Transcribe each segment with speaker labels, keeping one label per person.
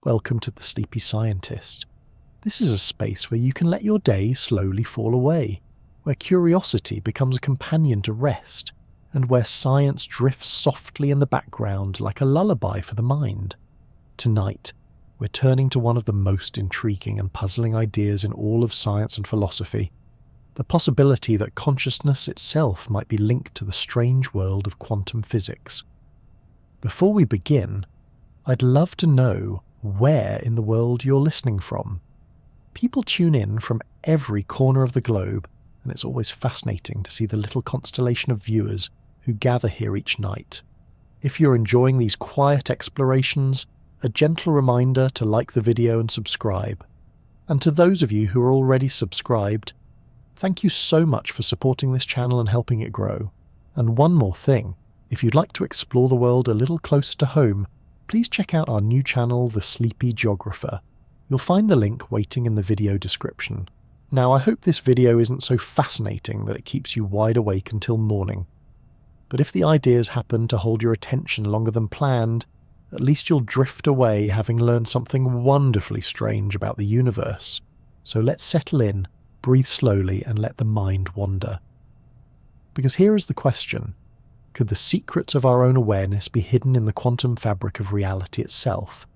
Speaker 1: Welcome to the Sleepy Scientist. This is a space where you can let your day slowly fall away, where curiosity becomes a companion to rest, and where science drifts softly in the background like a lullaby for the mind. Tonight, we're turning to one of the most intriguing and puzzling ideas in all of science and philosophy, the possibility that consciousness itself might be linked to the strange world of quantum physics. Before we begin, I'd love to know where in the world you're listening from. People tune in from every corner of the globe, and it's always fascinating to see the little constellation of viewers who gather here each night. If you're enjoying these quiet explorations, a gentle reminder to like the video and subscribe. And to those of you who are already subscribed, thank you so much for supporting this channel and helping it grow. And one more thing, if you'd like to explore the world a little closer to home, please check out our new channel, The Sleepy Geographer. You'll find the link waiting in the video description. Now, I hope this video isn't so fascinating that it keeps you wide awake until morning. But if the ideas happen to hold your attention longer than planned, at least you'll drift away having learned something wonderfully strange about the universe. So let's settle in, breathe slowly, and let the mind wander. Because here is the question: could the secrets of our own awareness be hidden in the quantum fabric of reality itself?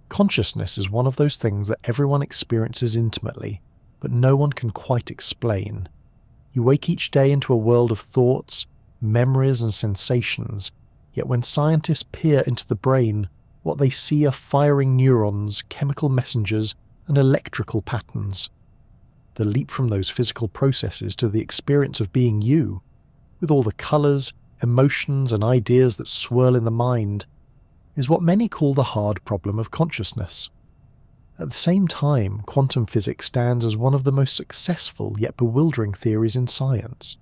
Speaker 1: Consciousness is one of those things that everyone experiences intimately, but no one can quite explain. You wake each day into a world of thoughts, memories, and sensations, yet when scientists peer into the brain, what they see are firing neurons, chemical messengers, and electrical patterns. The leap from those physical processes to the experience of being you, with all the colours, emotions, and ideas that swirl in the mind, is what many call the hard problem of consciousness. At the same time, quantum physics stands as one of the most successful yet bewildering theories in science.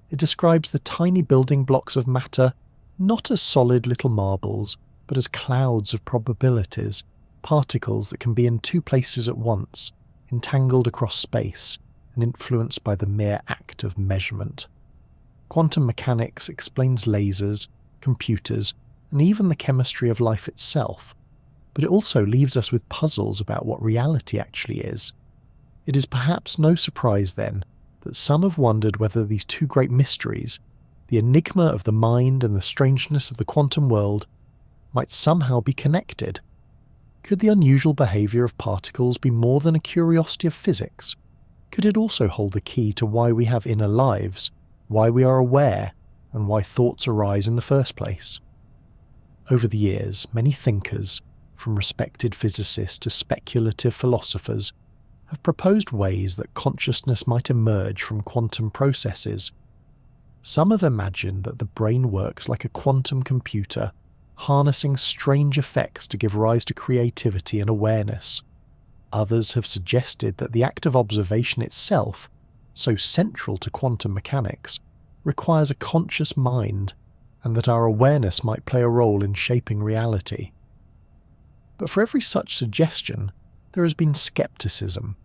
Speaker 1: It describes the tiny building blocks of matter not as solid little marbles, but as clouds of probabilities, particles that can be in two places at once, entangled across space, and influenced by the mere act of measurement. Quantum mechanics explains lasers, computers, and even the chemistry of life itself, but it also leaves us with puzzles about what reality actually is. It is perhaps no surprise, then, that some have wondered whether these two great mysteries, the enigma of the mind and the strangeness of the quantum world, might somehow be connected. Could the unusual behaviour of particles be more than a curiosity of physics? Could it also hold the key to why we have inner lives, why we are aware, and why thoughts arise in the first place? Over the years, many thinkers, from respected physicists to speculative philosophers, have proposed ways that consciousness might emerge from quantum processes. Some have imagined that the brain works like a quantum computer, harnessing strange effects to give rise to creativity and awareness. Others have suggested that the act of observation itself, so central to quantum mechanics, requires a conscious mind, and that our awareness might play a role in shaping reality. But for every such suggestion, there has been skepticism.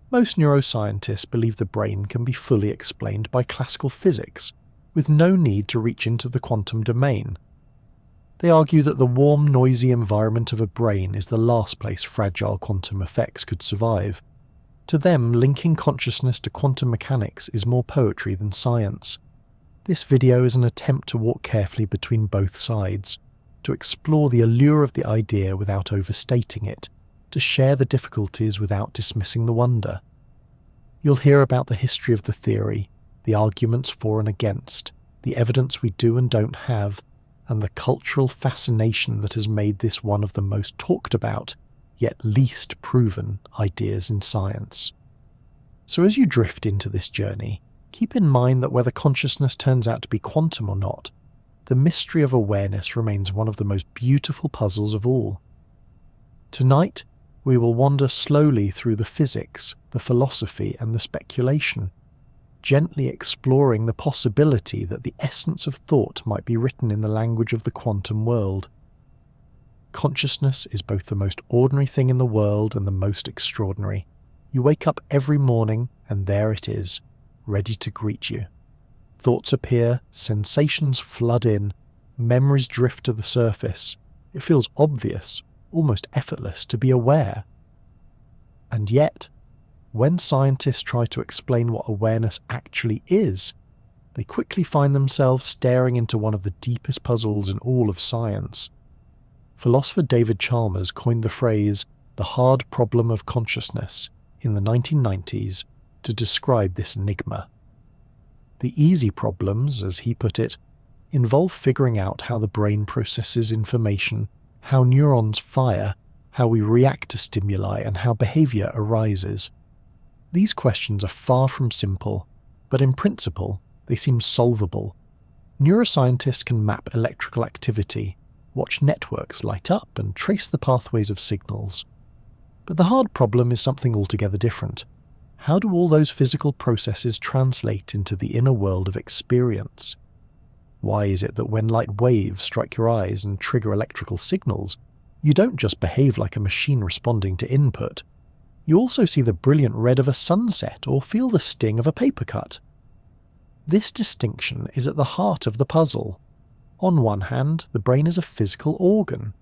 Speaker 1: Most neuroscientists believe the brain can be fully explained by classical physics, with no need to reach into the quantum domain. They argue that the warm, noisy environment of a brain is the last place fragile quantum effects could survive. To them, linking consciousness to quantum mechanics is more poetry than science. This video is an attempt to walk carefully between both sides, to explore the allure of the idea without overstating it, to share the difficulties without dismissing the wonder. You'll hear about the history of the theory, the arguments for and against, the evidence we do and don't have, and the cultural fascination that has made this one of the most talked about, yet least proven, ideas in science. So as you drift into this journey, keep in mind that whether consciousness turns out to be quantum or not, the mystery of awareness remains one of the most beautiful puzzles of all. Tonight, we will wander slowly through the physics, the philosophy, and the speculation, gently exploring the possibility that the essence of thought might be written in the language of the quantum world. Consciousness is both the most ordinary thing in the world and the most extraordinary. You wake up every morning, and there it is, ready to greet you. Thoughts appear, sensations flood in, memories drift to the surface. It feels obvious, almost effortless to be aware. And yet, when scientists try to explain what awareness actually is, they quickly find themselves staring into one of the deepest puzzles in all of science. Philosopher David Chalmers coined the phrase the hard problem of consciousness in the 1990s to describe this enigma. The easy problems, as he put it, involve figuring out how the brain processes information, how neurons fire, how we react to stimuli, and how behavior arises. These questions are far from simple, but in principle, they seem solvable. Neuroscientists can map electrical activity, watch networks light up, and trace the pathways of signals. But the hard problem is something altogether different. How do all those physical processes translate into the inner world of experience? Why is it that when light waves strike your eyes and trigger electrical signals, you don't just behave like a machine responding to input? You also see the brilliant red of a sunset or feel the sting of a paper cut. This distinction is at the heart of the puzzle. On one hand, the brain is a physical organ.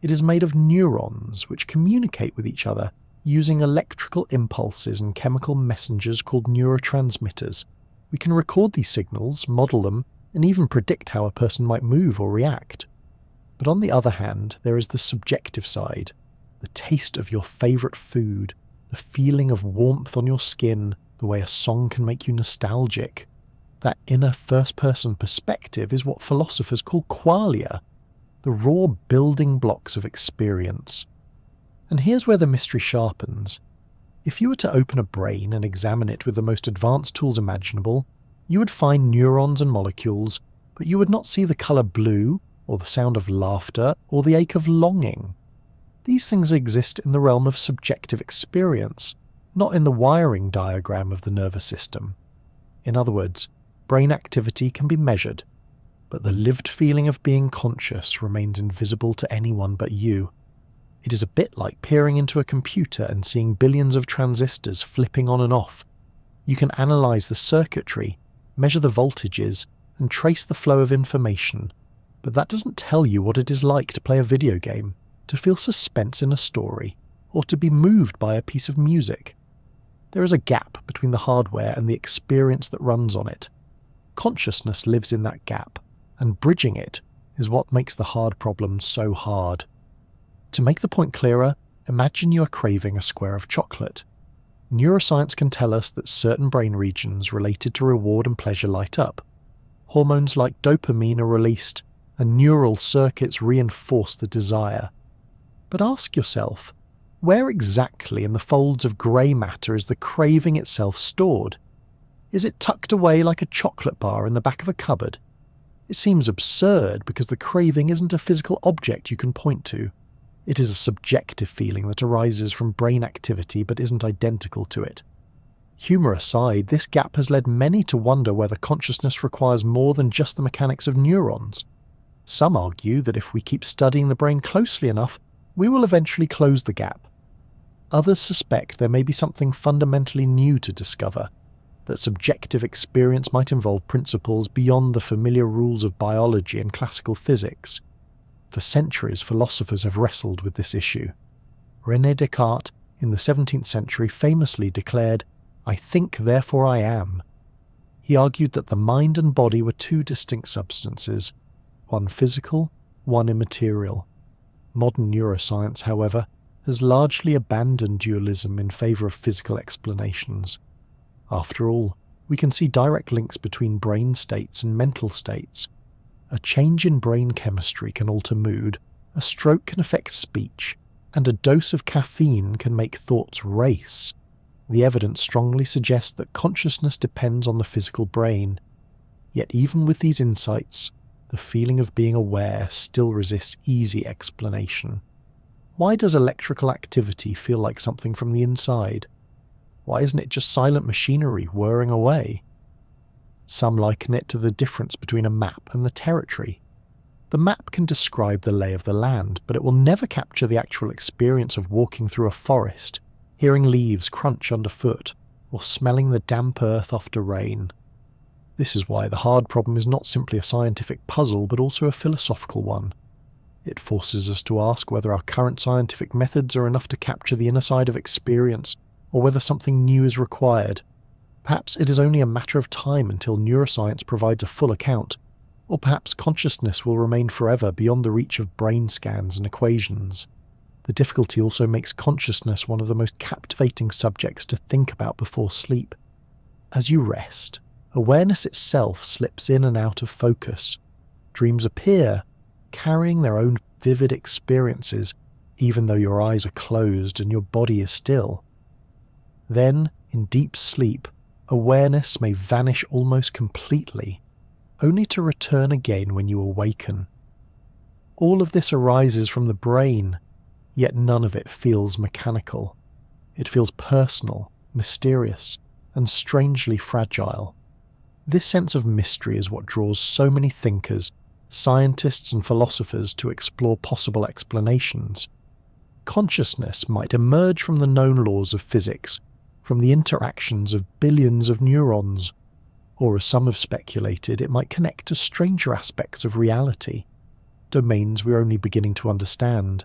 Speaker 1: It is made of neurons which communicate with each other using electrical impulses and chemical messengers called neurotransmitters. We can record these signals, model them, and even predict how a person might move or react. But on the other hand, there is the subjective side, the taste of your favourite food, the feeling of warmth on your skin, the way a song can make you nostalgic. That inner first-person perspective is what philosophers call qualia, the raw building blocks of experience. And here's where the mystery sharpens. If you were to open a brain and examine it with the most advanced tools imaginable, you would find neurons and molecules, but you would not see the colour blue, or the sound of laughter, or the ache of longing. These things exist in the realm of subjective experience, not in the wiring diagram of the nervous system. In other words, brain activity can be measured, but the lived feeling of being conscious remains invisible to anyone but you. It is a bit like peering into a computer and seeing billions of transistors flipping on and off. You can analyse the circuitry, measure the voltages, and trace the flow of information, but that doesn't tell you what it is like to play a video game, to feel suspense in a story, or to be moved by a piece of music. There is a gap between the hardware and the experience that runs on it. Consciousness lives in that gap, and bridging it is what makes the hard problem so hard. To make the point clearer, imagine you are craving a square of chocolate. Neuroscience can tell us that certain brain regions related to reward and pleasure light up. Hormones like dopamine are released, and neural circuits reinforce the desire. But ask yourself, where exactly in the folds of grey matter is the craving itself stored? Is it tucked away like a chocolate bar in the back of a cupboard? It seems absurd because the craving isn't a physical object you can point to. It is a subjective feeling that arises from brain activity but isn't identical to it. Humour aside, this gap has led many to wonder whether consciousness requires more than just the mechanics of neurons. Some argue that if we keep studying the brain closely enough, we will eventually close the gap. Others suspect there may be something fundamentally new to discover, that subjective experience might involve principles beyond the familiar rules of biology and classical physics. For centuries, philosophers have wrestled with this issue. René Descartes, in the 17th century, famously declared, "I think, therefore I am." He argued that the mind and body were two distinct substances, one physical, one immaterial. Modern neuroscience, however, has largely abandoned dualism in favour of physical explanations. After all, we can see direct links between brain states and mental states. A change in brain chemistry can alter mood, a stroke can affect speech, and a dose of caffeine can make thoughts race. The evidence strongly suggests that consciousness depends on the physical brain. Yet even with these insights, the feeling of being aware still resists easy explanation. Why does electrical activity feel like something from the inside? Why isn't it just silent machinery whirring away? Some liken it to the difference between a map and the territory. The map can describe the lay of the land, but it will never capture the actual experience of walking through a forest, hearing leaves crunch underfoot, or smelling the damp earth after rain. This is why the hard problem is not simply a scientific puzzle, but also a philosophical one. It forces us to ask whether our current scientific methods are enough to capture the inner side of experience, or whether something new is required. Perhaps it is only a matter of time until neuroscience provides a full account, or perhaps consciousness will remain forever beyond the reach of brain scans and equations. The difficulty also makes consciousness one of the most captivating subjects to think about before sleep. As you rest, awareness itself slips in and out of focus. Dreams appear, carrying their own vivid experiences, even though your eyes are closed and your body is still. Then, in deep sleep, awareness may vanish almost completely, only to return again when you awaken. All of this arises from the brain, yet none of it feels mechanical. It feels personal, mysterious, and strangely fragile. This sense of mystery is what draws so many thinkers, scientists and philosophers to explore possible explanations. Consciousness might emerge from the known laws of physics, from the interactions of billions of neurons, or as some have speculated, it might connect to stranger aspects of reality, domains we're only beginning to understand.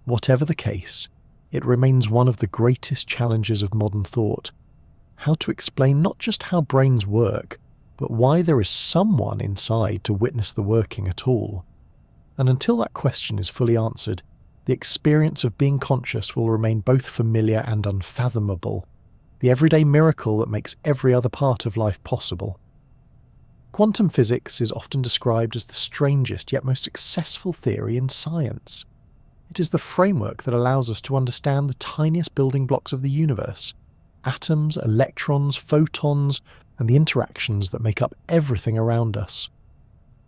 Speaker 1: Whatever the case, it remains one of the greatest challenges of modern thought: how to explain not just how brains work, but why there is someone inside to witness the working at all. And until that question is fully answered, the experience of being conscious will remain both familiar and unfathomable, the everyday miracle that makes every other part of life possible. Quantum physics is often described as the strangest yet most successful theory in science. It is the framework that allows us to understand the tiniest building blocks of the universe: atoms, electrons, photons, and the interactions that make up everything around us.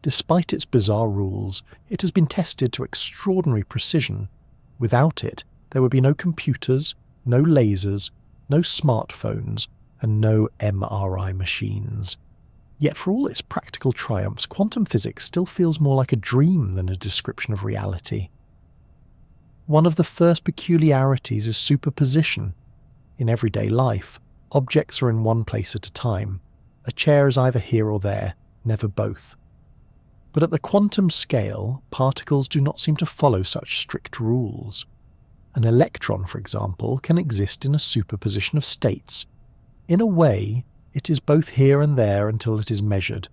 Speaker 1: Despite its bizarre rules, it has been tested to extraordinary precision. Without it, there would be no computers, no lasers, no smartphones, and no MRI machines. Yet for all its practical triumphs, quantum physics still feels more like a dream than a description of reality. One of the first peculiarities is superposition. In everyday life, objects are in one place at a time. A chair is either here or there, never both. But at the quantum scale, particles do not seem to follow such strict rules. An electron, for example, can exist in a superposition of states. In a way, it is both here and there until it is measured.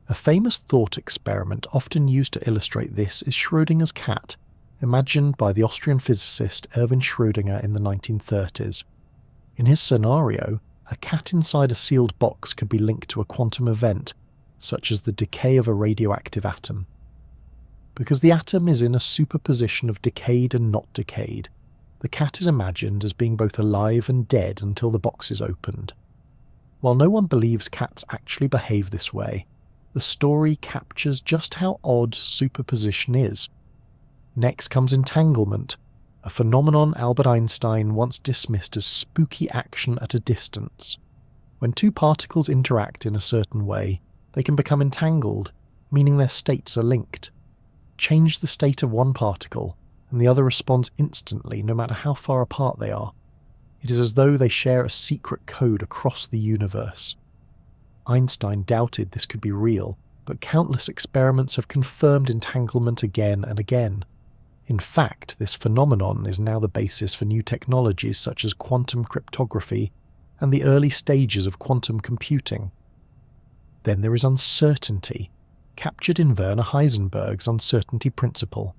Speaker 1: A famous thought experiment often used to illustrate this is Schrödinger's cat, imagined by the Austrian physicist Erwin Schrödinger in the 1930s. In his scenario, a cat inside a sealed box could be linked to a quantum event, such as the decay of a radioactive atom. Because the atom is in a superposition of decayed and not decayed, the cat is imagined as being both alive and dead until the box is opened. While no one believes cats actually behave this way, the story captures just how odd superposition is. Next comes entanglement, a phenomenon Albert Einstein once dismissed as spooky action at a distance. When two particles interact in a certain way, they can become entangled, meaning their states are linked. Change the state of one particle, and the other responds instantly no matter how far apart they are. It is as though they share a secret code across the universe. Einstein doubted this could be real, but countless experiments have confirmed entanglement again and again. In fact, this phenomenon is now the basis for new technologies such as quantum cryptography and the early stages of quantum computing. Then there is uncertainty, captured in Werner Heisenberg's uncertainty principle.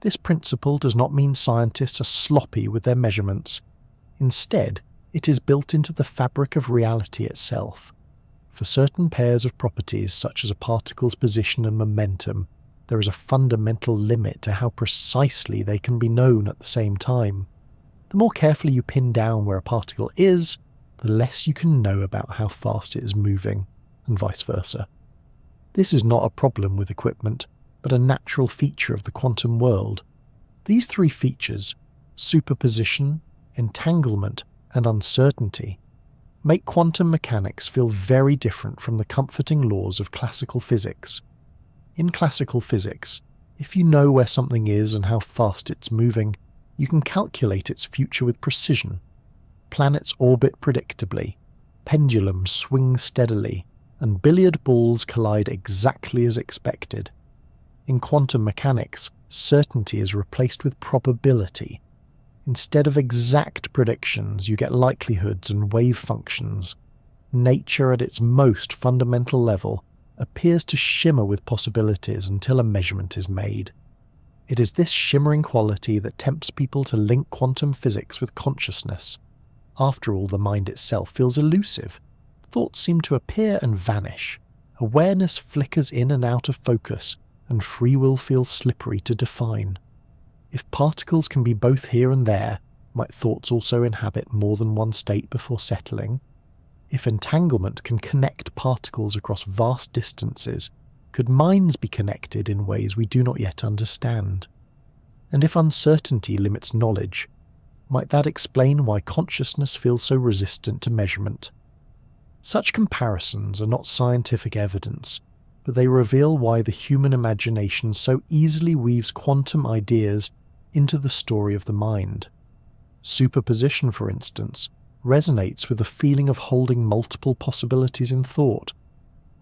Speaker 1: This principle does not mean scientists are sloppy with their measurements. Instead, it is built into the fabric of reality itself. For certain pairs of properties such as a particle's position and momentum, there is a fundamental limit to how precisely they can be known at the same time. The more carefully you pin down where a particle is, the less you can know about how fast it is moving, and vice versa. This is not a problem with equipment, but a natural feature of the quantum world. These three features, superposition, entanglement, and uncertainty, make quantum mechanics feel very different from the comforting laws of classical physics. In classical physics, if you know where something is and how fast it's moving, you can calculate its future with precision. Planets orbit predictably, pendulums swing steadily, and billiard balls collide exactly as expected. In quantum mechanics, certainty is replaced with probability. Instead of exact predictions, you get likelihoods and wave functions. Nature at its most fundamental level appears to shimmer with possibilities until a measurement is made. It is this shimmering quality that tempts people to link quantum physics with consciousness. After all, the mind itself feels elusive. Thoughts seem to appear and vanish. Awareness flickers in and out of focus, and free will feels slippery to define. If particles can be both here and there, might thoughts also inhabit more than one state before settling? If entanglement can connect particles across vast distances, could minds be connected in ways we do not yet understand? And if uncertainty limits knowledge, might that explain why consciousness feels so resistant to measurement? Such comparisons are not scientific evidence, but they reveal why the human imagination so easily weaves quantum ideas into the story of the mind. Superposition, for instance, resonates with the feeling of holding multiple possibilities in thought,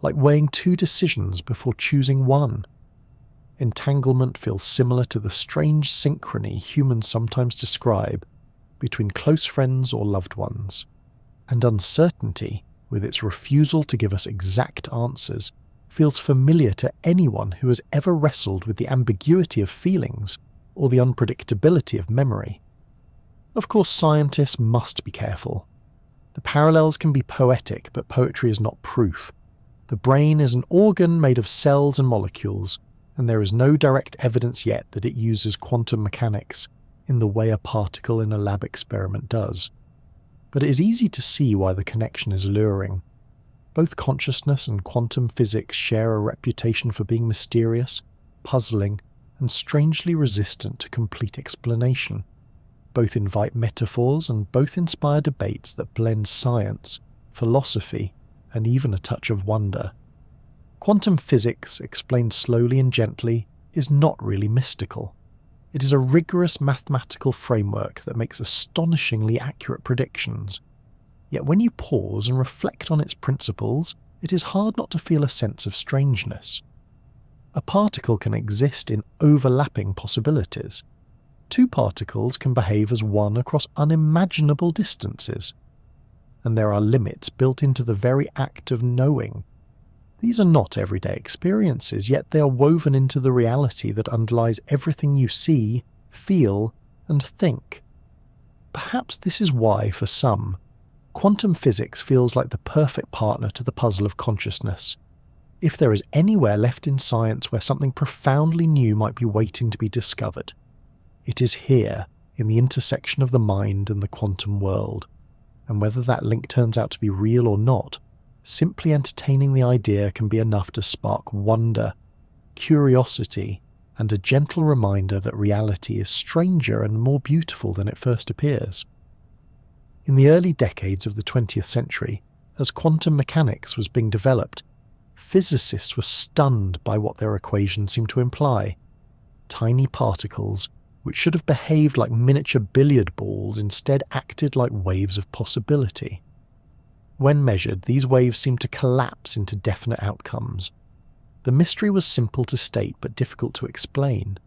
Speaker 1: like weighing two decisions before choosing one. Entanglement feels similar to the strange synchrony humans sometimes describe between close friends or loved ones. And uncertainty, with its refusal to give us exact answers, feels familiar to anyone who has ever wrestled with the ambiguity of feelings or the unpredictability of memory. Of course, scientists must be careful. The parallels can be poetic, but poetry is not proof. The brain is an organ made of cells and molecules, and there is no direct evidence yet that it uses quantum mechanics in the way a particle in a lab experiment does. But it is easy to see why the connection is alluring. Both consciousness and quantum physics share a reputation for being mysterious, puzzling, and strangely resistant to complete explanation. Both invite metaphors and both inspire debates that blend science, philosophy, and even a touch of wonder. Quantum physics, explained slowly and gently, is not really mystical. It is a rigorous mathematical framework that makes astonishingly accurate predictions. Yet when you pause and reflect on its principles, it is hard not to feel a sense of strangeness. A particle can exist in overlapping possibilities. Two particles can behave as one across unimaginable distances. And there are limits built into the very act of knowing. These are not everyday experiences, yet they are woven into the reality that underlies everything you see, feel, and think. Perhaps this is why, for some, quantum physics feels like the perfect partner to the puzzle of consciousness. If there is anywhere left in science where something profoundly new might be waiting to be discovered, it is here, in the intersection of the mind and the quantum world. And whether that link turns out to be real or not, simply entertaining the idea can be enough to spark wonder, curiosity, and a gentle reminder that reality is stranger and more beautiful than it first appears. In the early decades of the 20th century, as quantum mechanics was being developed, physicists were stunned by what their equations seemed to imply. Tiny particles, which should have behaved like miniature billiard balls, instead acted like waves of possibility. When measured, these waves seemed to collapse into definite outcomes. The mystery was simple to state but difficult to explain.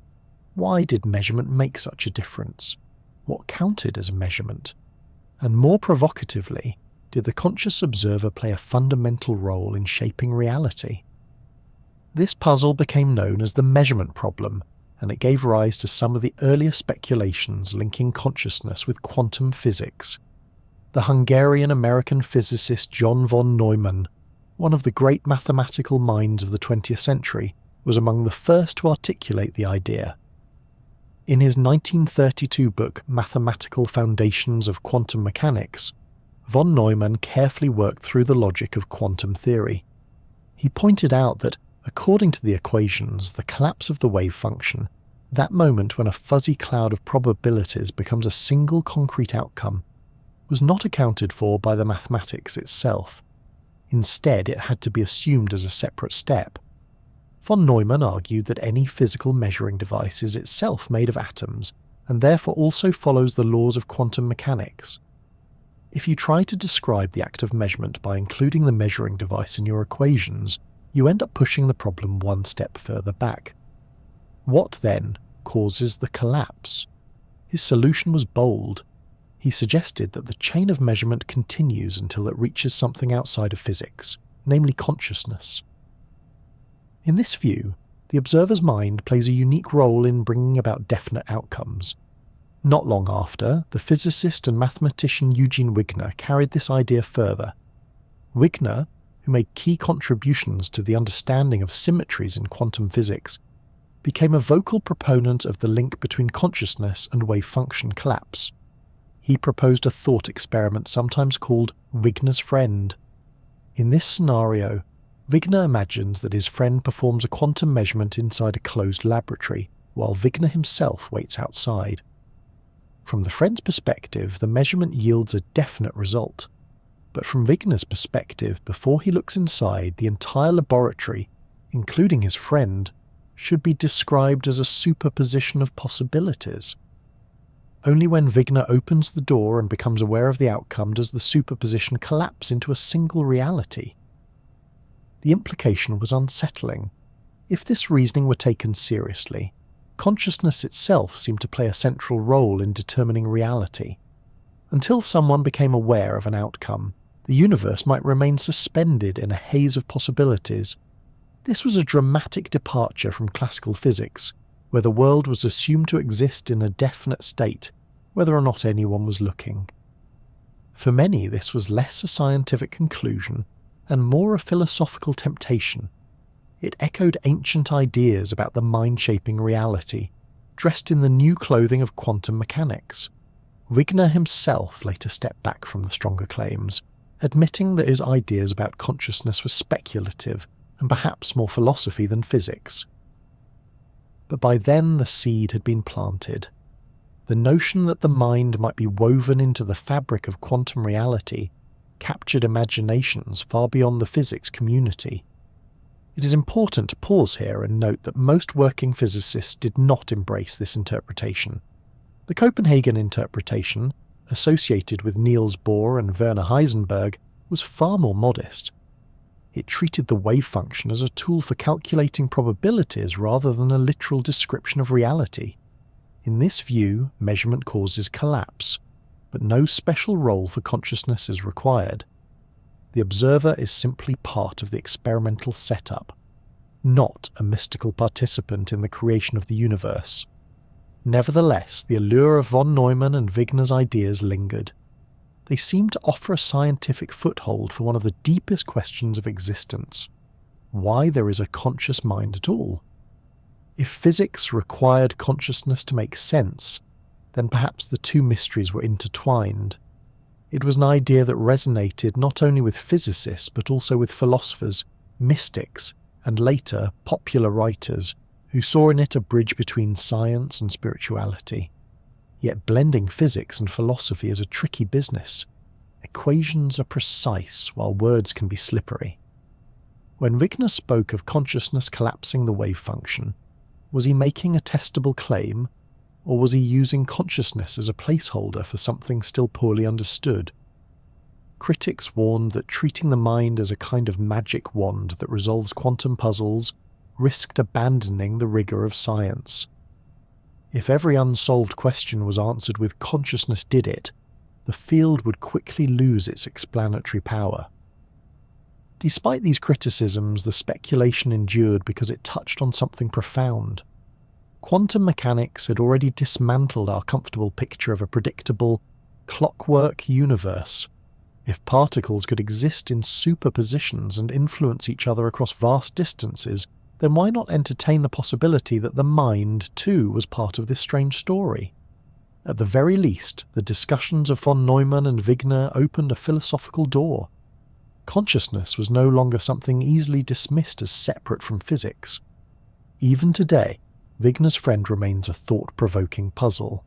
Speaker 1: Why did measurement make such a difference? What counted as a measurement? And more provocatively, did the conscious observer play a fundamental role in shaping reality? This puzzle became known as the measurement problem, and it gave rise to some of the earliest speculations linking consciousness with quantum physics. The Hungarian-American physicist John von Neumann, one of the great mathematical minds of the 20th century, was among the first to articulate the idea. In his 1932 book Mathematical Foundations of Quantum Mechanics, von Neumann carefully worked through the logic of quantum theory. He pointed out that, according to the equations, the collapse of the wave function, that moment when a fuzzy cloud of probabilities becomes a single concrete outcome, was not accounted for by the mathematics itself. Instead, it had to be assumed as a separate step. Von Neumann argued that any physical measuring device is itself made of atoms, and therefore also follows the laws of quantum mechanics. If you try to describe the act of measurement by including the measuring device in your equations, you end up pushing the problem one step further back. What then causes the collapse? His solution was bold. He suggested that the chain of measurement continues until it reaches something outside of physics, namely consciousness. In this view, the observer's mind plays a unique role in bringing about definite outcomes. Not long after, the physicist and mathematician Eugene Wigner carried this idea further. Wigner, who made key contributions to the understanding of symmetries in quantum physics, became a vocal proponent of the link between consciousness and wave-function collapse. He proposed a thought experiment sometimes called Wigner's friend. In this scenario, Wigner imagines that his friend performs a quantum measurement inside a closed laboratory, while Wigner himself waits outside. From the friend's perspective, the measurement yields a definite result. But from Wigner's perspective, before he looks inside, the entire laboratory, including his friend, should be described as a superposition of possibilities. Only when Wigner opens the door and becomes aware of the outcome does the superposition collapse into a single reality. The implication was unsettling. If this reasoning were taken seriously, consciousness itself seemed to play a central role in determining reality. Until someone became aware of an outcome, the universe might remain suspended in a haze of possibilities. This was a dramatic departure from classical physics, where the world was assumed to exist in a definite state, whether or not anyone was looking. For many, this was less a scientific conclusion and more a philosophical temptation. It echoed ancient ideas about the mind-shaping reality, dressed in the new clothing of quantum mechanics. Wigner himself later stepped back from the stronger claims, admitting that his ideas about consciousness were speculative and perhaps more philosophy than physics. But by then the seed had been planted. The notion that the mind might be woven into the fabric of quantum reality captured imaginations far beyond the physics community. It is important to pause here and note that most working physicists did not embrace this interpretation. The Copenhagen interpretation, associated with Niels Bohr and Werner Heisenberg, was far more modest. It treated the wave function as a tool for calculating probabilities rather than a literal description of reality. In this view, measurement causes collapse, but no special role for consciousness is required. The observer is simply part of the experimental setup, not a mystical participant in the creation of the universe. Nevertheless, the allure of von Neumann and Wigner's ideas lingered. They seemed to offer a scientific foothold for one of the deepest questions of existence: why there is a conscious mind at all. If physics required consciousness to make sense, then perhaps the two mysteries were intertwined. It was an idea that resonated not only with physicists but also with philosophers, mystics, and later popular writers who saw in it a bridge between science and spirituality. Yet blending physics and philosophy is a tricky business. Equations are precise while words can be slippery. When Wigner spoke of consciousness collapsing the wave function, was he making a testable claim, or was he using consciousness as a placeholder for something still poorly understood? Critics warned that treating the mind as a kind of magic wand that resolves quantum puzzles risked abandoning the rigor of science. If every unsolved question was answered with "consciousness did it," the field would quickly lose its explanatory power. Despite these criticisms, the speculation endured because it touched on something profound. Quantum mechanics had already dismantled our comfortable picture of a predictable, clockwork universe. If particles could exist in superpositions and influence each other across vast distances, then why not entertain the possibility that the mind, too, was part of this strange story? At the very least, the discussions of von Neumann and Wigner opened a philosophical door. Consciousness was no longer something easily dismissed as separate from physics. Even today, Wigner's friend remains a thought-provoking puzzle.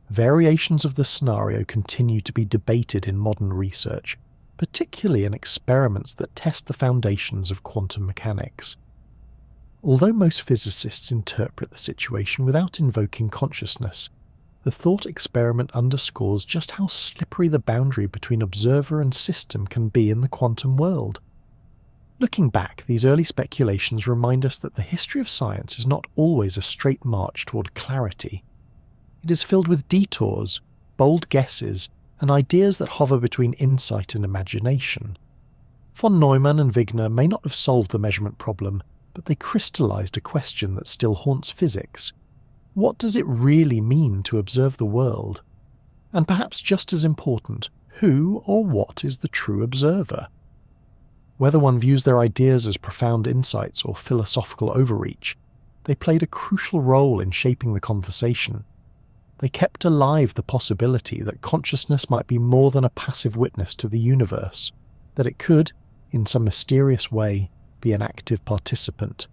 Speaker 1: Variations of the scenario continue to be debated in modern research, particularly in experiments that test the foundations of quantum mechanics. Although most physicists interpret the situation without invoking consciousness, the thought experiment underscores just how slippery the boundary between observer and system can be in the quantum world. Looking back, these early speculations remind us that the history of science is not always a straight march toward clarity. It is filled with detours, bold guesses, and ideas that hover between insight and imagination. Von Neumann and Wigner may not have solved the measurement problem, but they crystallized a question that still haunts physics. What does it really mean to observe the world? And perhaps just as important, who or what is the true observer? Whether one views their ideas as profound insights or philosophical overreach, they played a crucial role in shaping the conversation. They kept alive the possibility that consciousness might be more than a passive witness to the universe, that it could, in some mysterious way, be an active participant.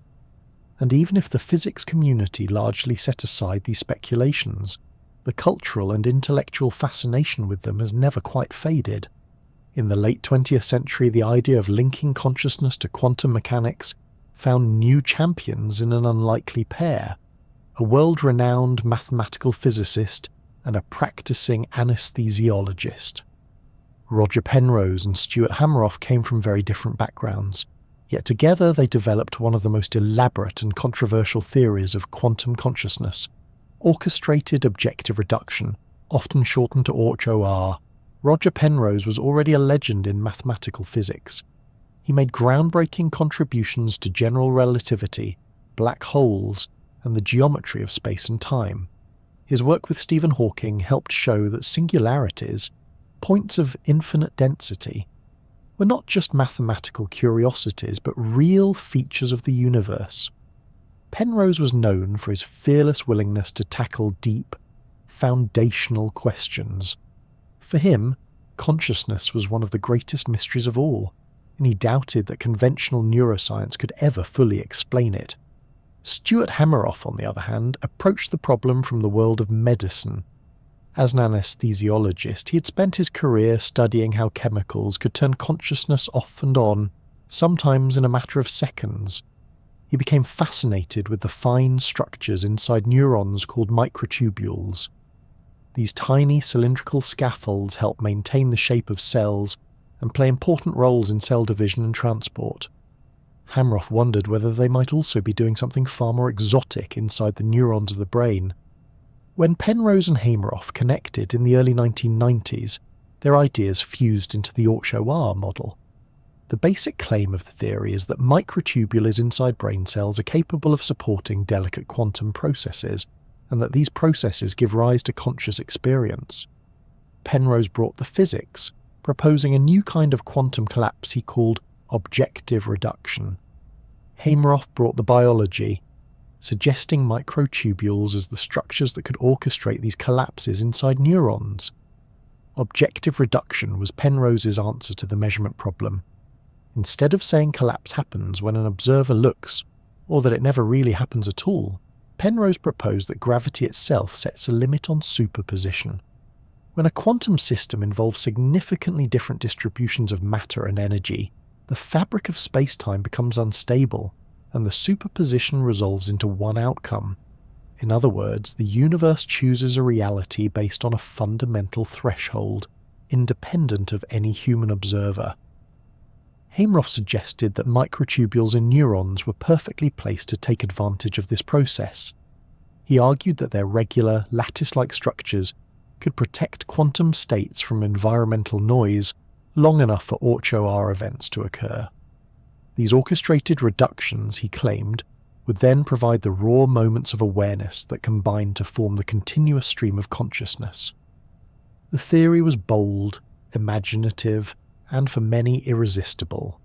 Speaker 1: And even if the physics community largely set aside these speculations, the cultural and intellectual fascination with them has never quite faded. In the late 20th century, the idea of linking consciousness to quantum mechanics found new champions in an unlikely pair: a world-renowned mathematical physicist and a practicing anesthesiologist. Roger Penrose and Stuart Hameroff came from very different backgrounds, yet together they developed one of the most elaborate and controversial theories of quantum consciousness: orchestrated objective reduction, often shortened to Orch-OR. Roger Penrose was already a legend in mathematical physics. He made groundbreaking contributions to general relativity, black holes, and the geometry of space and time. His work with Stephen Hawking helped show that singularities, points of infinite density, were not just mathematical curiosities but real features of the universe. Penrose was known for his fearless willingness to tackle deep, foundational questions. For him, consciousness was one of the greatest mysteries of all, and he doubted that conventional neuroscience could ever fully explain it. Stuart Hameroff, on the other hand, approached the problem from the world of medicine. As an anesthesiologist, he had spent his career studying how chemicals could turn consciousness off and on, sometimes in a matter of seconds. He became fascinated with the fine structures inside neurons called microtubules. These tiny cylindrical scaffolds help maintain the shape of cells and play important roles in cell division and transport. Hameroff wondered whether they might also be doing something far more exotic inside the neurons of the brain. When Penrose and Hameroff connected in the early 1990s, their ideas fused into the Orch-OR model. The basic claim of the theory is that microtubules inside brain cells are capable of supporting delicate quantum processes, and that these processes give rise to conscious experience. Penrose brought the physics, proposing a new kind of quantum collapse he called objective reduction. Hameroff brought the biology, suggesting microtubules as the structures that could orchestrate these collapses inside neurons. Objective reduction was Penrose's answer to the measurement problem. Instead of saying collapse happens when an observer looks, or that it never really happens at all, Penrose proposed that gravity itself sets a limit on superposition. When a quantum system involves significantly different distributions of matter and energy, the fabric of space-time becomes unstable, and the superposition resolves into one outcome. In other words, the universe chooses a reality based on a fundamental threshold, independent of any human observer. Hameroff suggested that microtubules in neurons were perfectly placed to take advantage of this process. He argued that their regular, lattice-like structures could protect quantum states from environmental noise long enough for Orch-OR events to occur. These orchestrated reductions, he claimed, would then provide the raw moments of awareness that combined to form the continuous stream of consciousness. The theory was bold, imaginative, and for many irresistible.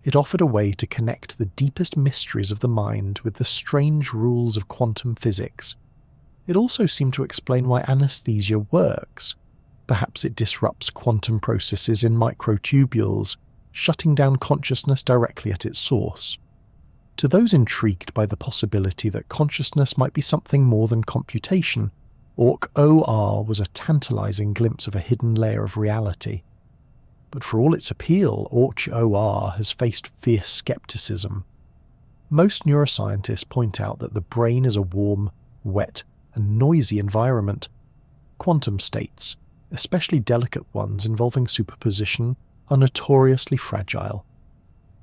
Speaker 1: It offered a way to connect the deepest mysteries of the mind with the strange rules of quantum physics. It also seemed to explain why anesthesia works. Perhaps it disrupts quantum processes in microtubules, shutting down consciousness directly at its source. To those intrigued by the possibility that consciousness might be something more than computation, Orch-OR was a tantalizing glimpse of a hidden layer of reality. But for all its appeal, Orch-OR has faced fierce skepticism. Most neuroscientists point out that the brain is a warm, wet, and noisy environment. Quantum states, especially delicate ones involving superposition, are notoriously fragile.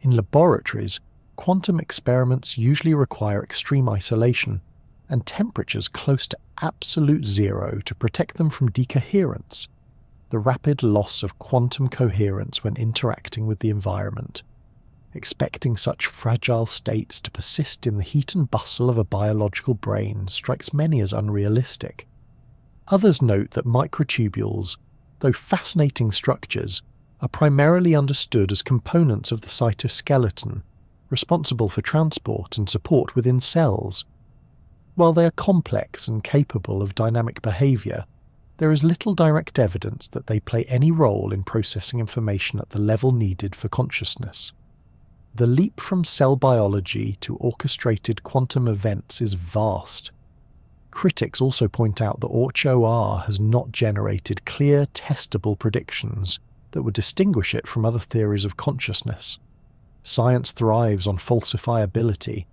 Speaker 1: In laboratories, quantum experiments usually require extreme isolation and temperatures close to absolute zero to protect them from decoherence, the rapid loss of quantum coherence when interacting with the environment. Expecting such fragile states to persist in the heat and bustle of a biological brain strikes many as unrealistic. Others note that microtubules, though fascinating structures, are primarily understood as components of the cytoskeleton, responsible for transport and support within cells. While they are complex and capable of dynamic behavior, there is little direct evidence that they play any role in processing information at the level needed for consciousness. The leap from cell biology to orchestrated quantum events is vast. Critics also point out that Orch-OR has not generated clear, testable predictions that would distinguish it from other theories of consciousness. Science thrives on falsifiability,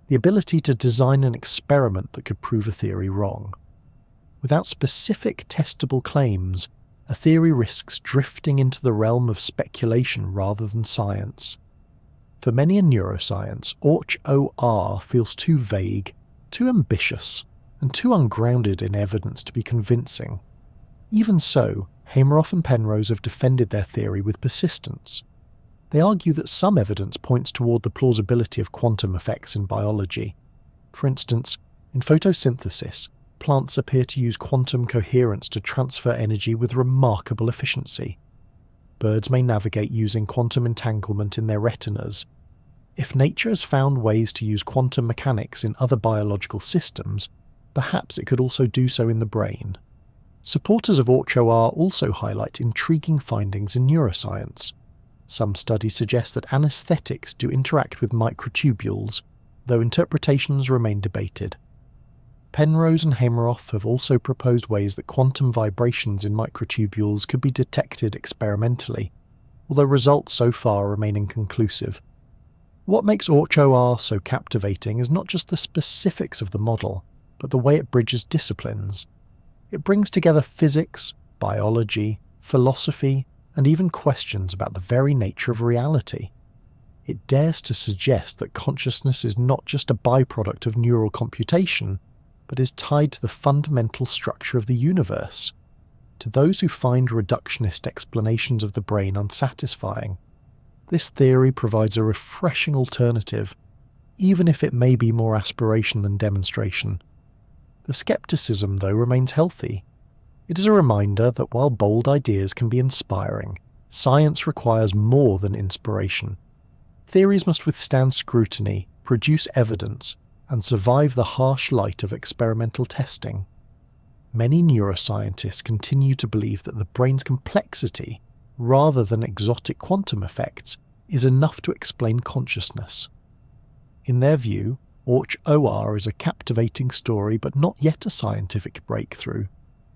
Speaker 1: the ability to design an experiment that could prove a theory wrong. Without specific testable claims, a theory risks drifting into the realm of speculation rather than science. For many in neuroscience, Orch-OR feels too vague, too ambitious, and too ungrounded in evidence to be convincing. Even so, Hameroff and Penrose have defended their theory with persistence. They argue that some evidence points toward the plausibility of quantum effects in biology. For instance, in photosynthesis, plants appear to use quantum coherence to transfer energy with remarkable efficiency. Birds may navigate using quantum entanglement in their retinas. If nature has found ways to use quantum mechanics in other biological systems, perhaps it could also do so in the brain. Supporters of Orch-OR also highlight intriguing findings in neuroscience. Some studies suggest that anesthetics do interact with microtubules, though interpretations remain debated. Penrose and Hameroff have also proposed ways that quantum vibrations in microtubules could be detected experimentally, although results so far remain inconclusive. What makes Orch-OR so captivating is not just the specifics of the model, but the way it bridges disciplines. It brings together physics, biology, philosophy, and even questions about the very nature of reality. It dares to suggest that consciousness is not just a byproduct of neural computation, but is tied to the fundamental structure of the universe. To those who find reductionist explanations of the brain unsatisfying, this theory provides a refreshing alternative, even if it may be more aspiration than demonstration. The skepticism, though, remains healthy. It is a reminder that while bold ideas can be inspiring, science requires more than inspiration. Theories must withstand scrutiny, produce evidence, and survive the harsh light of experimental testing. Many neuroscientists continue to believe that the brain's complexity, rather than exotic quantum effects, is enough to explain consciousness. In their view, Orch-OR is a captivating story but not yet a scientific breakthrough.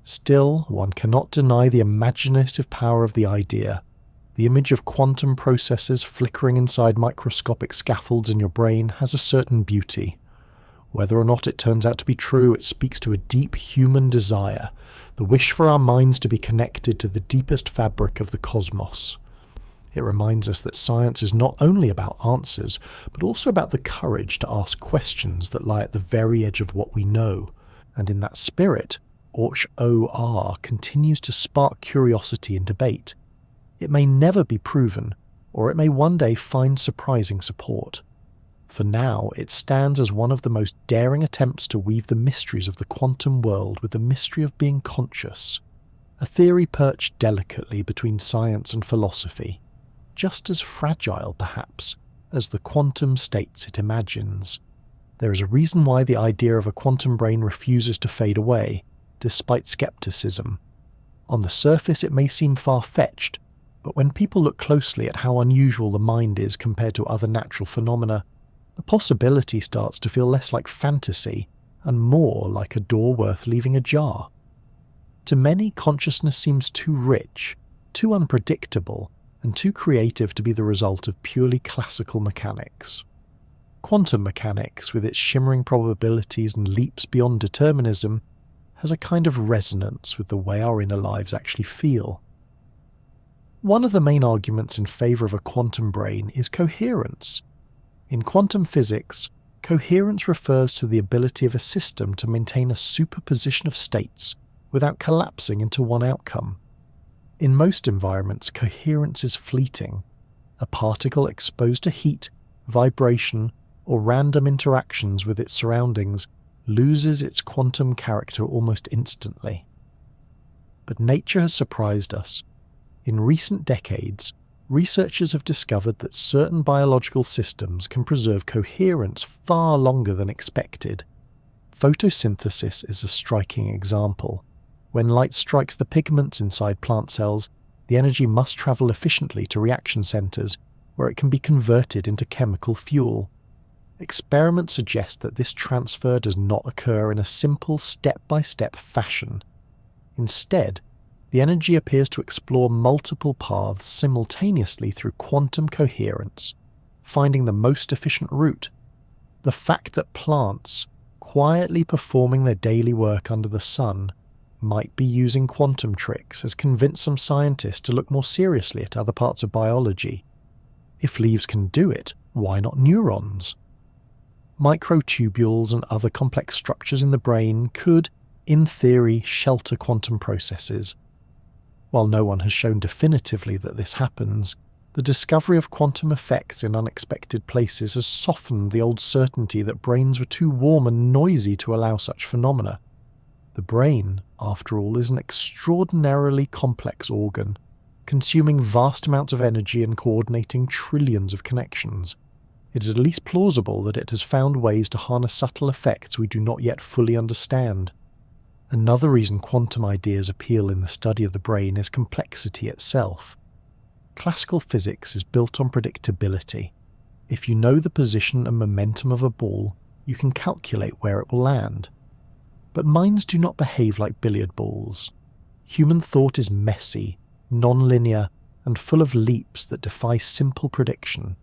Speaker 1: Still, one cannot deny the imaginative power of the idea. The image of quantum processes flickering inside microscopic scaffolds in your brain has a certain beauty. Whether or not it turns out to be true, it speaks to a deep human desire, the wish for our minds to be connected to the deepest fabric of the cosmos. It reminds us that science is not only about answers, but also about the courage to ask questions that lie at the very edge of what we know. And in that spirit, Orch-OR continues to spark curiosity and debate. It may never be proven, or it may one day find surprising support. For now, it stands as one of the most daring attempts to weave the mysteries of the quantum world with the mystery of being conscious, a theory perched delicately between science and philosophy, just as fragile, perhaps, as the quantum states it imagines. There is a reason why the idea of a quantum brain refuses to fade away, despite skepticism. On the surface it may seem far-fetched, but when people look closely at how unusual the mind is compared to other natural phenomena, the possibility starts to feel less like fantasy and more like a door worth leaving ajar. To many, consciousness seems too rich, too unpredictable, and too creative to be the result of purely classical mechanics. Quantum mechanics, with its shimmering probabilities and leaps beyond determinism, has a kind of resonance with the way our inner lives actually feel. One of the main arguments in favour of a quantum brain is coherence. In quantum physics, coherence refers to the ability of a system to maintain a superposition of states without collapsing into one outcome. In most environments, coherence is fleeting. A particle exposed to heat, vibration, or random interactions with its surroundings loses its quantum character almost instantly. But nature has surprised us. In recent decades, researchers have discovered that certain biological systems can preserve coherence far longer than expected. Photosynthesis is a striking example. When light strikes the pigments inside plant cells, the energy must travel efficiently to reaction centers, where it can be converted into chemical fuel. Experiments suggest that this transfer does not occur in a simple step-by-step fashion. Instead, the energy appears to explore multiple paths simultaneously through quantum coherence, finding the most efficient route. The fact that plants, quietly performing their daily work under the sun, might be using quantum tricks has convinced some scientists to look more seriously at other parts of biology. If leaves can do it, why not neurons? Microtubules and other complex structures in the brain could, in theory, shelter quantum processes. While no one has shown definitively that this happens, the discovery of quantum effects in unexpected places has softened the old certainty that brains were too warm and noisy to allow such phenomena. The brain, after all, is an extraordinarily complex organ, consuming vast amounts of energy and coordinating trillions of connections. It is at least plausible that it has found ways to harness subtle effects we do not yet fully understand. Another reason quantum ideas appeal in the study of the brain is complexity itself. Classical physics is built on predictability. If you know the position and momentum of a ball, you can calculate where it will land. But minds do not behave like billiard balls. Human thought is messy, non-linear, and full of leaps that defy simple prediction.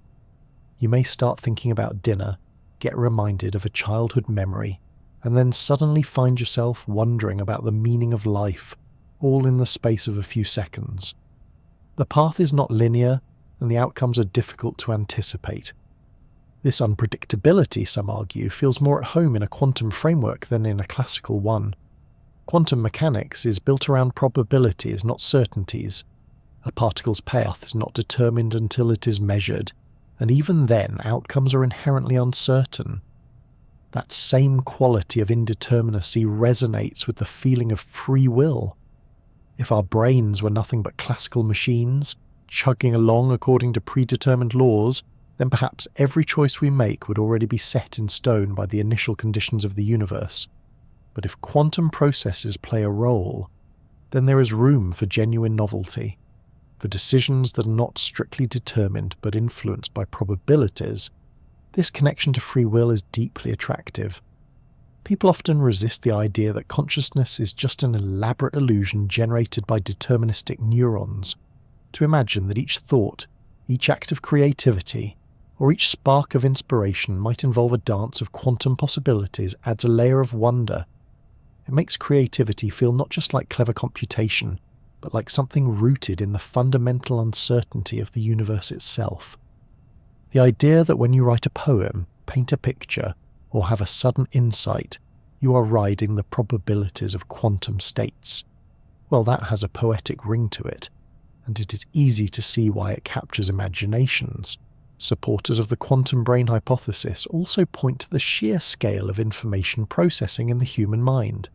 Speaker 1: You may start thinking about dinner, get reminded of a childhood memory, and then suddenly find yourself wondering about the meaning of life, all in the space of a few seconds. The path is not linear, and the outcomes are difficult to anticipate. This unpredictability, some argue, feels more at home in a quantum framework than in a classical one. Quantum mechanics is built around probabilities, not certainties. A particle's path is not determined until it is measured, and even then outcomes are inherently uncertain. That same quality of indeterminacy resonates with the feeling of free will. If our brains were nothing but classical machines, chugging along according to predetermined laws, then perhaps every choice we make would already be set in stone by the initial conditions of the universe. But if quantum processes play a role, then there is room for genuine novelty, for decisions that are not strictly determined but influenced by probabilities. This connection to free will is deeply attractive. People often resist the idea that consciousness is just an elaborate illusion generated by deterministic neurons. To imagine that each thought, each act of creativity, or each spark of inspiration might involve a dance of quantum possibilities adds a layer of wonder. It makes creativity feel not just like clever computation, but like something rooted in the fundamental uncertainty of the universe itself. The idea that when you write a poem, paint a picture, or have a sudden insight, you are riding the probabilities of quantum states. Well, that has a poetic ring to it, and it is easy to see why it captures imaginations. Supporters of the quantum brain hypothesis also point to the sheer scale of information processing in the human mind.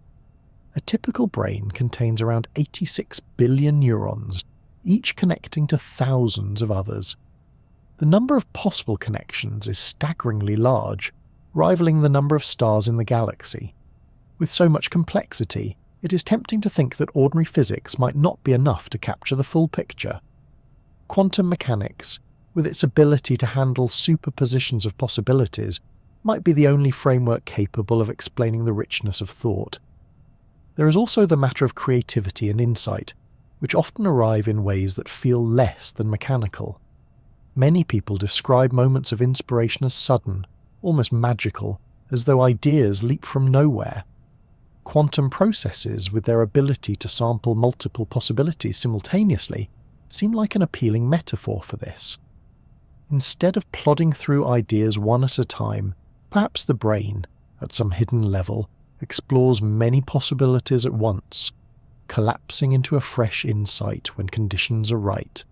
Speaker 1: A typical brain contains around 86 billion neurons, each connecting to thousands of others. The number of possible connections is staggeringly large, rivaling the number of stars in the galaxy. With so much complexity, it is tempting to think that ordinary physics might not be enough to capture the full picture. Quantum mechanics, with its ability to handle superpositions of possibilities, might be the only framework capable of explaining the richness of thought. There is also the matter of creativity and insight, which often arrive in ways that feel less than mechanical. Many people describe moments of inspiration as sudden, almost magical, as though ideas leap from nowhere. Quantum processes, with their ability to sample multiple possibilities simultaneously, seem like an appealing metaphor for this. Instead of plodding through ideas one at a time, perhaps the brain, at some hidden level, explores many possibilities at once, collapsing into a fresh insight when conditions are right.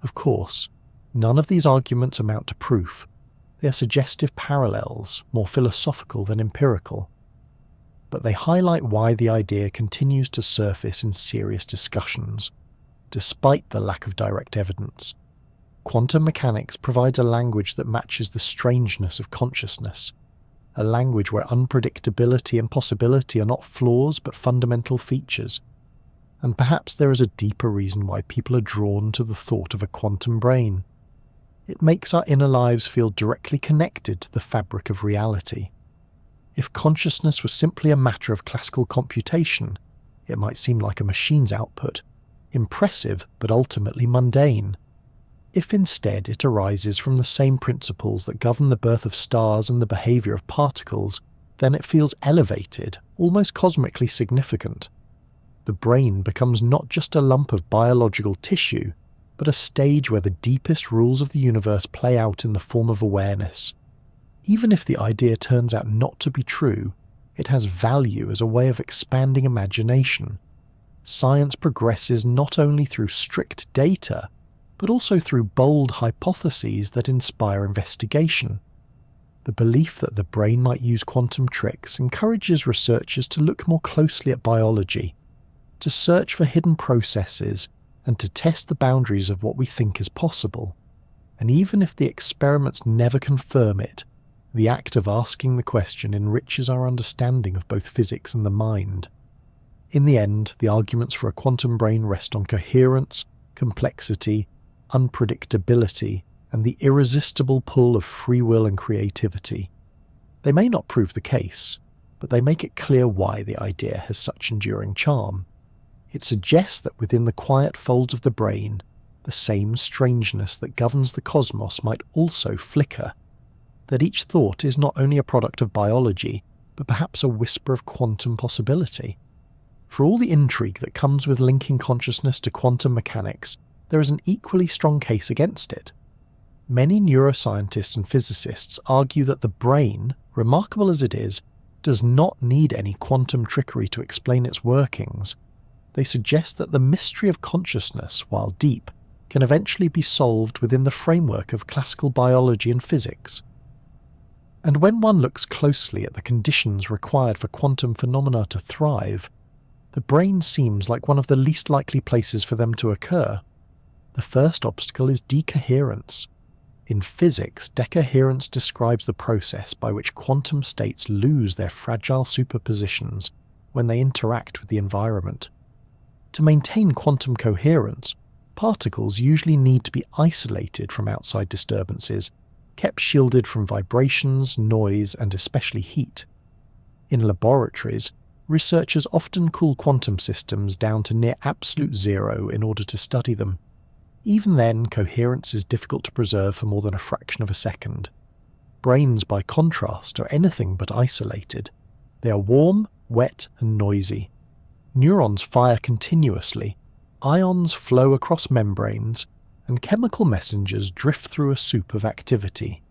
Speaker 1: Of course, none of these arguments amount to proof. They are suggestive parallels, more philosophical than empirical. But they highlight why the idea continues to surface in serious discussions, despite the lack of direct evidence. Quantum mechanics provides a language that matches the strangeness of consciousness, a language where unpredictability and possibility are not flaws but fundamental features. And perhaps there is a deeper reason why people are drawn to the thought of a quantum brain. It makes our inner lives feel directly connected to the fabric of reality. If consciousness was simply a matter of classical computation, it might seem like a machine's output, impressive but ultimately mundane. If instead it arises from the same principles that govern the birth of stars and the behavior of particles, then it feels elevated, almost cosmically significant. The brain becomes not just a lump of biological tissue, but a stage where the deepest rules of the universe play out in the form of awareness. Even if the idea turns out not to be true, it has value as a way of expanding imagination. Science progresses not only through strict data, but also through bold hypotheses that inspire investigation. The belief that the brain might use quantum tricks encourages researchers to look more closely at biology, to search for hidden processes, and to test the boundaries of what we think is possible. And even if the experiments never confirm it, the act of asking the question enriches our understanding of both physics and the mind. In the end, the arguments for a quantum brain rest on coherence, complexity, unpredictability, and the irresistible pull of free will and creativity. They may not prove the case, but they make it clear why the idea has such enduring charm. It suggests that within the quiet folds of the brain, the same strangeness that governs the cosmos might also flicker, that each thought is not only a product of biology, but perhaps a whisper of quantum possibility. For all the intrigue that comes with linking consciousness to quantum mechanics, there is an equally strong case against it. Many neuroscientists and physicists argue that the brain, remarkable as it is, does not need any quantum trickery to explain its workings. They suggest that the mystery of consciousness, while deep, can eventually be solved within the framework of classical biology and physics. And when one looks closely at the conditions required for quantum phenomena to thrive, the brain seems like one of the least likely places for them to occur. The first obstacle is decoherence. In physics, decoherence describes the process by which quantum states lose their fragile superpositions when they interact with the environment. To maintain quantum coherence, particles usually need to be isolated from outside disturbances, kept shielded from vibrations, noise, and especially heat. In laboratories, researchers often cool quantum systems down to near absolute zero in order to study them. Even then, coherence is difficult to preserve for more than a fraction of a second. Brains, by contrast, are anything but isolated. They are warm, wet, and noisy. Neurons fire continuously, ions flow across membranes, and chemical messengers drift through a soup of activity.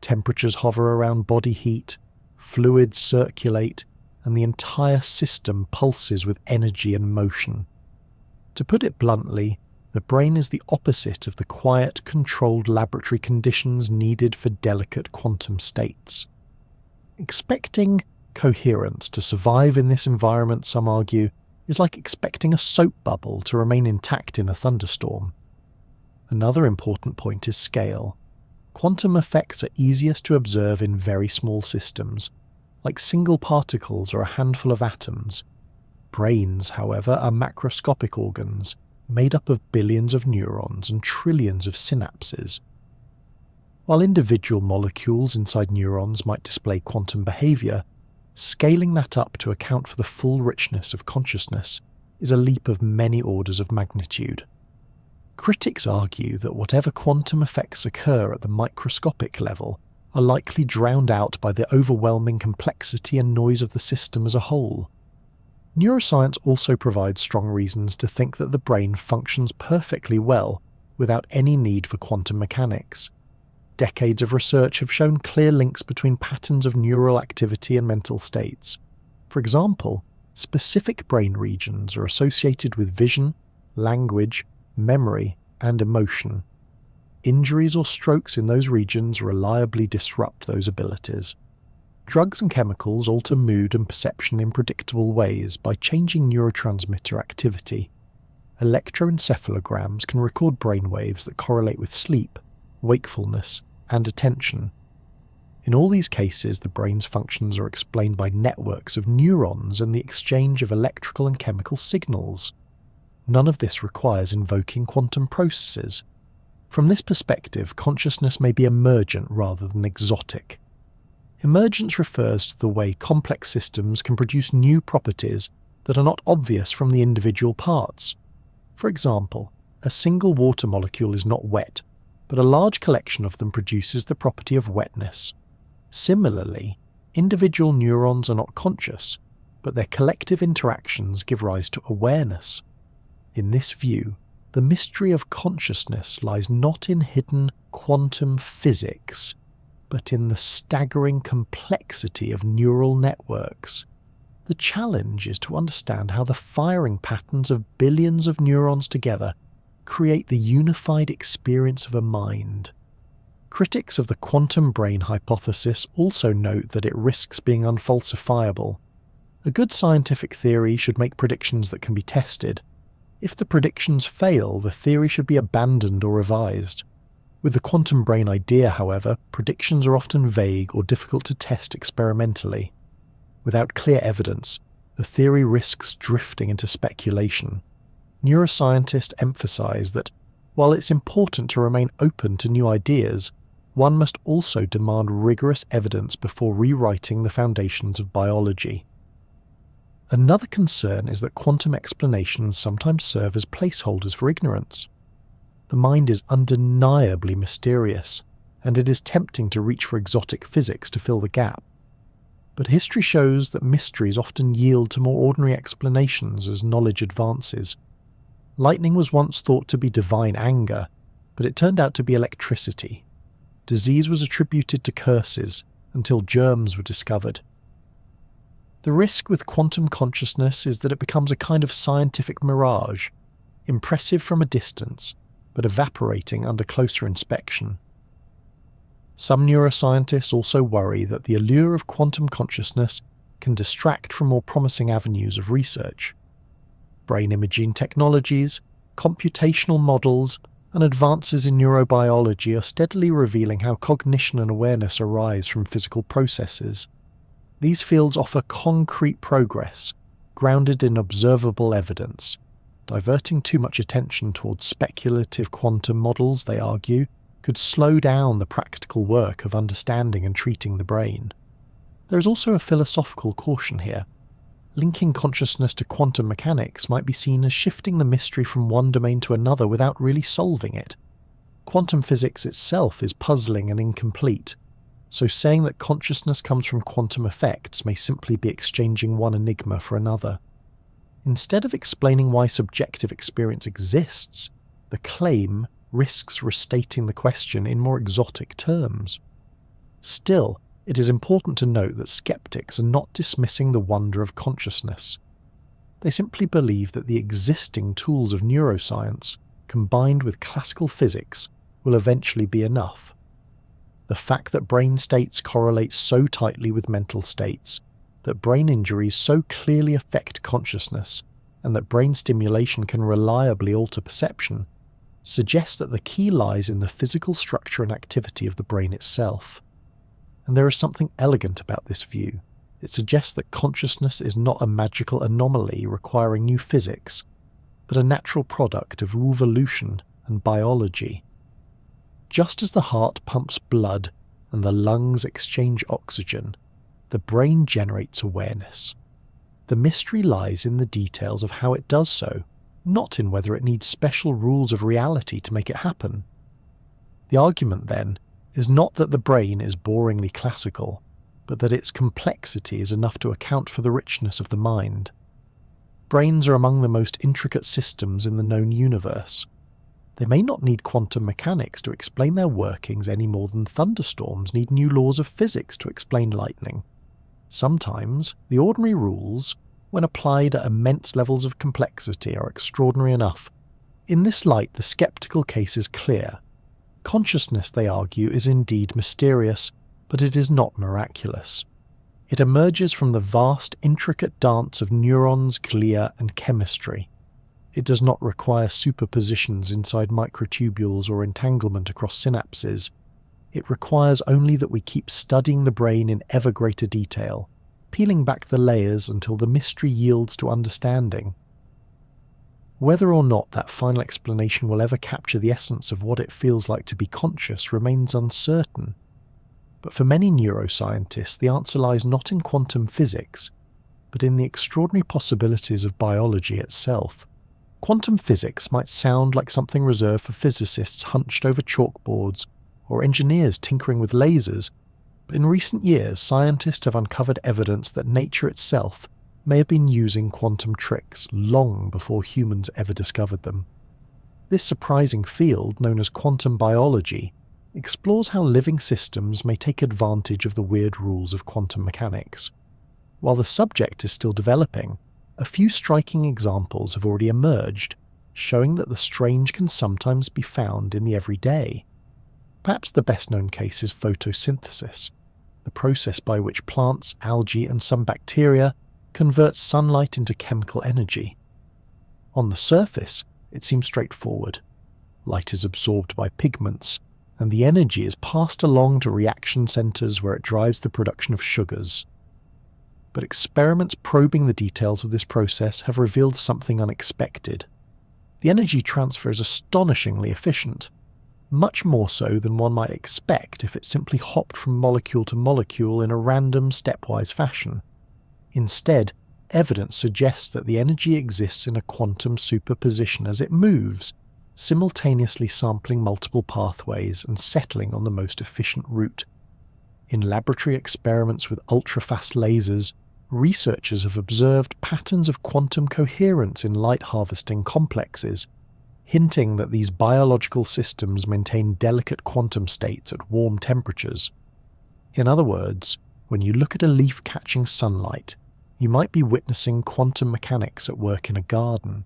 Speaker 1: Temperatures hover around body heat, fluids circulate, and the entire system pulses with energy and motion. To put it bluntly, the brain is the opposite of the quiet, controlled laboratory conditions needed for delicate quantum states. Expecting coherence to survive in this environment, some argue, is like expecting a soap bubble to remain intact in a thunderstorm. Another important point is scale. Quantum effects are easiest to observe in very small systems, like single particles or a handful of atoms. Brains, however, are macroscopic organs, made up of billions of neurons and trillions of synapses. While individual molecules inside neurons might display quantum behavior, scaling that up to account for the full richness of consciousness is a leap of many orders of magnitude. Critics argue that whatever quantum effects occur at the microscopic level are likely drowned out by the overwhelming complexity and noise of the system as a whole. Neuroscience also provides strong reasons to think that the brain functions perfectly well without any need for quantum mechanics. Decades of research have shown clear links between patterns of neural activity and mental states. For example, specific brain regions are associated with vision, language, memory, and emotion. Injuries or strokes in those regions reliably disrupt those abilities. Drugs and chemicals alter mood and perception in predictable ways by changing neurotransmitter activity. Electroencephalograms can record brainwaves that correlate with sleep, wakefulness, and attention. In all these cases, the brain's functions are explained by networks of neurons and the exchange of electrical and chemical signals. None of this requires invoking quantum processes. From this perspective, consciousness may be emergent rather than exotic. Emergence refers to the way complex systems can produce new properties that are not obvious from the individual parts. For example, a single water molecule is not wet, but a large collection of them produces the property of wetness. Similarly, individual neurons are not conscious, but their collective interactions give rise to awareness. In this view, the mystery of consciousness lies not in hidden quantum physics, but in the staggering complexity of neural networks. The challenge is to understand how the firing patterns of billions of neurons together create the unified experience of a mind. Critics of the quantum brain hypothesis also note that it risks being unfalsifiable. A good scientific theory should make predictions that can be tested. If the predictions fail, the theory should be abandoned or revised. With the quantum brain idea, however, predictions are often vague or difficult to test experimentally. Without clear evidence, the theory risks drifting into speculation. Neuroscientists emphasize that, while it's important to remain open to new ideas, one must also demand rigorous evidence before rewriting the foundations of biology. Another concern is that quantum explanations sometimes serve as placeholders for ignorance. The mind is undeniably mysterious, and it is tempting to reach for exotic physics to fill the gap. But history shows that mysteries often yield to more ordinary explanations as knowledge advances. Lightning was once thought to be divine anger, but it turned out to be electricity. Disease was attributed to curses until germs were discovered. The risk with quantum consciousness is that it becomes a kind of scientific mirage, impressive from a distance, but evaporating under closer inspection. Some neuroscientists also worry that the allure of quantum consciousness can distract from more promising avenues of research. Brain imaging technologies, computational models, and advances in neurobiology are steadily revealing how cognition and awareness arise from physical processes. These fields offer concrete progress, grounded in observable evidence. Diverting too much attention towards speculative quantum models, they argue, could slow down the practical work of understanding and treating the brain. There is also a philosophical caution here. Linking consciousness to quantum mechanics might be seen as shifting the mystery from one domain to another without really solving it. Quantum physics itself is puzzling and incomplete, so saying that consciousness comes from quantum effects may simply be exchanging one enigma for another. Instead of explaining why subjective experience exists, the claim risks restating the question in more exotic terms. Still, it is important to note that skeptics are not dismissing the wonder of consciousness. They simply believe that the existing tools of neuroscience, combined with classical physics, will eventually be enough. The fact that brain states correlate so tightly with mental states, that brain injuries so clearly affect consciousness, and that brain stimulation can reliably alter perception, suggests that the key lies in the physical structure and activity of the brain itself. And there is something elegant about this view. It suggests that consciousness is not a magical anomaly requiring new physics, but a natural product of evolution and biology. Just as the heart pumps blood and the lungs exchange oxygen, the brain generates awareness. The mystery lies in the details of how it does so, not in whether it needs special rules of reality to make it happen. The argument, then, is not that the brain is boringly classical, but that its complexity is enough to account for the richness of the mind. brains are among the most intricate systems in the known universe. They may not need quantum mechanics to explain their workings any more than thunderstorms need new laws of physics to explain lightning. Sometimes, the ordinary rules, when applied at immense levels of complexity, are extraordinary enough. In this light, the skeptical case is clear. Consciousness, they argue, is indeed mysterious, but it is not miraculous. It emerges from the vast, intricate dance of neurons, glia, and chemistry. It does not require superpositions inside microtubules or entanglement across synapses. It requires only that we keep studying the brain in ever greater detail, peeling back the layers until the mystery yields to understanding. Whether or not that final explanation will ever capture the essence of what it feels like to be conscious remains uncertain. But for many neuroscientists, the answer lies not in quantum physics, but in the extraordinary possibilities of biology itself. Quantum physics might sound like something reserved for physicists hunched over chalkboards or engineers tinkering with lasers, but in recent years scientists have uncovered evidence that nature itself may have been using quantum tricks long before humans ever discovered them. This surprising field, known as quantum biology, explores how living systems may take advantage of the weird rules of quantum mechanics. While the subject is still developing, a few striking examples have already emerged, showing that the strange can sometimes be found in the everyday. Perhaps the best-known case is photosynthesis, the process by which plants, algae, and some bacteria convert sunlight into chemical energy. On the surface, it seems straightforward. Light is absorbed by pigments, and the energy is passed along to reaction centers where it drives the production of sugars. But experiments probing the details of this process have revealed something unexpected. The energy transfer is astonishingly efficient, much more so than one might expect if it simply hopped from molecule to molecule in a random, stepwise fashion. Instead, evidence suggests that the energy exists in a quantum superposition as it moves, simultaneously sampling multiple pathways and settling on the most efficient route. In laboratory experiments with ultra-fast lasers, researchers have observed patterns of quantum coherence in light harvesting complexes, hinting that these biological systems maintain delicate quantum states at warm temperatures. In other words, when you look at a leaf catching sunlight, you might be witnessing quantum mechanics at work in a garden.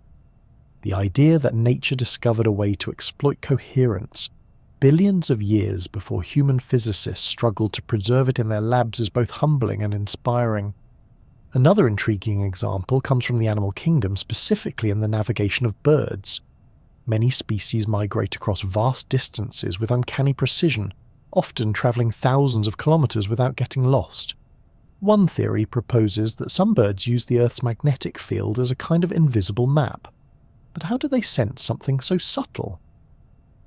Speaker 1: The idea that nature discovered a way to exploit coherence billions of years before human physicists struggled to preserve it in their labs is both humbling and inspiring. Another intriguing example comes from the animal kingdom, specifically in the navigation of birds. Many species migrate across vast distances with uncanny precision, often travelling thousands of kilometres without getting lost. One theory proposes that some birds use the Earth's magnetic field as a kind of invisible map. But how do they sense something so subtle?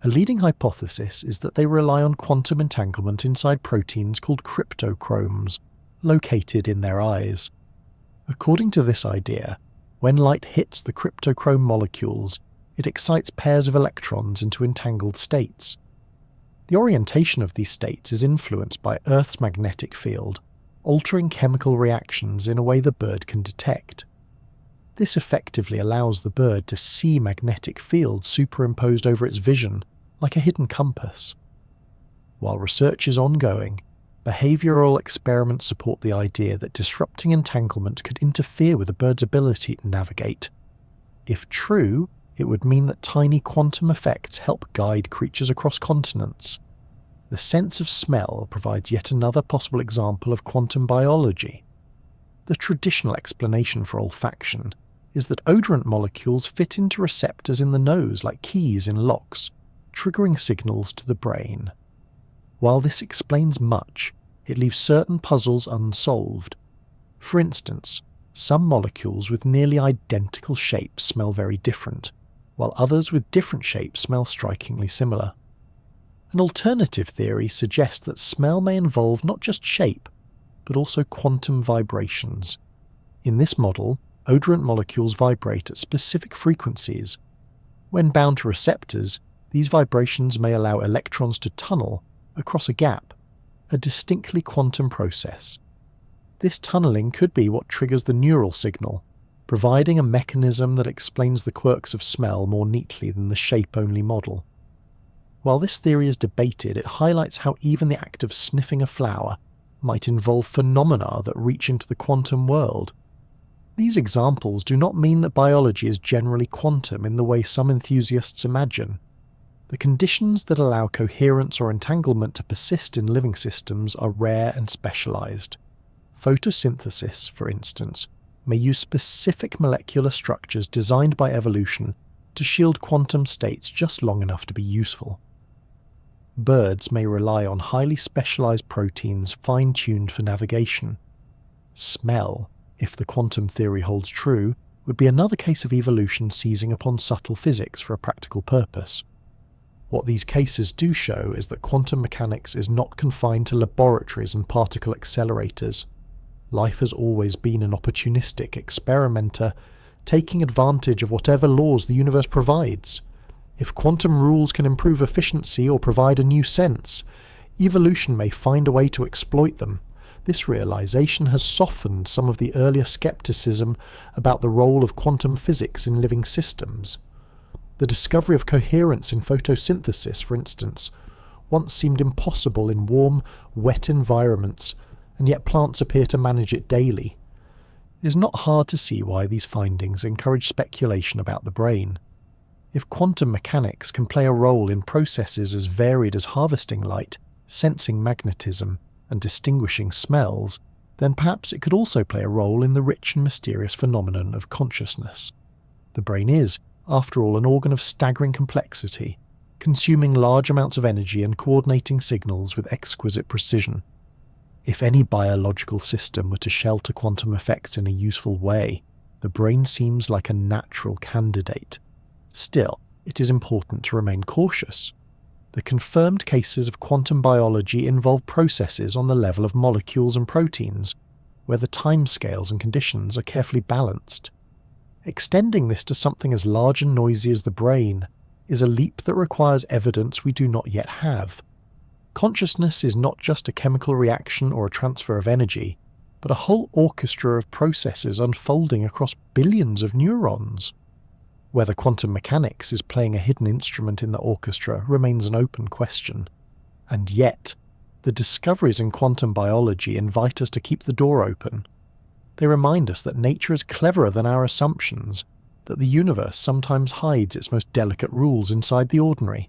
Speaker 1: A leading hypothesis is that they rely on quantum entanglement inside proteins called cryptochromes, located in their eyes. According to this idea, when light hits the cryptochrome molecules, it excites pairs of electrons into entangled states. The orientation of these states is influenced by Earth's magnetic field, altering chemical reactions in a way the bird can detect. This effectively allows the bird to see magnetic fields superimposed over its vision, like a hidden compass. While research is ongoing, behavioral experiments support the idea that disrupting entanglement could interfere with a bird's ability to navigate. If true, it would mean that tiny quantum effects help guide creatures across continents. The sense of smell provides yet another possible example of quantum biology. The traditional explanation for olfaction is that odorant molecules fit into receptors in the nose like keys in locks, triggering signals to the brain. While this explains much, it leaves certain puzzles unsolved. For instance, some molecules with nearly identical shapes smell very different, while others with different shapes smell strikingly similar. An alternative theory suggests that smell may involve not just shape, but also quantum vibrations. In this model, odorant molecules vibrate at specific frequencies. When bound to receptors, these vibrations may allow electrons to tunnel across a gap, a distinctly quantum process. This tunneling could be what triggers the neural signal, providing a mechanism that explains the quirks of smell more neatly than the shape-only model. While this theory is debated, it highlights how even the act of sniffing a flower might involve phenomena that reach into the quantum world. These examples do not mean that biology is generally quantum in the way some enthusiasts imagine. The conditions that allow coherence or entanglement to persist in living systems are rare and specialized. Photosynthesis, for instance, may use specific molecular structures designed by evolution to shield quantum states just long enough to be useful. Birds may rely on highly specialized proteins fine-tuned for navigation. Smell, if the quantum theory holds true, would be another case of evolution seizing upon subtle physics for a practical purpose. What these cases do show is that quantum mechanics is not confined to laboratories and particle accelerators. Life has always been an opportunistic experimenter, taking advantage of whatever laws the universe provides. If quantum rules can improve efficiency or provide a new sense, evolution may find a way to exploit them. This realization has softened some of the earlier skepticism about the role of quantum physics in living systems. The discovery of coherence in photosynthesis, for instance, once seemed impossible in warm, wet environments, and yet plants appear to manage it daily. It is not hard to see why these findings encourage speculation about the brain. If quantum mechanics can play a role in processes as varied as harvesting light, sensing magnetism, and distinguishing smells, then perhaps it could also play a role in the rich and mysterious phenomenon of consciousness. The brain is, after all, an organ of staggering complexity, consuming large amounts of energy and coordinating signals with exquisite precision. If any biological system were to shelter quantum effects in a useful way, the brain seems like a natural candidate. Still, it is important to remain cautious. The confirmed cases of quantum biology involve processes on the level of molecules and proteins, where the timescales and conditions are carefully balanced. Extending this to something as large and noisy as the brain is a leap that requires evidence we do not yet have. Consciousness is not just a chemical reaction or a transfer of energy, but a whole orchestra of processes unfolding across billions of neurons. Whether quantum mechanics is playing a hidden instrument in the orchestra remains an open question. And yet, the discoveries in quantum biology invite us to keep the door open. They remind us that nature is cleverer than our assumptions, that the universe sometimes hides its most delicate rules inside the ordinary.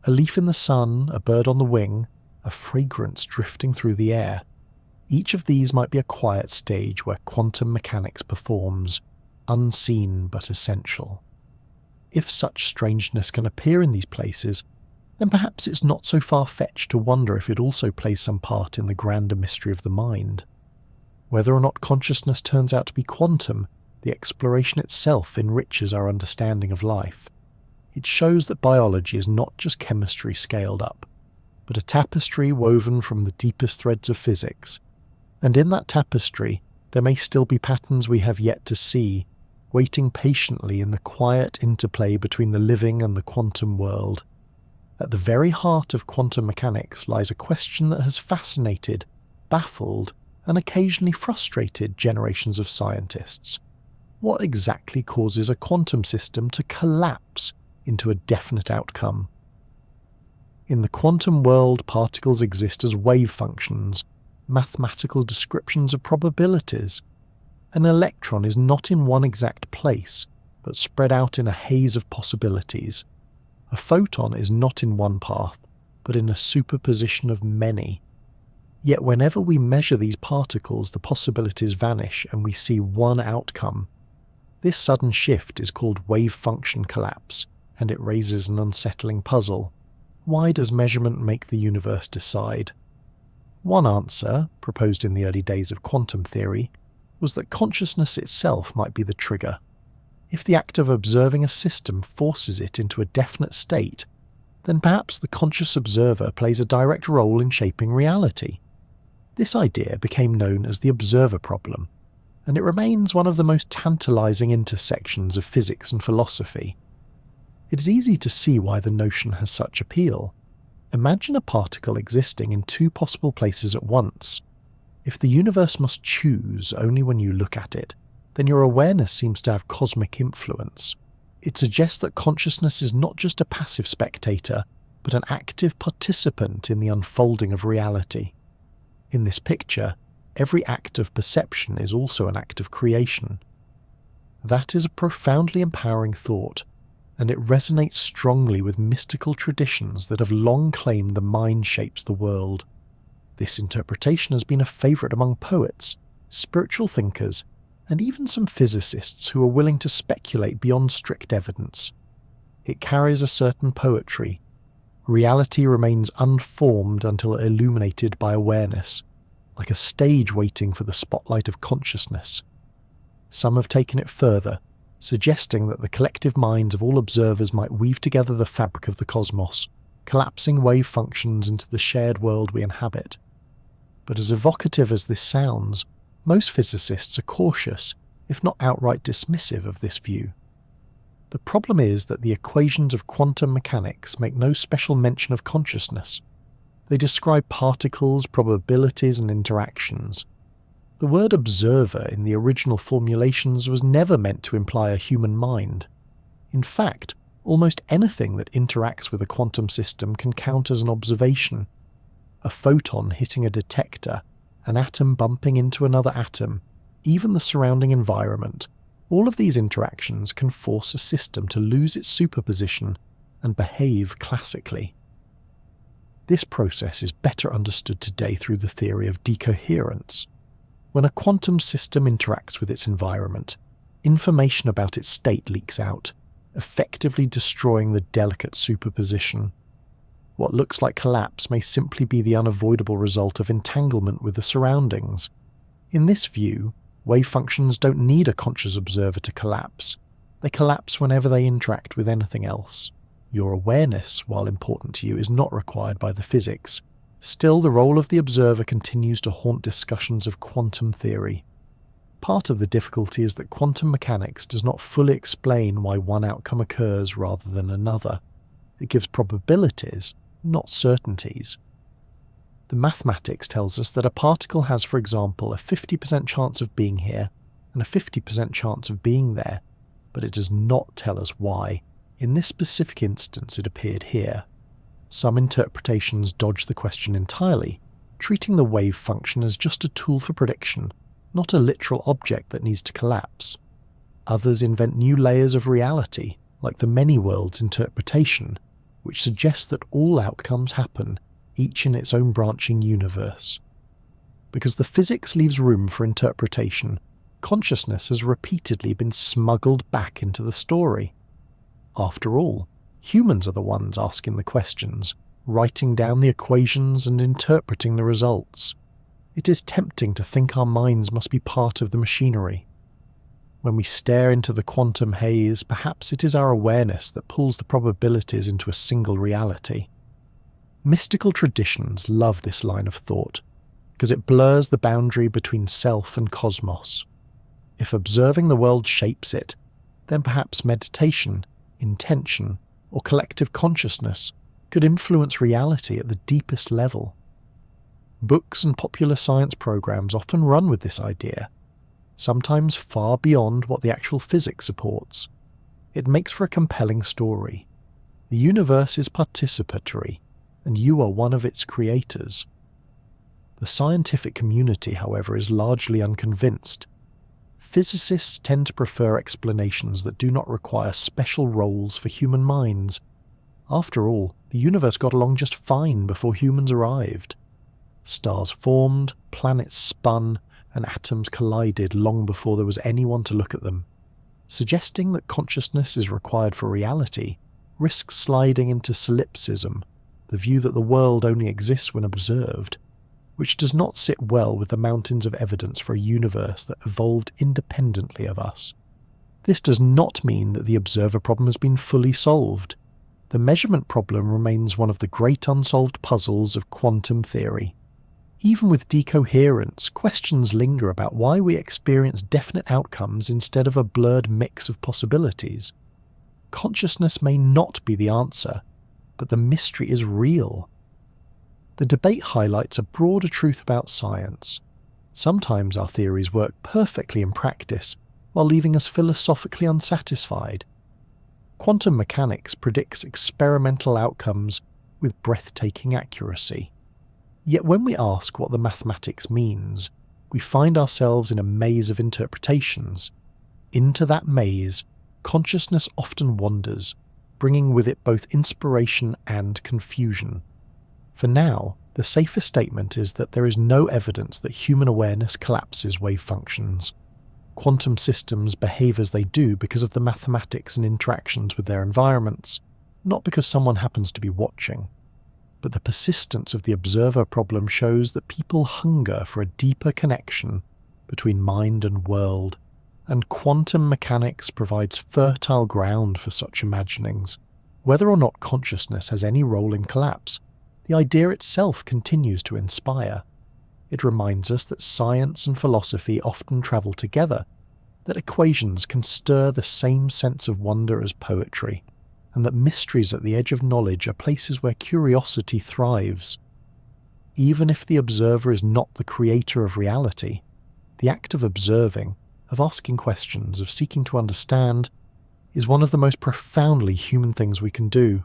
Speaker 1: A leaf in the sun, a bird on the wing, a fragrance drifting through the air. Each of these might be a quiet stage where quantum mechanics performs, unseen but essential. If such strangeness can appear in these places, then perhaps it's not so far-fetched to wonder if it also plays some part in the grander mystery of the mind. Whether or not consciousness turns out to be quantum, the exploration itself enriches our understanding of life. It shows that biology is not just chemistry scaled up, but a tapestry woven from the deepest threads of physics. And in that tapestry, there may still be patterns we have yet to see, waiting patiently in the quiet interplay between the living and the quantum world. At the very heart of quantum mechanics lies a question that has fascinated, baffled, and occasionally frustrated generations of scientists. What exactly causes a quantum system to collapse into a definite outcome? In the quantum world, particles exist as wave functions, mathematical descriptions of probabilities. An electron is not in one exact place, but spread out in a haze of possibilities. A photon is not in one path, but in a superposition of many. Yet whenever we measure these particles, the possibilities vanish and we see one outcome. This sudden shift is called wave function collapse, and it raises an unsettling puzzle. Why does measurement make the universe decide? One answer, proposed in the early days of quantum theory, was that consciousness itself might be the trigger. If the act of observing a system forces it into a definite state, then perhaps the conscious observer plays a direct role in shaping reality. This idea became known as the observer problem, and it remains one of the most tantalizing intersections of physics and philosophy. It is easy to see why the notion has such appeal. Imagine a particle existing in two possible places at once. If the universe must choose only when you look at it, then your awareness seems to have cosmic influence. It suggests that consciousness is not just a passive spectator, but an active participant in the unfolding of reality. In this picture, every act of perception is also an act of creation. That is a profoundly empowering thought, and it resonates strongly with mystical traditions that have long claimed the mind shapes the world. This interpretation has been a favourite among poets, spiritual thinkers, and even some physicists who are willing to speculate beyond strict evidence. It carries a certain poetry. Reality remains unformed until illuminated by awareness, like a stage waiting for the spotlight of consciousness. Some have taken it further, suggesting that the collective minds of all observers might weave together the fabric of the cosmos, collapsing wave functions into the shared world we inhabit. But as evocative as this sounds, most physicists are cautious, if not outright dismissive of this view. The problem is that the equations of quantum mechanics make no special mention of consciousness. They describe particles, probabilities, and interactions. The word observer in the original formulations was never meant to imply a human mind. In fact, almost anything that interacts with a quantum system can count as an observation. A photon hitting a detector, an atom bumping into another atom, even the surrounding environment, all of these interactions can force a system to lose its superposition and behave classically. This process is better understood today through the theory of decoherence. When a quantum system interacts with its environment, information about its state leaks out, effectively destroying the delicate superposition. What looks like collapse may simply be the unavoidable result of entanglement with the surroundings. In this view, wave functions don't need a conscious observer to collapse. They collapse whenever they interact with anything else. Your awareness, while important to you, is not required by the physics. Still, the role of the observer continues to haunt discussions of quantum theory. Part of the difficulty is that quantum mechanics does not fully explain why one outcome occurs rather than another. It gives probabilities, not certainties. The mathematics tells us that a particle has, for example, a 50% chance of being here and a 50% chance of being there, but it does not tell us why. In this specific instance, it appeared here. Some interpretations dodge the question entirely, treating the wave function as just a tool for prediction, not a literal object that needs to collapse. Others invent new layers of reality, like the many worlds interpretation, which suggests that all outcomes happen, each in its own branching universe. Because the physics leaves room for interpretation, consciousness has repeatedly been smuggled back into the story. After all, humans are the ones asking the questions, writing down the equations and interpreting the results. It is tempting to think our minds must be part of the machinery. When we stare into the quantum haze, perhaps it is our awareness that pulls the probabilities into a single reality. Mystical traditions love this line of thought, because it blurs the boundary between self and cosmos. If observing the world shapes it, then perhaps meditation, intention, or collective consciousness could influence reality at the deepest level. Books and popular science programs often run with this idea, sometimes far beyond what the actual physics supports. It makes for a compelling story. The universe is participatory, and you are one of its creators. The scientific community, however, is largely unconvinced. Physicists tend to prefer explanations that do not require special roles for human minds. After all, the universe got along just fine before humans arrived. Stars formed, planets spun, and atoms collided long before there was anyone to look at them. Suggesting that consciousness is required for reality risks sliding into solipsism, the view that the world only exists when observed, which does not sit well with the mountains of evidence for a universe that evolved independently of us. This does not mean that the observer problem has been fully solved. The measurement problem remains one of the great unsolved puzzles of quantum theory. Even with decoherence, questions linger about why we experience definite outcomes instead of a blurred mix of possibilities. Consciousness may not be the answer, but the mystery is real. The debate highlights a broader truth about science. Sometimes our theories work perfectly in practice, while leaving us philosophically unsatisfied. Quantum mechanics predicts experimental outcomes with breathtaking accuracy. Yet when we ask what the mathematics means, we find ourselves in a maze of interpretations. Into that maze, consciousness often wanders, bringing with it both inspiration and confusion. For now, the safest statement is that there is no evidence that human awareness collapses wave functions. Quantum systems behave as they do because of the mathematics and interactions with their environments, not because someone happens to be watching. But the persistence of the observer problem shows that people hunger for a deeper connection between mind and world, and quantum mechanics provides fertile ground for such imaginings. Whether or not consciousness has any role in collapse, the idea itself continues to inspire. It reminds us that science and philosophy often travel together, that equations can stir the same sense of wonder as poetry, and that mysteries at the edge of knowledge are places where curiosity thrives. Even if the observer is not the creator of reality, the act of observing, of asking questions, of seeking to understand, is one of the most profoundly human things we can do.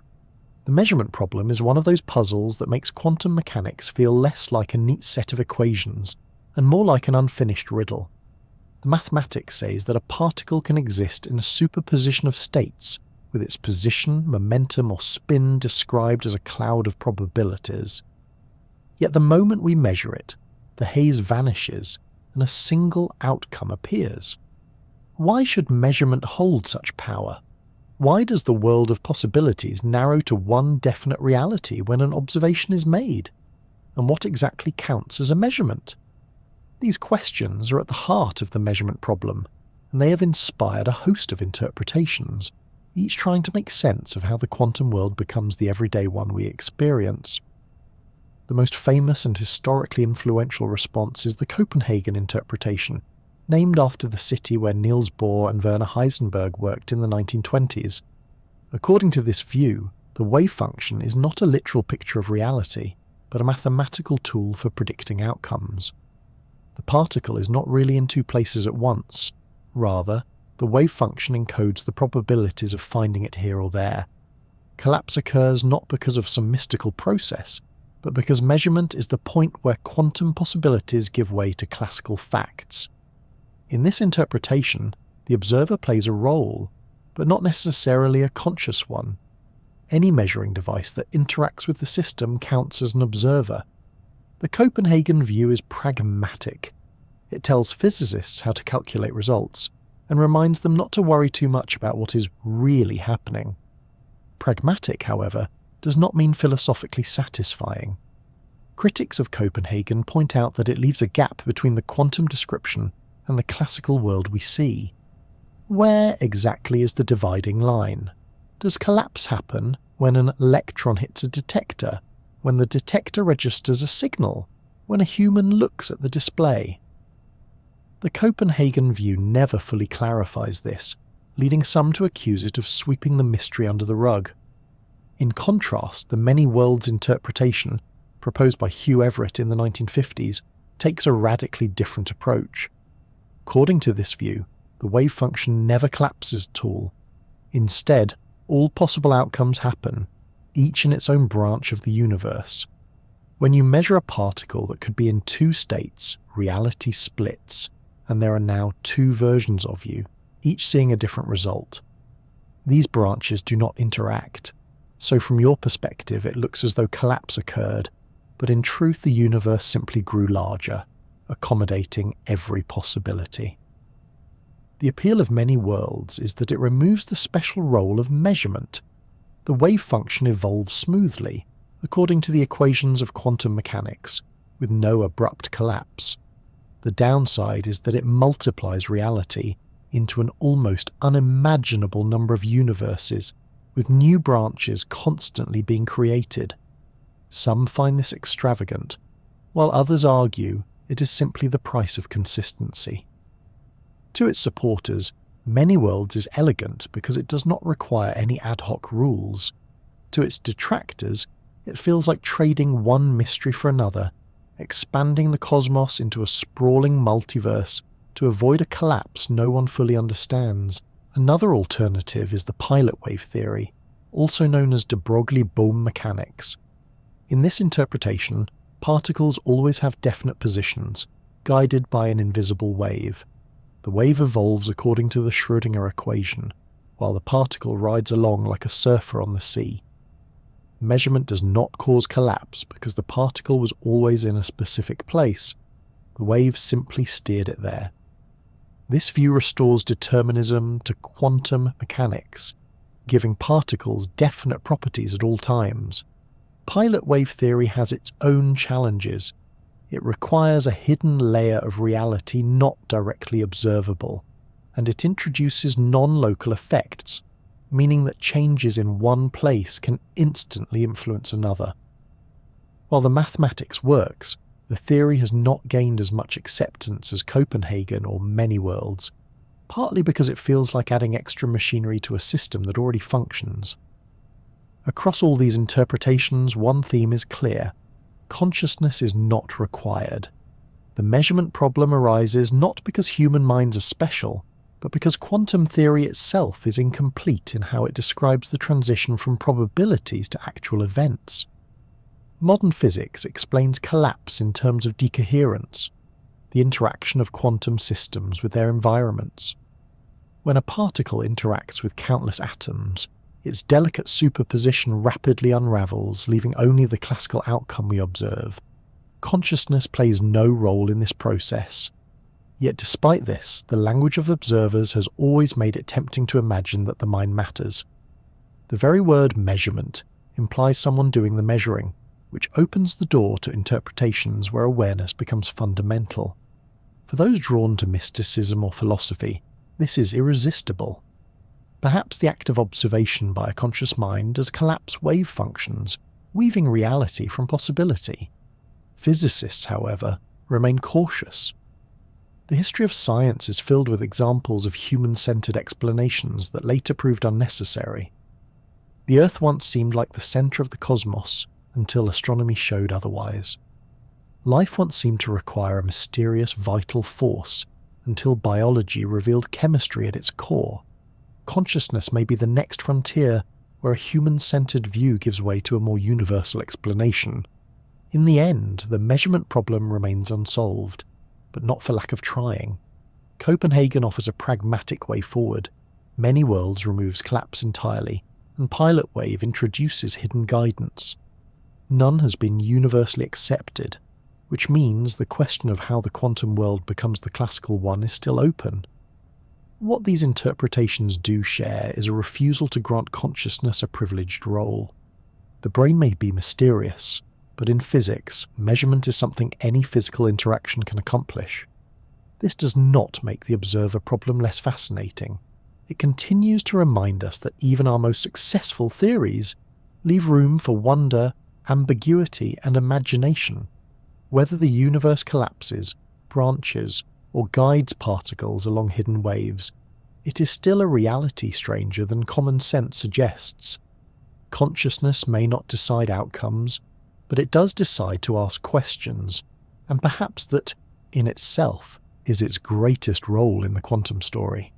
Speaker 1: The measurement problem is one of those puzzles that makes quantum mechanics feel less like a neat set of equations and more like an unfinished riddle. The mathematics says that a particle can exist in a superposition of states, with its position, momentum, or spin described as a cloud of probabilities. Yet the moment we measure it, the haze vanishes and a single outcome appears. Why should measurement hold such power? Why does the world of possibilities narrow to one definite reality when an observation is made? And what exactly counts as a measurement? These questions are at the heart of the measurement problem, and they have inspired a host of interpretations, each trying to make sense of how the quantum world becomes the everyday one we experience. The most famous and historically influential response is the Copenhagen interpretation, named after the city where Niels Bohr and Werner Heisenberg worked in the 1920s. According to this view, the wave function is not a literal picture of reality, but a mathematical tool for predicting outcomes. The particle is not really in two places at once. Rather, the wave function encodes the probabilities of finding it here or there. Collapse occurs not because of some mystical process, but because measurement is the point where quantum possibilities give way to classical facts. In this interpretation, the observer plays a role, but not necessarily a conscious one. Any measuring device that interacts with the system counts as an observer. The Copenhagen view is pragmatic. It tells physicists how to calculate results, and reminds them not to worry too much about what is really happening. Pragmatic, however, does not mean philosophically satisfying. Critics of Copenhagen point out that it leaves a gap between the quantum description and the classical world we see. Where exactly is the dividing line? Does collapse happen when an electron hits a detector, when the detector registers a signal, when a human looks at the display? The Copenhagen view never fully clarifies this, leading some to accuse it of sweeping the mystery under the rug. In contrast, the many worlds interpretation, proposed by Hugh Everett in the 1950s, takes a radically different approach. According to this view, the wave function never collapses at all. Instead, all possible outcomes happen, each in its own branch of the universe. When you measure a particle that could be in two states, reality splits, and there are now two versions of you, each seeing a different result. These branches do not interact, so from your perspective it looks as though collapse occurred, but in truth the universe simply grew larger, accommodating every possibility. The appeal of many worlds is that it removes the special role of measurement. The wave function evolves smoothly, according to the equations of quantum mechanics, with no abrupt collapse. The downside is that it multiplies reality into an almost unimaginable number of universes, with new branches constantly being created. Some find this extravagant, while others argue it is simply the price of consistency. To its supporters, many worlds is elegant because it does not require any ad hoc rules. To its detractors, it feels like trading one mystery for another, expanding the cosmos into a sprawling multiverse to avoid a collapse no one fully understands. Another alternative is the pilot wave theory, also known as de Broglie-Bohm mechanics. In this interpretation, particles always have definite positions, guided by an invisible wave. The wave evolves according to the Schrödinger equation, while the particle rides along like a surfer on the sea. Measurement does not cause collapse because the particle was always in a specific place. The wave simply steered it there. This view restores determinism to quantum mechanics, giving particles definite properties at all times. Pilot wave theory has its own challenges. It requires a hidden layer of reality not directly observable, and it introduces non-local effects, meaning that changes in one place can instantly influence another. While the mathematics works, the theory has not gained as much acceptance as Copenhagen or many worlds, partly because it feels like adding extra machinery to a system that already functions. Across all these interpretations, one theme is clear: consciousness is not required. The measurement problem arises not because human minds are special, but because quantum theory itself is incomplete in how it describes the transition from probabilities to actual events. Modern physics explains collapse in terms of decoherence, the interaction of quantum systems with their environments. When a particle interacts with countless atoms, its delicate superposition rapidly unravels, leaving only the classical outcome we observe. Consciousness plays no role in this process. Yet despite this, the language of observers has always made it tempting to imagine that the mind matters. The very word measurement implies someone doing the measuring, which opens the door to interpretations where awareness becomes fundamental. For those drawn to mysticism or philosophy, this is irresistible. Perhaps the act of observation by a conscious mind does collapse wave functions, weaving reality from possibility. Physicists, however, remain cautious. The history of science is filled with examples of human-centered explanations that later proved unnecessary. The Earth once seemed like the center of the cosmos, until astronomy showed otherwise. Life once seemed to require a mysterious vital force, until biology revealed chemistry at its core. Consciousness may be the next frontier, where a human-centered view gives way to a more universal explanation. In the end, the measurement problem remains unsolved, but not for lack of trying. Copenhagen offers a pragmatic way forward. Many worlds removes collapse entirely, and Pilot Wave introduces hidden guidance. None has been universally accepted, which means the question of how the quantum world becomes the classical one is still open. What these interpretations do share is a refusal to grant consciousness a privileged role. The brain may be mysterious, but in physics, measurement is something any physical interaction can accomplish. This does not make the observer problem less fascinating. It continues to remind us that even our most successful theories leave room for wonder, ambiguity, and imagination. Whether the universe collapses, branches, or guides particles along hidden waves, it is still a reality stranger than common sense suggests. Consciousness may not decide outcomes, but it does decide to ask questions, and perhaps that, in itself, is its greatest role in the quantum story.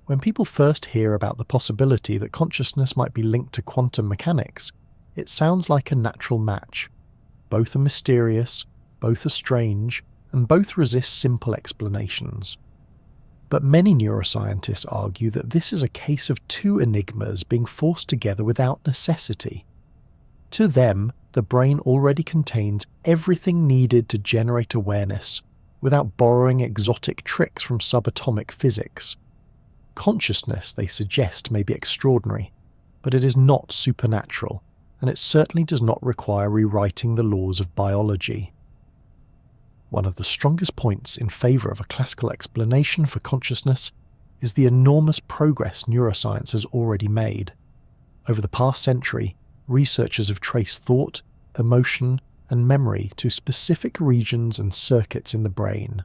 Speaker 1: When people first hear about the possibility that consciousness might be linked to quantum mechanics, it sounds like a natural match. Both are mysterious, both are strange, and both resist simple explanations. But many neuroscientists argue that this is a case of two enigmas being forced together without necessity. To them, the brain already contains everything needed to generate awareness, without borrowing exotic tricks from subatomic physics. Consciousness, they suggest, may be extraordinary, but it is not supernatural, and it certainly does not require rewriting the laws of biology. One of the strongest points in favour of a classical explanation for consciousness is the enormous progress neuroscience has already made. Over the past century, researchers have traced thought, emotion, and memory to specific regions and circuits in the brain.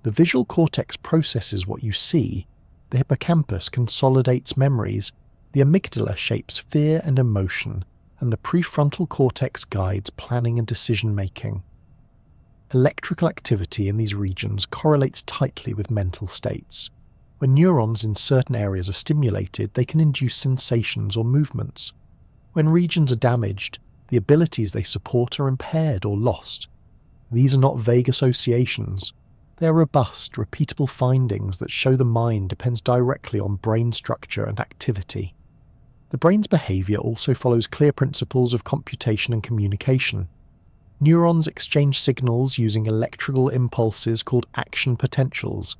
Speaker 1: The visual cortex processes what you see, the hippocampus consolidates memories, the amygdala shapes fear and emotion, and the prefrontal cortex guides planning and decision-making. Electrical activity in these regions correlates tightly with mental states. When neurons in certain areas are stimulated, they can induce sensations or movements. When regions are damaged, the abilities they support are impaired or lost. These are not vague associations. They are robust, repeatable findings that show the mind depends directly on brain structure and activity. The brain's behavior also follows clear principles of computation and communication. Neurons exchange signals using electrical impulses called action potentials.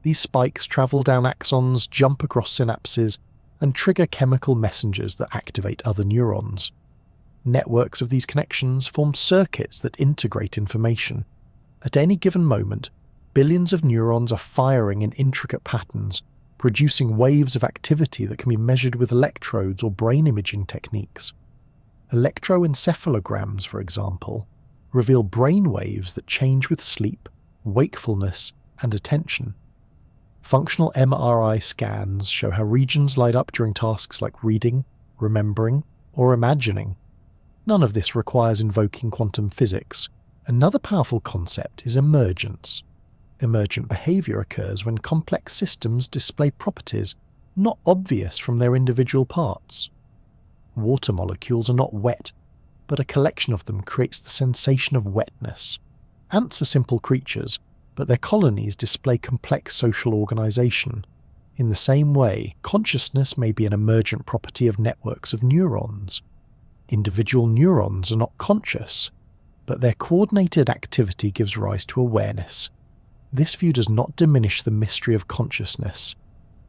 Speaker 1: These spikes travel down axons, jump across synapses, and trigger chemical messengers that activate other neurons. Networks of these connections form circuits that integrate information. At any given moment, billions of neurons are firing in intricate patterns, producing waves of activity that can be measured with electrodes or brain imaging techniques. Electroencephalograms, for example, reveal brain waves that change with sleep, wakefulness, and attention. Functional MRI scans show how regions light up during tasks like reading, remembering, or imagining. None of this requires invoking quantum physics. Another powerful concept is emergence. Emergent behavior occurs when complex systems display properties not obvious from their individual parts. Water molecules are not wet, but a collection of them creates the sensation of wetness. Ants are simple creatures, but their colonies display complex social organization. In the same way, consciousness may be an emergent property of networks of neurons. Individual neurons are not conscious, but their coordinated activity gives rise to awareness. This view does not diminish the mystery of consciousness.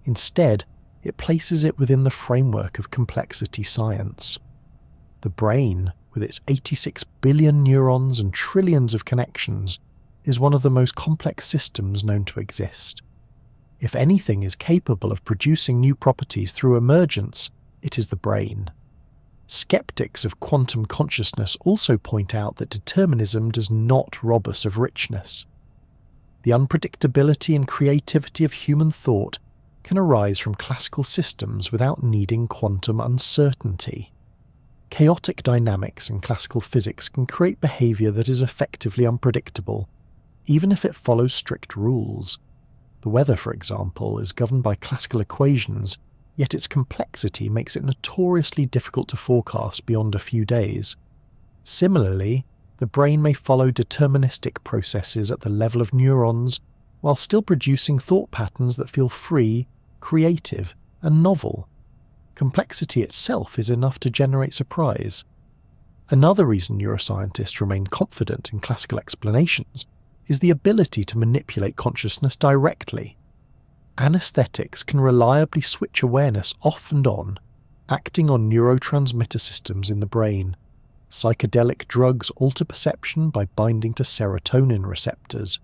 Speaker 1: Instead, it places it within the framework of complexity science. The brain, with its 86 billion neurons and trillions of connections, is one of the most complex systems known to exist. If anything is capable of producing new properties through emergence, it is the brain. Skeptics of quantum consciousness also point out that determinism does not rob us of richness. The unpredictability and creativity of human thought can arise from classical systems without needing quantum uncertainty. Chaotic dynamics in classical physics can create behavior that is effectively unpredictable, even if it follows strict rules. The weather, for example, is governed by classical equations, yet its complexity makes it notoriously difficult to forecast beyond a few days. Similarly, the brain may follow deterministic processes at the level of neurons, while still producing thought patterns that feel free, creative, and novel. Complexity itself is enough to generate surprise. Another reason neuroscientists remain confident in classical explanations is the ability to manipulate consciousness directly. Anesthetics can reliably switch awareness off and on, acting on neurotransmitter systems in the brain. Psychedelic drugs alter perception by binding to serotonin receptors.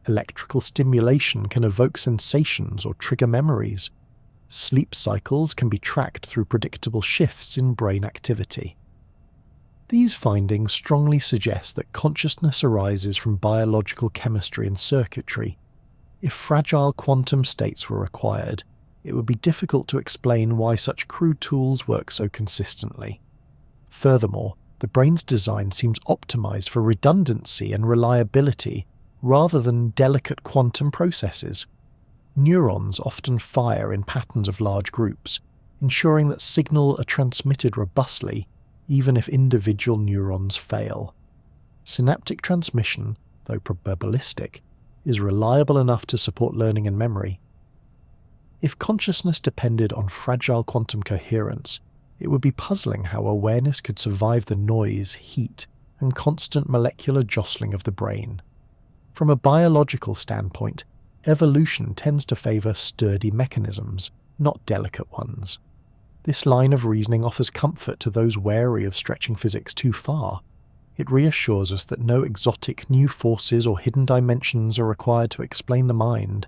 Speaker 1: Electrical stimulation can evoke sensations or trigger memories. Sleep cycles can be tracked through predictable shifts in brain activity. These findings strongly suggest that consciousness arises from biological chemistry and circuitry. If fragile quantum states were required, it would be difficult to explain why such crude tools work so consistently. Furthermore, the brain's design seems optimized for redundancy and reliability rather than delicate quantum processes. Neurons often fire in patterns of large groups, ensuring that signals are transmitted robustly even if individual neurons fail. Synaptic transmission, though probabilistic, is reliable enough to support learning and memory. If consciousness depended on fragile quantum coherence, it would be puzzling how awareness could survive the noise, heat, and constant molecular jostling of the brain. From a biological standpoint, evolution tends to favor sturdy mechanisms, not delicate ones. This line of reasoning offers comfort to those wary of stretching physics too far. It reassures us that no exotic new forces or hidden dimensions are required to explain the mind.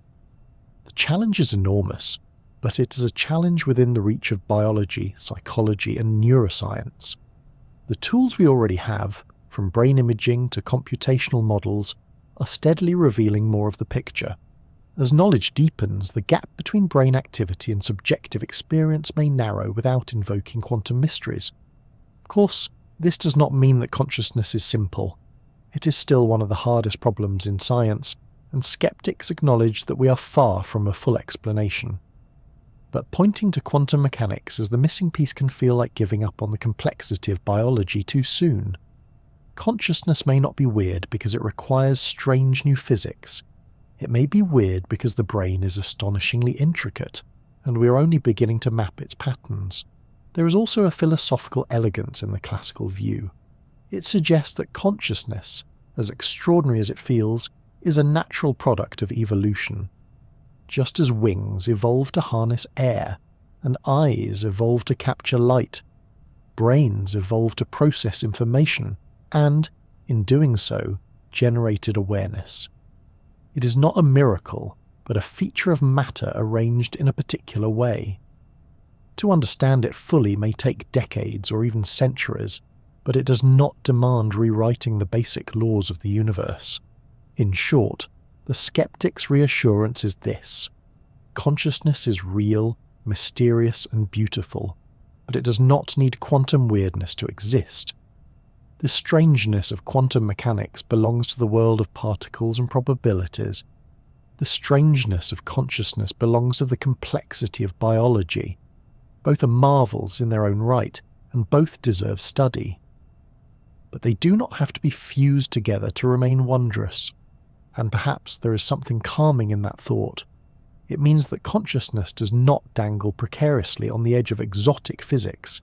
Speaker 1: The challenge is enormous, but it is a challenge within the reach of biology, psychology, and neuroscience. The tools we already have, from brain imaging to computational models, are steadily revealing more of the picture. As knowledge deepens, the gap between brain activity and subjective experience may narrow without invoking quantum mysteries. Of course, this does not mean that consciousness is simple. It is still one of the hardest problems in science, and skeptics acknowledge that we are far from a full explanation. But pointing to quantum mechanics as the missing piece can feel like giving up on the complexity of biology too soon. Consciousness may not be weird because it requires strange new physics. It may be weird because the brain is astonishingly intricate, and we are only beginning to map its patterns. There is also a philosophical elegance in the classical view. It suggests that consciousness, as extraordinary as it feels, is a natural product of evolution. Just as wings evolved to harness air, and eyes evolved to capture light, brains evolved to process information, and, in doing so, generated awareness. It is not a miracle, but a feature of matter arranged in a particular way. To understand it fully may take decades or even centuries, but it does not demand rewriting the basic laws of the universe. In short, the skeptic's reassurance is this: consciousness is real, mysterious, and beautiful, but it does not need quantum weirdness to exist. The strangeness of quantum mechanics belongs to the world of particles and probabilities. The strangeness of consciousness belongs to the complexity of biology. Both are marvels in their own right, and both deserve study. But they do not have to be fused together to remain wondrous. And perhaps there is something calming in that thought. It means that consciousness does not dangle precariously on the edge of exotic physics,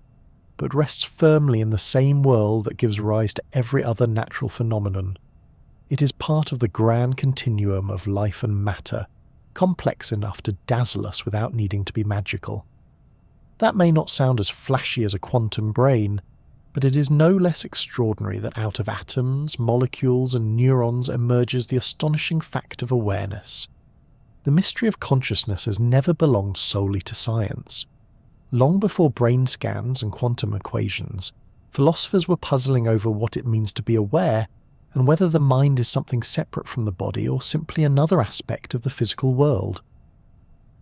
Speaker 1: but rests firmly in the same world that gives rise to every other natural phenomenon. It is part of the grand continuum of life and matter, complex enough to dazzle us without needing to be magical. That may not sound as flashy as a quantum brain, but it is no less extraordinary that out of atoms, molecules, and neurons emerges the astonishing fact of awareness. The mystery of consciousness has never belonged solely to science. Long before brain scans and quantum equations, philosophers were puzzling over what it means to be aware and whether the mind is something separate from the body or simply another aspect of the physical world.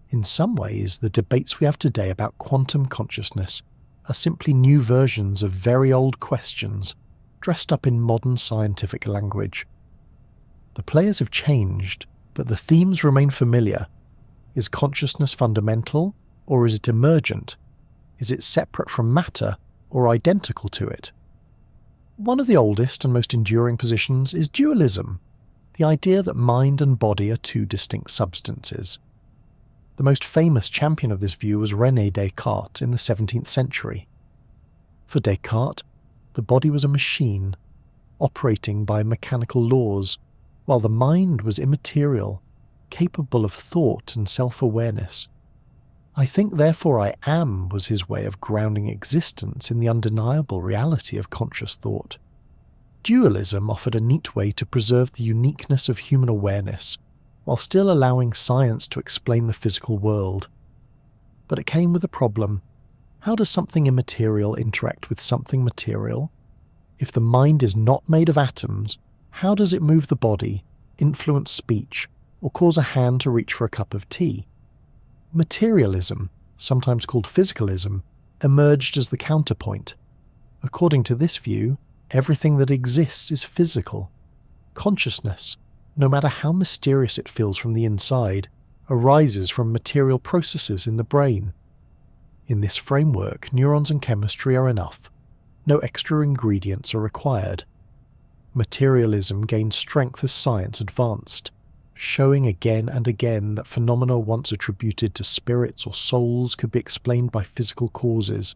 Speaker 1: In some ways, the debates we have today about quantum consciousness are simply new versions of very old questions, dressed up in modern scientific language. The players have changed, but the themes remain familiar. Is consciousness fundamental, or is it emergent? Is it separate from matter, or identical to it? One of the oldest and most enduring positions is dualism, the idea that mind and body are two distinct substances. The most famous champion of this view was René Descartes in the 17th century. For Descartes, the body was a machine, operating by mechanical laws, while the mind was immaterial, capable of thought and self-awareness. I think therefore I am was his way of grounding existence in the undeniable reality of conscious thought. Dualism offered a neat way to preserve the uniqueness of human awareness, while still allowing science to explain the physical world. But it came with a problem. How does something immaterial interact with something material? If the mind is not made of atoms, how does it move the body, influence speech, or cause a hand to reach for a cup of tea? Materialism, sometimes called physicalism, emerged as the counterpoint. According to this view, everything that exists is physical. Consciousness, no matter how mysterious it feels from the inside, arises from material processes in the brain. In this framework, neurons and chemistry are enough. No extra ingredients are required. Materialism gained strength as science advanced, showing again and again that phenomena once attributed to spirits or souls could be explained by physical causes.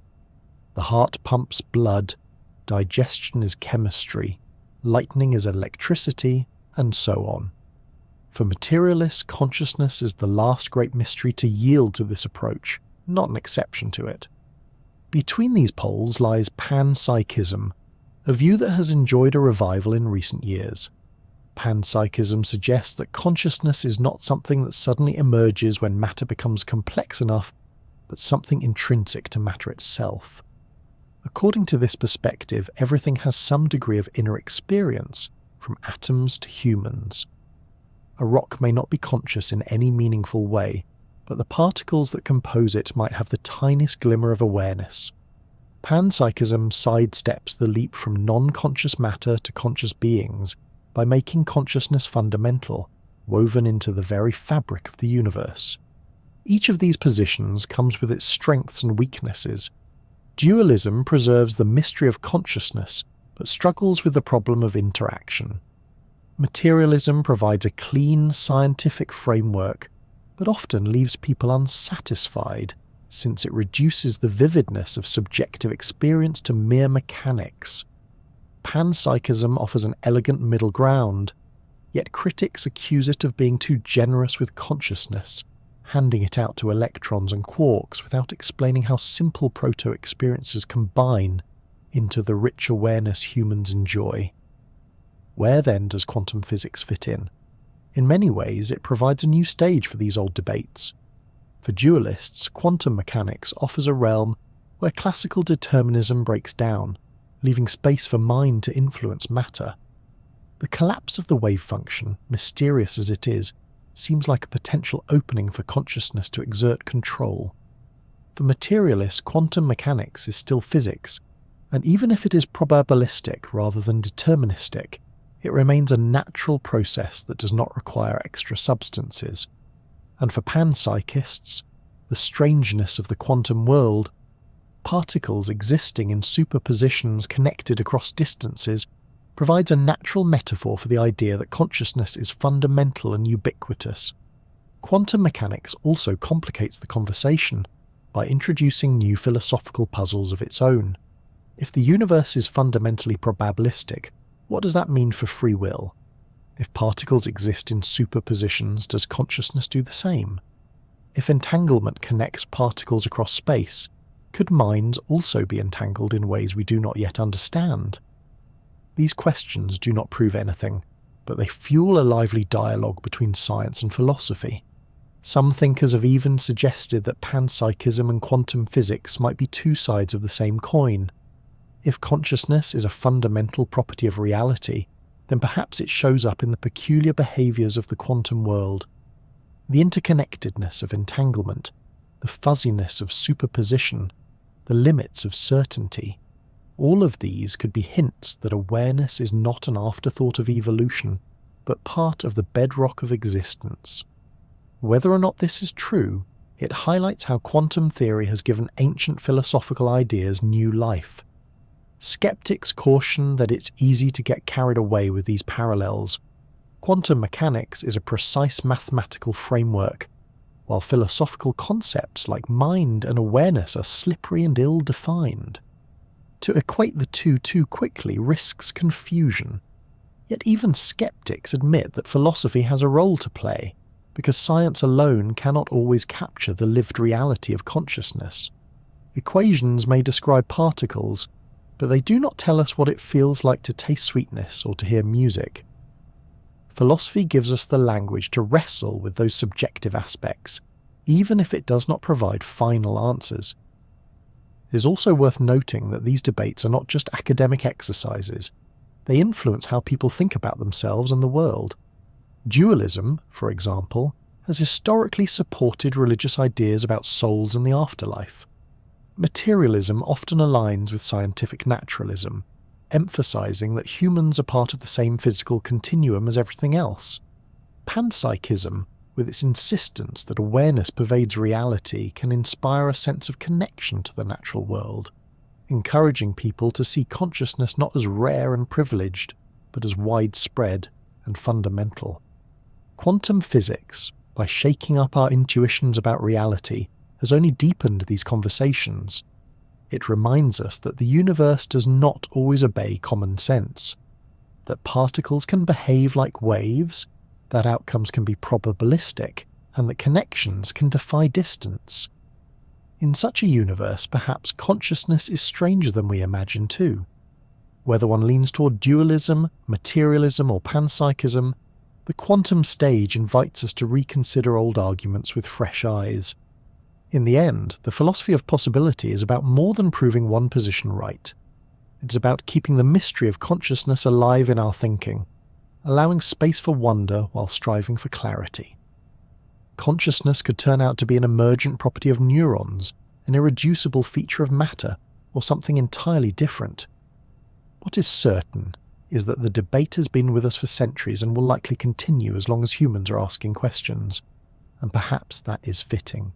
Speaker 1: The heart pumps blood, digestion is chemistry, lightning is electricity, and so on. For materialists, consciousness is the last great mystery to yield to this approach, not an exception to it. Between these poles lies panpsychism, a view that has enjoyed a revival in recent years. Panpsychism suggests that consciousness is not something that suddenly emerges when matter becomes complex enough, but something intrinsic to matter itself. According to this perspective, everything has some degree of inner experience, from atoms to humans. A rock may not be conscious in any meaningful way, but the particles that compose it might have the tiniest glimmer of awareness. Panpsychism sidesteps the leap from non-conscious matter to conscious beings by making consciousness fundamental, woven into the very fabric of the universe. Each of these positions comes with its strengths and weaknesses. Dualism preserves the mystery of consciousness, but struggles with the problem of interaction. Materialism provides a clean, scientific framework, but often leaves people unsatisfied, since it reduces the vividness of subjective experience to mere mechanics. Panpsychism offers an elegant middle ground, yet critics accuse it of being too generous with consciousness, handing it out to electrons and quarks without explaining how simple proto-experiences combine into the rich awareness humans enjoy. Where then does quantum physics fit in? In many ways, it provides a new stage for these old debates. For dualists, quantum mechanics offers a realm where classical determinism breaks down, leaving space for mind to influence matter. The collapse of the wave function, mysterious as it is, seems like a potential opening for consciousness to exert control. For materialists, quantum mechanics is still physics, and even if it is probabilistic rather than deterministic, it remains a natural process that does not require extra substances. And for panpsychists, the strangeness of the quantum world, particles existing in superpositions connected across distances, provides a natural metaphor for the idea that consciousness is fundamental and ubiquitous. Quantum mechanics also complicates the conversation by introducing new philosophical puzzles of its own. If the universe is fundamentally probabilistic, what does that mean for free will? If particles exist in superpositions, does consciousness do the same? If entanglement connects particles across space, could minds also be entangled in ways we do not yet understand? These questions do not prove anything, but they fuel a lively dialogue between science and philosophy. Some thinkers have even suggested that panpsychism and quantum physics might be two sides of the same coin. If consciousness is a fundamental property of reality, then perhaps it shows up in the peculiar behaviours of the quantum world. The interconnectedness of entanglement, the fuzziness of superposition, the limits of certainty, all of these could be hints that awareness is not an afterthought of evolution, but part of the bedrock of existence. Whether or not this is true, it highlights how quantum theory has given ancient philosophical ideas new life. Skeptics caution that it's easy to get carried away with these parallels. Quantum mechanics is a precise mathematical framework, while philosophical concepts like mind and awareness are slippery and ill-defined. To equate the two too quickly risks confusion. Yet even skeptics admit that philosophy has a role to play, because science alone cannot always capture the lived reality of consciousness. Equations may describe particles, but they do not tell us what it feels like to taste sweetness or to hear music. Philosophy gives us the language to wrestle with those subjective aspects, even if it does not provide final answers. It is also worth noting that these debates are not just academic exercises. They influence how people think about themselves and the world. Dualism, for example, has historically supported religious ideas about souls and the afterlife. Materialism often aligns with scientific naturalism, emphasizing that humans are part of the same physical continuum as everything else. Panpsychism, with its insistence that awareness pervades reality, can inspire a sense of connection to the natural world, encouraging people to see consciousness not as rare and privileged, but as widespread and fundamental. Quantum physics, by shaking up our intuitions about reality, has only deepened these conversations. It reminds us that the universe does not always obey common sense, that particles can behave like waves, that outcomes can be probabilistic, and that connections can defy distance. In such a universe, perhaps consciousness is stranger than we imagine too. Whether one leans toward dualism, materialism, or panpsychism, the quantum stage invites us to reconsider old arguments with fresh eyes. In the end, the philosophy of possibility is about more than proving one position right. It's about keeping the mystery of consciousness alive in our thinking, allowing space for wonder while striving for clarity. Consciousness could turn out to be an emergent property of neurons, an irreducible feature of matter, or something entirely different? What is certain is that the debate has been with us for centuries and will likely continue as long as humans are asking questions, and perhaps that is fitting.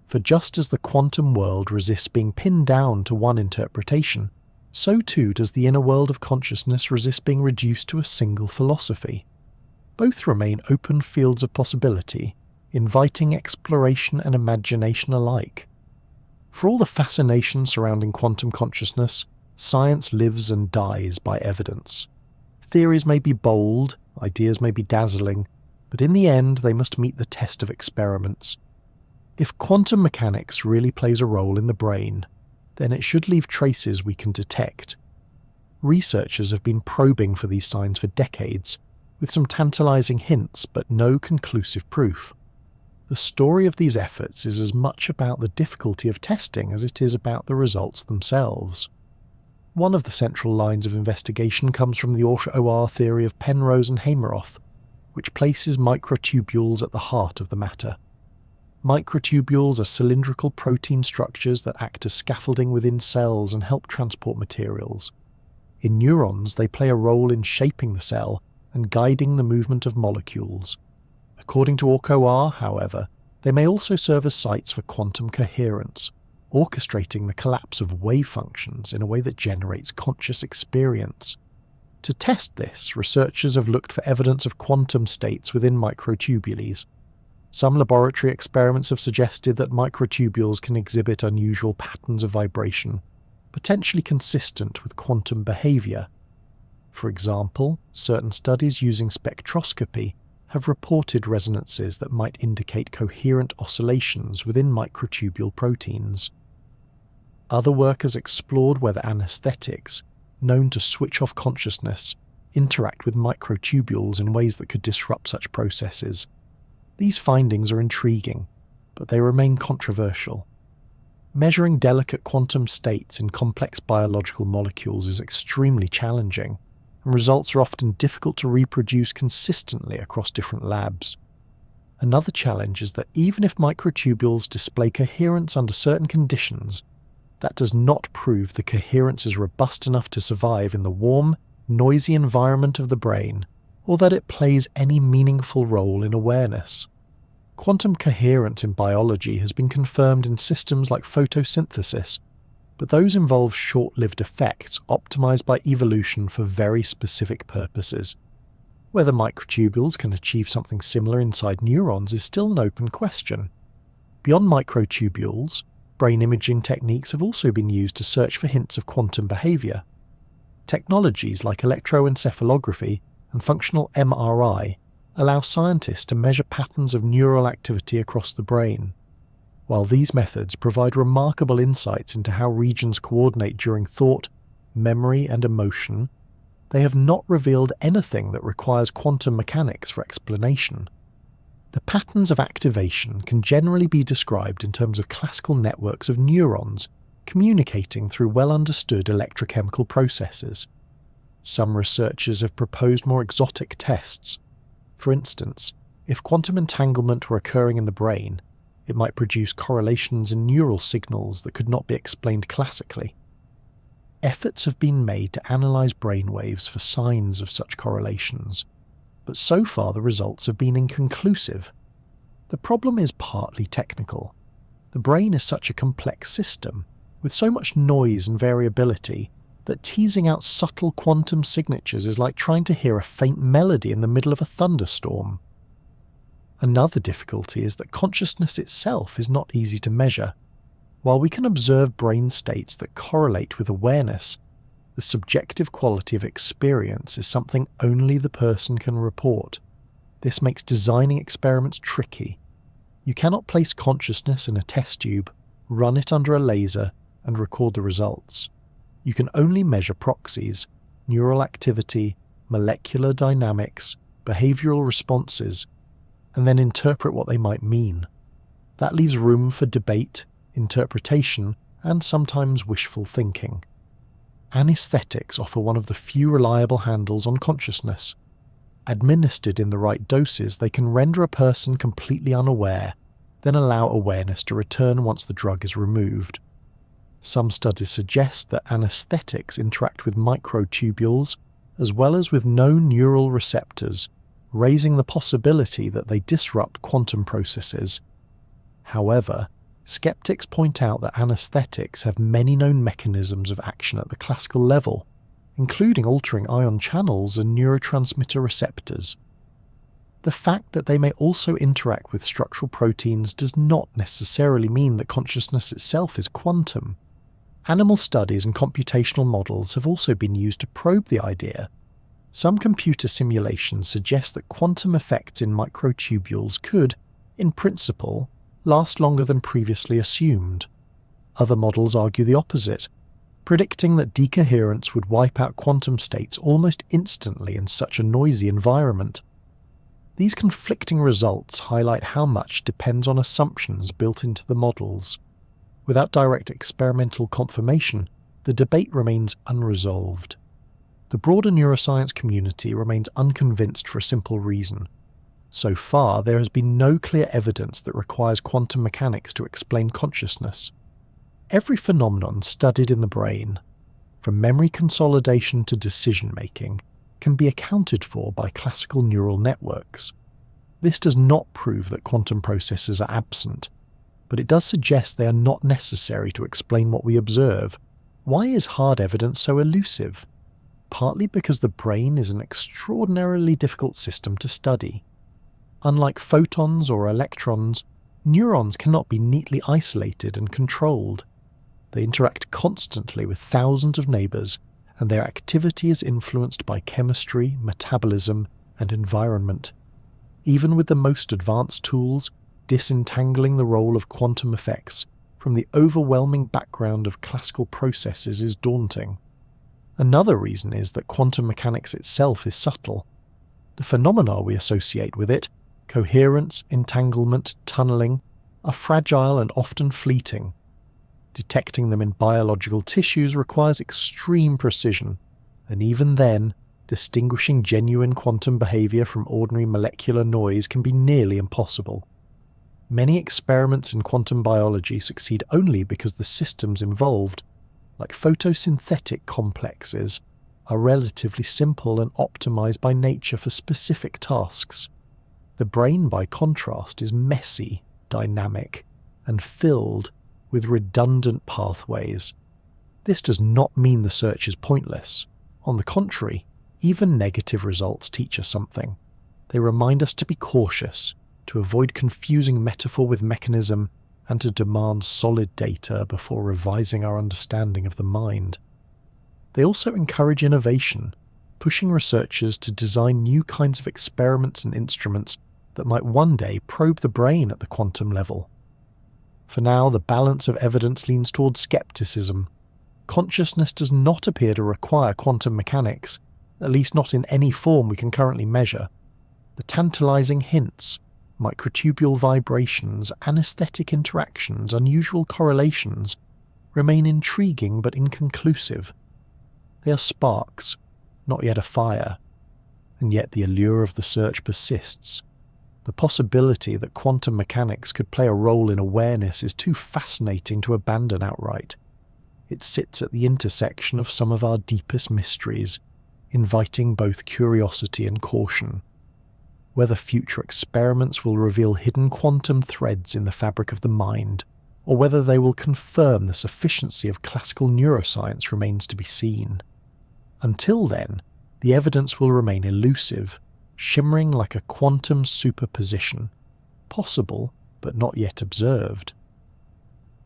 Speaker 1: For just as the quantum world resists being pinned down to one interpretation, so too does the inner world of consciousness resist being reduced to a single philosophy. Both remain open fields of possibility, inviting exploration and imagination alike. For all the fascination surrounding quantum consciousness, science lives and dies by evidence. Theories may be bold, ideas may be dazzling, but in the end they must meet the test of experiments. If quantum mechanics really plays a role in the brain, then it should leave traces we can detect. Researchers have been probing for these signs for decades, with some tantalizing hints but no conclusive proof. The story of these efforts is as much about the difficulty of testing as it is about the results themselves. One of the central lines of investigation comes from the Orch-OR theory of Penrose and Hameroff, which places microtubules at the heart of the matter. Microtubules are cylindrical protein structures that act as scaffolding within cells and help transport materials. In neurons, they play a role in shaping the cell and guiding the movement of molecules. According to Orch-OR, however, they may also serve as sites for quantum coherence, orchestrating the collapse of wave functions in a way that generates conscious experience. To test this, researchers have looked for evidence of quantum states within microtubules. Some laboratory experiments have suggested that microtubules can exhibit unusual patterns of vibration, potentially consistent with quantum behavior. For example, certain studies using spectroscopy have reported resonances that might indicate coherent oscillations within microtubule proteins. Other work has explored whether anesthetics, known to switch off consciousness, interact with microtubules in ways that could disrupt such processes. These findings are intriguing, but they remain controversial. Measuring delicate quantum states in complex biological molecules is extremely challenging, and results are often difficult to reproduce consistently across different labs. Another challenge is that even if microtubules display coherence under certain conditions, that does not prove the coherence is robust enough to survive in the warm, noisy environment of the brain, or that it plays any meaningful role in awareness. Quantum coherence in biology has been confirmed in systems like photosynthesis, but those involve short-lived effects optimized by evolution for very specific purposes. Whether microtubules can achieve something similar inside neurons is still an open question. Beyond microtubules, brain imaging techniques have also been used to search for hints of quantum behavior. Technologies like electroencephalography and functional MRI allow scientists to measure patterns of neural activity across the brain. While these methods provide remarkable insights into how regions coordinate during thought, memory, and emotion, they have not revealed anything that requires quantum mechanics for explanation. The patterns of activation can generally be described in terms of classical networks of neurons communicating through well-understood electrochemical processes. Some researchers have proposed more exotic tests. For instance, if quantum entanglement were occurring in the brain, it might produce correlations in neural signals that could not be explained classically. Efforts have been made to analyze brainwaves for signs of such correlations, but so far the results have been inconclusive. The problem is partly technical. The brain is such a complex system, with so much noise and variability, that teasing out subtle quantum signatures is like trying to hear a faint melody in the middle of a thunderstorm. Another difficulty is that consciousness itself is not easy to measure. While we can observe brain states that correlate with awareness, the subjective quality of experience is something only the person can report. This makes designing experiments tricky. You cannot place consciousness in a test tube, run it under a laser, and record the results. You can only measure proxies, neural activity, molecular dynamics, behavioral responses, and then interpret what they might mean. That leaves room for debate, interpretation, and sometimes wishful thinking. Anesthetics offer one of the few reliable handles on consciousness. Administered in the right doses, they can render a person completely unaware, then allow awareness to return once the drug is removed. Some studies suggest that anesthetics interact with microtubules as well as with known neural receptors, raising the possibility that they disrupt quantum processes. However, skeptics point out that anesthetics have many known mechanisms of action at the classical level, including altering ion channels and neurotransmitter receptors. The fact that they may also interact with structural proteins does not necessarily mean that consciousness itself is quantum. Animal studies and computational models have also been used to probe the idea. Some computer simulations suggest that quantum effects in microtubules could, in principle, last longer than previously assumed. Other models argue the opposite, predicting that decoherence would wipe out quantum states almost instantly in such a noisy environment. These conflicting results highlight how much depends on assumptions built into the models. Without direct experimental confirmation, the debate remains unresolved. The broader neuroscience community remains unconvinced for a simple reason. So far, there has been no clear evidence that requires quantum mechanics to explain consciousness. Every phenomenon studied in the brain, from memory consolidation to decision-making, can be accounted for by classical neural networks. This does not prove that quantum processes are absent, but it does suggest they are not necessary to explain what we observe. Why is hard evidence so elusive? Partly because the brain is an extraordinarily difficult system to study. Unlike photons or electrons, neurons cannot be neatly isolated and controlled. They interact constantly with thousands of neighbours, and their activity is influenced by chemistry, metabolism, and environment. Even with the most advanced tools, disentangling the role of quantum effects from the overwhelming background of classical processes is daunting. Another reason is that quantum mechanics itself is subtle. The phenomena we associate with it, coherence, entanglement, tunneling, are fragile and often fleeting. Detecting them in biological tissues requires extreme precision, and even then, distinguishing genuine quantum behavior from ordinary molecular noise can be nearly impossible. Many experiments in quantum biology succeed only because the systems involved, like photosynthetic complexes, are relatively simple and optimized by nature for specific tasks. The brain, by contrast, is messy, dynamic, and filled with redundant pathways. This does not mean the search is pointless. On the contrary, even negative results teach us something. They remind us to be cautious, to avoid confusing metaphor with mechanism, and to demand solid data before revising our understanding of the mind. They also encourage innovation, pushing researchers to design new kinds of experiments and instruments that might one day probe the brain at the quantum level. For now, the balance of evidence leans towards skepticism. Consciousness does not appear to require quantum mechanics, at least not in any form we can currently measure. The tantalizing hints, microtubule vibrations, anesthetic interactions, unusual correlations, remain intriguing but inconclusive. They are sparks, not yet a fire, and yet the allure of the search persists. The possibility that quantum mechanics could play a role in awareness is too fascinating to abandon outright. It sits at the intersection of some of our deepest mysteries, inviting both curiosity and caution. Whether future experiments will reveal hidden quantum threads in the fabric of the mind, or whether they will confirm the sufficiency of classical neuroscience remains to be seen. Until then, the evidence will remain elusive, shimmering like a quantum superposition, possible but not yet observed.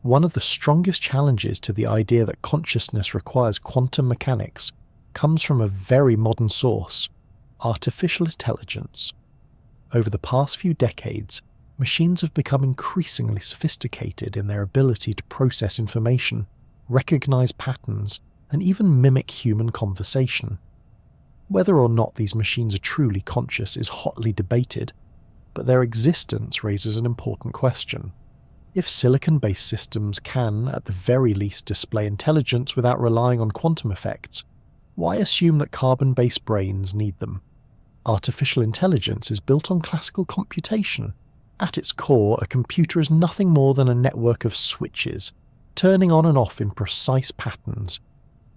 Speaker 1: One of the strongest challenges to the idea that consciousness requires quantum mechanics comes from a very modern source: artificial intelligence. Over the past few decades, machines have become increasingly sophisticated in their ability to process information, recognize patterns, and even mimic human conversation. Whether or not these machines are truly conscious is hotly debated, but their existence raises an important question. If silicon-based systems can, at the very least, display intelligence without relying on quantum effects, why assume that carbon-based brains need them? Artificial intelligence is built on classical computation. At its core, a computer is nothing more than a network of switches, turning on and off in precise patterns.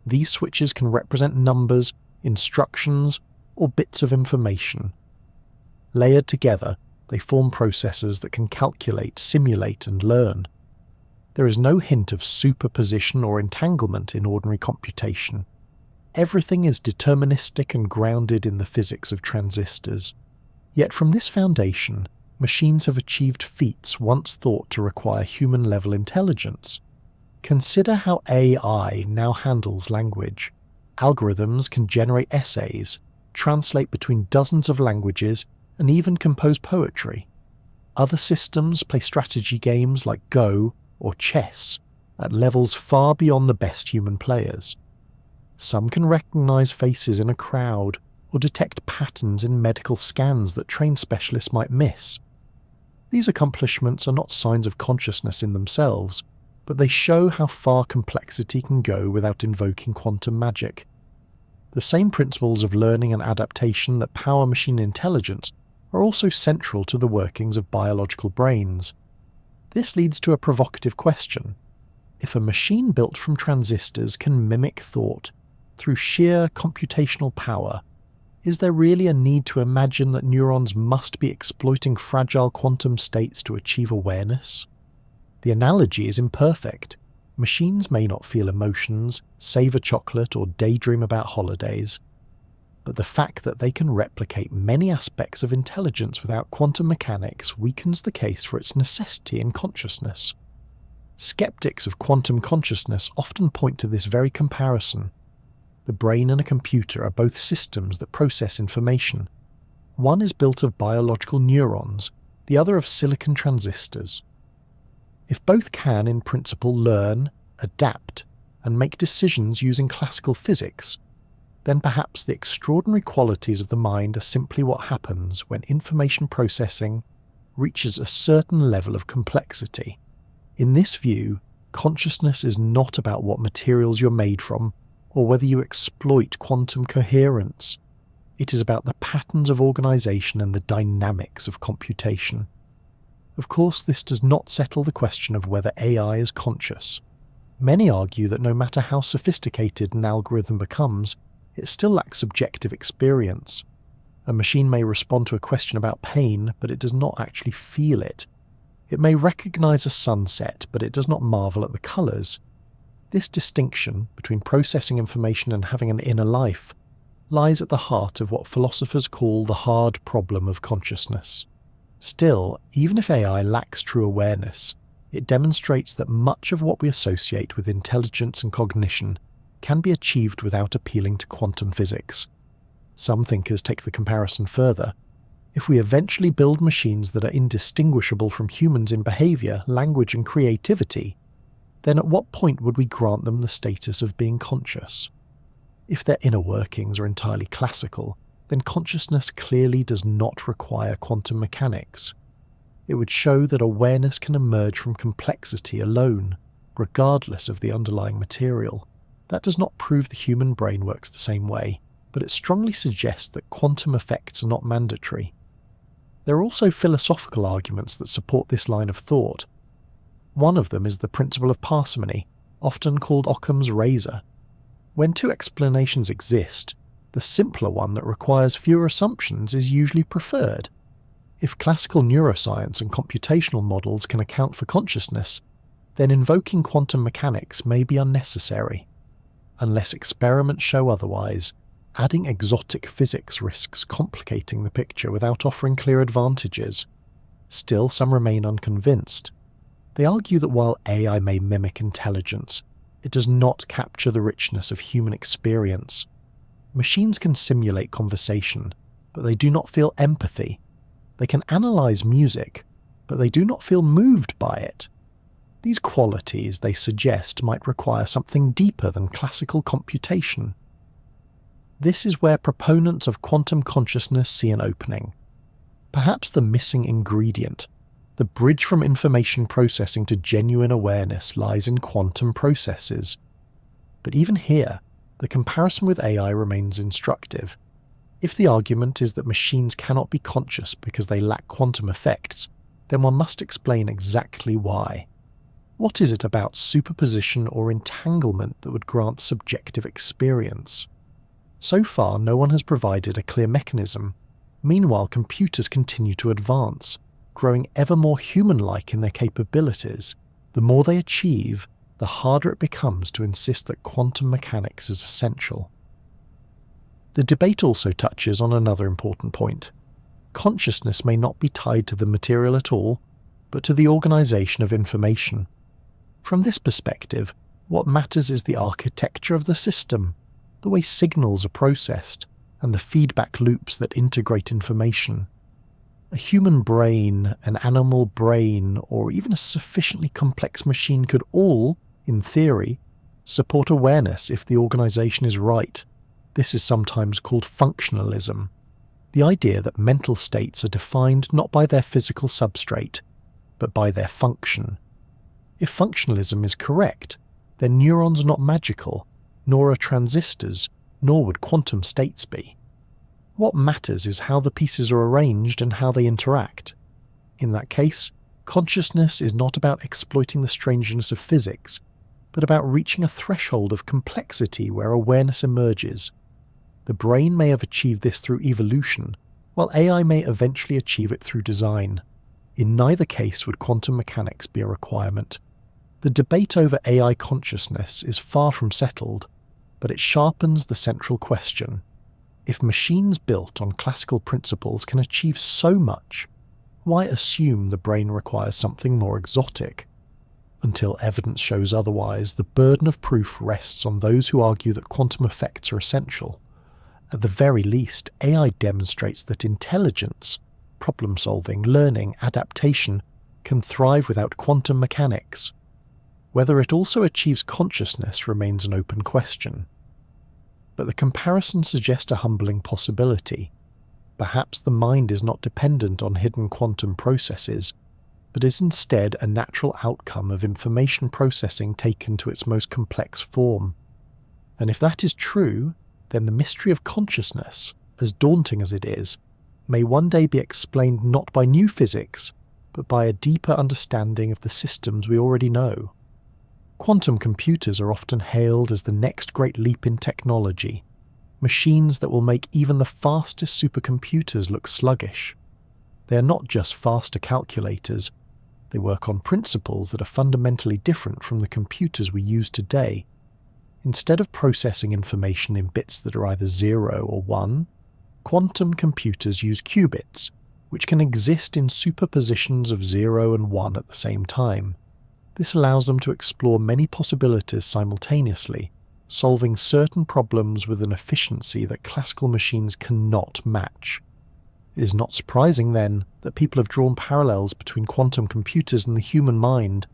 Speaker 1: These switches can represent numbers, instructions, or bits of information. Layered together, they form processors that can calculate, simulate, and learn. There is no hint of superposition or entanglement in ordinary computation. Everything is deterministic and grounded in the physics of transistors. Yet from this foundation, machines have achieved feats once thought to require human-level intelligence. Consider how AI now handles language. Algorithms can generate essays, translate between dozens of languages, and even compose poetry. Other systems play strategy games like Go or chess at levels far beyond the best human players. Some can recognize faces in a crowd or detect patterns in medical scans that trained specialists might miss. These accomplishments are not signs of consciousness in themselves, but they show how far complexity can go without invoking quantum magic. The same principles of learning and adaptation that power machine intelligence are also central to the workings of biological brains. This leads to a provocative question. If a machine built from transistors can mimic thought through sheer computational power, is there really a need to imagine that neurons must be exploiting fragile quantum states to achieve awareness? The analogy is imperfect. Machines may not feel emotions, savor chocolate, or daydream about holidays, but the fact that they can replicate many aspects of intelligence without quantum mechanics weakens the case for its necessity in consciousness. Skeptics of quantum consciousness often point to this very comparison. The brain and a computer are both systems that process information. One is built of biological neurons, the other of silicon transistors. If both can, in principle, learn, adapt, and make decisions using classical physics, then perhaps the extraordinary qualities of the mind are simply what happens when information processing reaches a certain level of complexity. In this view, consciousness is not about what materials you're made from, or whether you exploit quantum coherence. It is about the patterns of organization and the dynamics of computation. Of course, this does not settle the question of whether AI is conscious. Many argue that no matter how sophisticated an algorithm becomes, it still lacks subjective experience. A machine may respond to a question about pain, but it does not actually feel it. It may recognize a sunset, but it does not marvel at the colors. This distinction between processing information and having an inner life lies at the heart of what philosophers call the hard problem of consciousness. Still, even if AI lacks true awareness, it demonstrates that much of what we associate with intelligence and cognition can be achieved without appealing to quantum physics. Some thinkers take the comparison further. If we eventually build machines that are indistinguishable from humans in behavior, language, and creativity, then at what point would we grant them the status of being conscious? If their inner workings are entirely classical, then consciousness clearly does not require quantum mechanics. It would show that awareness can emerge from complexity alone, regardless of the underlying material. That does not prove the human brain works the same way, but it strongly suggests that quantum effects are not mandatory. There are also philosophical arguments that support this line of thought. One of them is the principle of parsimony, often called Occam's razor. When two explanations exist, the simpler one that requires fewer assumptions is usually preferred. If classical neuroscience and computational models can account for consciousness, then invoking quantum mechanics may be unnecessary. Unless experiments show otherwise, adding exotic physics risks complicating the picture without offering clear advantages. Still, some remain unconvinced. They argue that while AI may mimic intelligence, it does not capture the richness of human experience. Machines can simulate conversation, but they do not feel empathy. They can analyze music, but they do not feel moved by it. These qualities, they suggest, might require something deeper than classical computation. This is where proponents of quantum consciousness see an opening. Perhaps the missing ingredient, the bridge from information processing to genuine awareness, lies in quantum processes. But even here, the comparison with AI remains instructive. If the argument is that machines cannot be conscious because they lack quantum effects, then one must explain exactly why. What is it about superposition or entanglement that would grant subjective experience? So far, no one has provided a clear mechanism. Meanwhile, computers continue to advance, growing ever more human-like in their capabilities. The more they achieve, the harder it becomes to insist that quantum mechanics is essential. The debate also touches on another important point. Consciousness may not be tied to the material at all, but to the organization of information. From this perspective, what matters is the architecture of the system, the way signals are processed, and the feedback loops that integrate information. A human brain, an animal brain, or even a sufficiently complex machine could all, in theory, support awareness if the organization is right. This is sometimes called functionalism, the idea that mental states are defined not by their physical substrate, but by their function. If functionalism is correct, then neurons are not magical, nor are transistors, nor would quantum states be. What matters is how the pieces are arranged and how they interact. In that case, consciousness is not about exploiting the strangeness of physics, but about reaching a threshold of complexity where awareness emerges. The brain may have achieved this through evolution, while AI may eventually achieve it through design. In neither case would quantum mechanics be a requirement. The debate over AI consciousness is far from settled, but it sharpens the central question. If machines built on classical principles can achieve so much, why assume the brain requires something more exotic? Until evidence shows otherwise, the burden of proof rests on those who argue that quantum effects are essential. At the very least, AI demonstrates that intelligence, problem-solving, learning, adaptation can thrive without quantum mechanics. Whether it also achieves consciousness remains an open question. But the comparison suggests a humbling possibility. Perhaps the mind is not dependent on hidden quantum processes, but is instead a natural outcome of information processing taken to its most complex form. And if that is true, then the mystery of consciousness, as daunting as it is, may one day be explained not by new physics, but by a deeper understanding of the systems we already know. Quantum computers are often hailed as the next great leap in technology, machines that will make even the fastest supercomputers look sluggish. They are not just faster calculators, they work on principles that are fundamentally different from the computers we use today. Instead of processing information in bits that are either 0 or 1, quantum computers use qubits, which can exist in superpositions of 0 and 1 at the same time. This allows them to explore many possibilities simultaneously, solving certain problems with an efficiency that classical machines cannot match. It is not surprising, then, that people have drawn parallels between quantum computers and the human mind.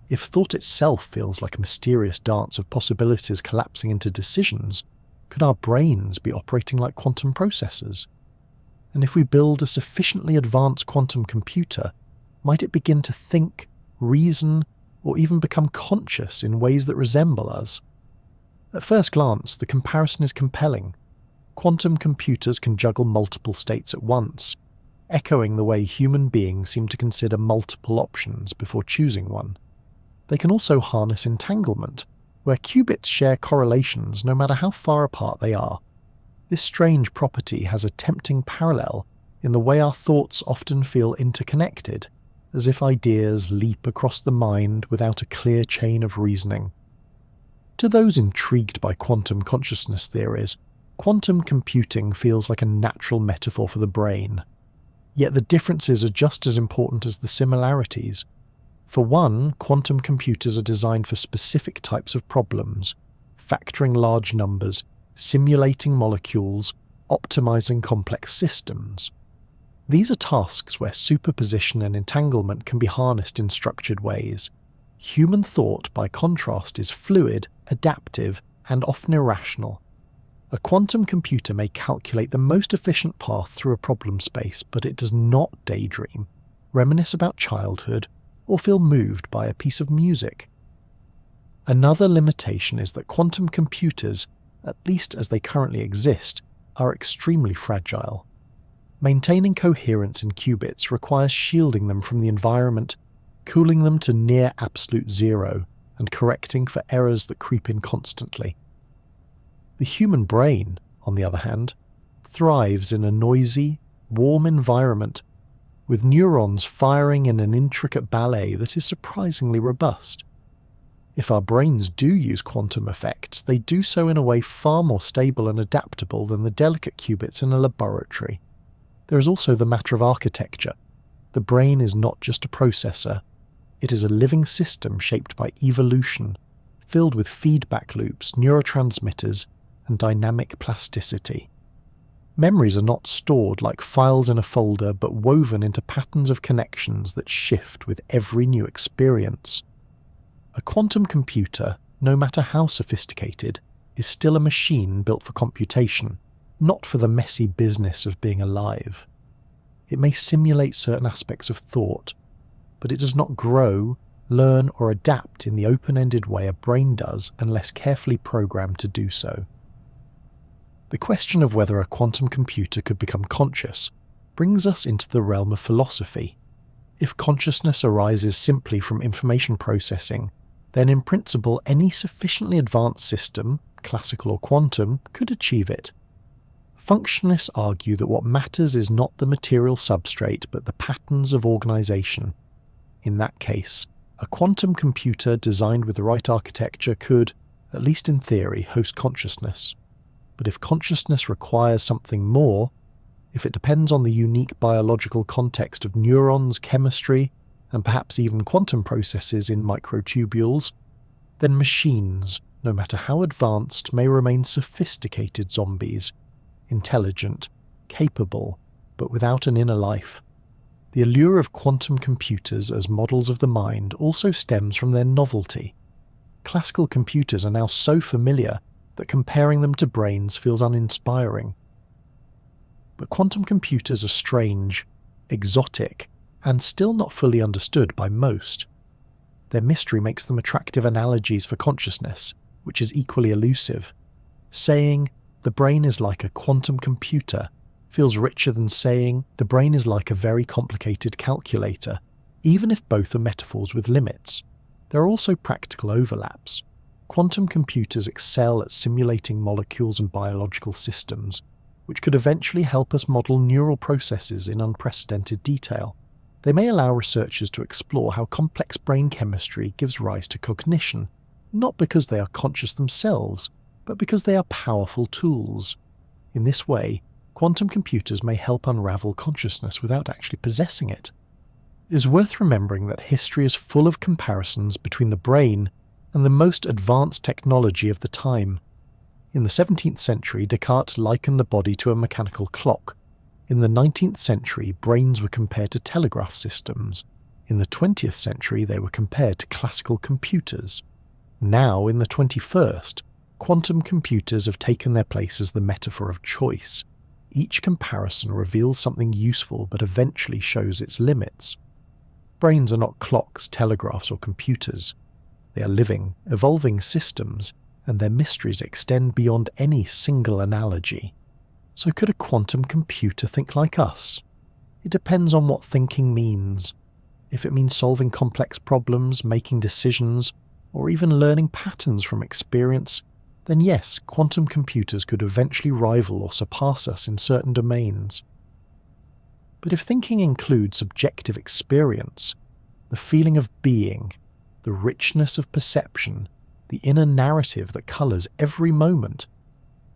Speaker 1: If thought itself feels like a mysterious dance of possibilities collapsing into decisions, could our brains be operating like quantum processors? And if we build a sufficiently advanced quantum computer, might it begin to think, reason, or even become conscious in ways that resemble us? At first glance, the comparison is compelling. Quantum computers can juggle multiple states at once, echoing the way human beings seem to consider multiple options before choosing one. They can also harness entanglement, where qubits share correlations no matter how far apart they are. This strange property has a tempting parallel in the way our thoughts often feel interconnected, as if ideas leap across the mind without a clear chain of reasoning. To those intrigued by quantum consciousness theories, quantum computing feels like a natural metaphor for the brain. Yet the differences are just as important as the similarities. For one, quantum computers are designed for specific types of problems, factoring large numbers, simulating molecules, optimizing complex systems. These are tasks where superposition and entanglement can be harnessed in structured ways. Human thought, by contrast, is fluid, adaptive, and often irrational. A quantum computer may calculate the most efficient path through a problem space, but it does not daydream, reminisce about childhood, or feel moved by a piece of music. Another limitation is that quantum computers, at least as they currently exist, are extremely fragile. Maintaining coherence in qubits requires shielding them from the environment, cooling them to near absolute zero and correcting for errors that creep in constantly. The human brain, on the other hand, thrives in a noisy, warm environment, with neurons firing in an intricate ballet that is surprisingly robust. If our brains do use quantum effects, they do so in a way far more stable and adaptable than the delicate qubits in a laboratory. There is also the matter of architecture. The brain is not just a processor. It is a living system shaped by evolution, filled with feedback loops, neurotransmitters, and dynamic plasticity. Memories are not stored like files in a folder, but woven into patterns of connections that shift with every new experience. A quantum computer, no matter how sophisticated, is still a machine built for computation, not for the messy business of being alive. It may simulate certain aspects of thought, but it does not grow, learn, or adapt in the open-ended way a brain does unless carefully programmed to do so. The question of whether a quantum computer could become conscious brings us into the realm of philosophy. If consciousness arises simply from information processing, then in principle any sufficiently advanced system, classical or quantum, could achieve it. Functionalists argue that what matters is not the material substrate but the patterns of organization. In that case, a quantum computer designed with the right architecture could, at least in theory, host consciousness. But if consciousness requires something more, if it depends on the unique biological context of neurons, chemistry, and perhaps even quantum processes in microtubules, then machines, no matter how advanced, may remain sophisticated zombies, intelligent, capable, but without an inner life. The allure of quantum computers as models of the mind also stems from their novelty. Classical computers are now so familiar that comparing them to brains feels uninspiring. But quantum computers are strange, exotic, and still not fully understood by most. Their mystery makes them attractive analogies for consciousness, which is equally elusive. Saying, the brain is like a quantum computer, feels richer than saying, the brain is like a very complicated calculator, even if both are metaphors with limits. There are also practical overlaps. Quantum computers excel at simulating molecules and biological systems, which could eventually help us model neural processes in unprecedented detail. They may allow researchers to explore how complex brain chemistry gives rise to cognition, not because they are conscious themselves, but because they are powerful tools. In this way, quantum computers may help unravel consciousness without actually possessing it. It is worth remembering that history is full of comparisons between the brain and the most advanced technology of the time. In the 17th century, Descartes likened the body to a mechanical clock. In the 19th century, brains were compared to telegraph systems. In the 20th century, they were compared to classical computers. Now, in the 21st, quantum computers have taken their place as the metaphor of choice. Each comparison reveals something useful but eventually shows its limits. Brains are not clocks, telegraphs, or computers. They are living, evolving systems, and their mysteries extend beyond any single analogy. So could a quantum computer think like us? It depends on what thinking means. If it means solving complex problems, making decisions, or even learning patterns from experience, then yes, quantum computers could eventually rival or surpass us in certain domains. But if thinking includes subjective experience, the feeling of being, the richness of perception, the inner narrative that colours every moment,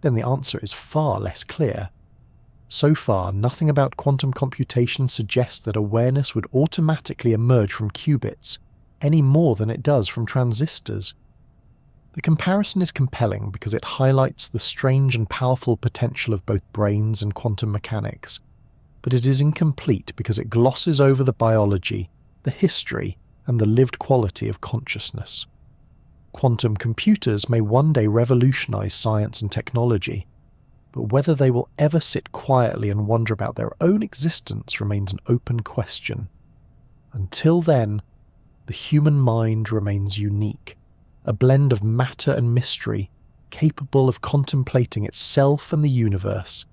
Speaker 1: then the answer is far less clear. So far, nothing about quantum computation suggests that awareness would automatically emerge from qubits, any more than it does from transistors. The comparison is compelling because it highlights the strange and powerful potential of both brains and quantum mechanics, but it is incomplete because it glosses over the biology, the history, and the lived quality of consciousness. Quantum computers may one day revolutionize science and technology, but whether they will ever sit quietly and wonder about their own existence remains an open question. Until then, the human mind remains unique, a blend of matter and mystery, capable of contemplating itself and the universe,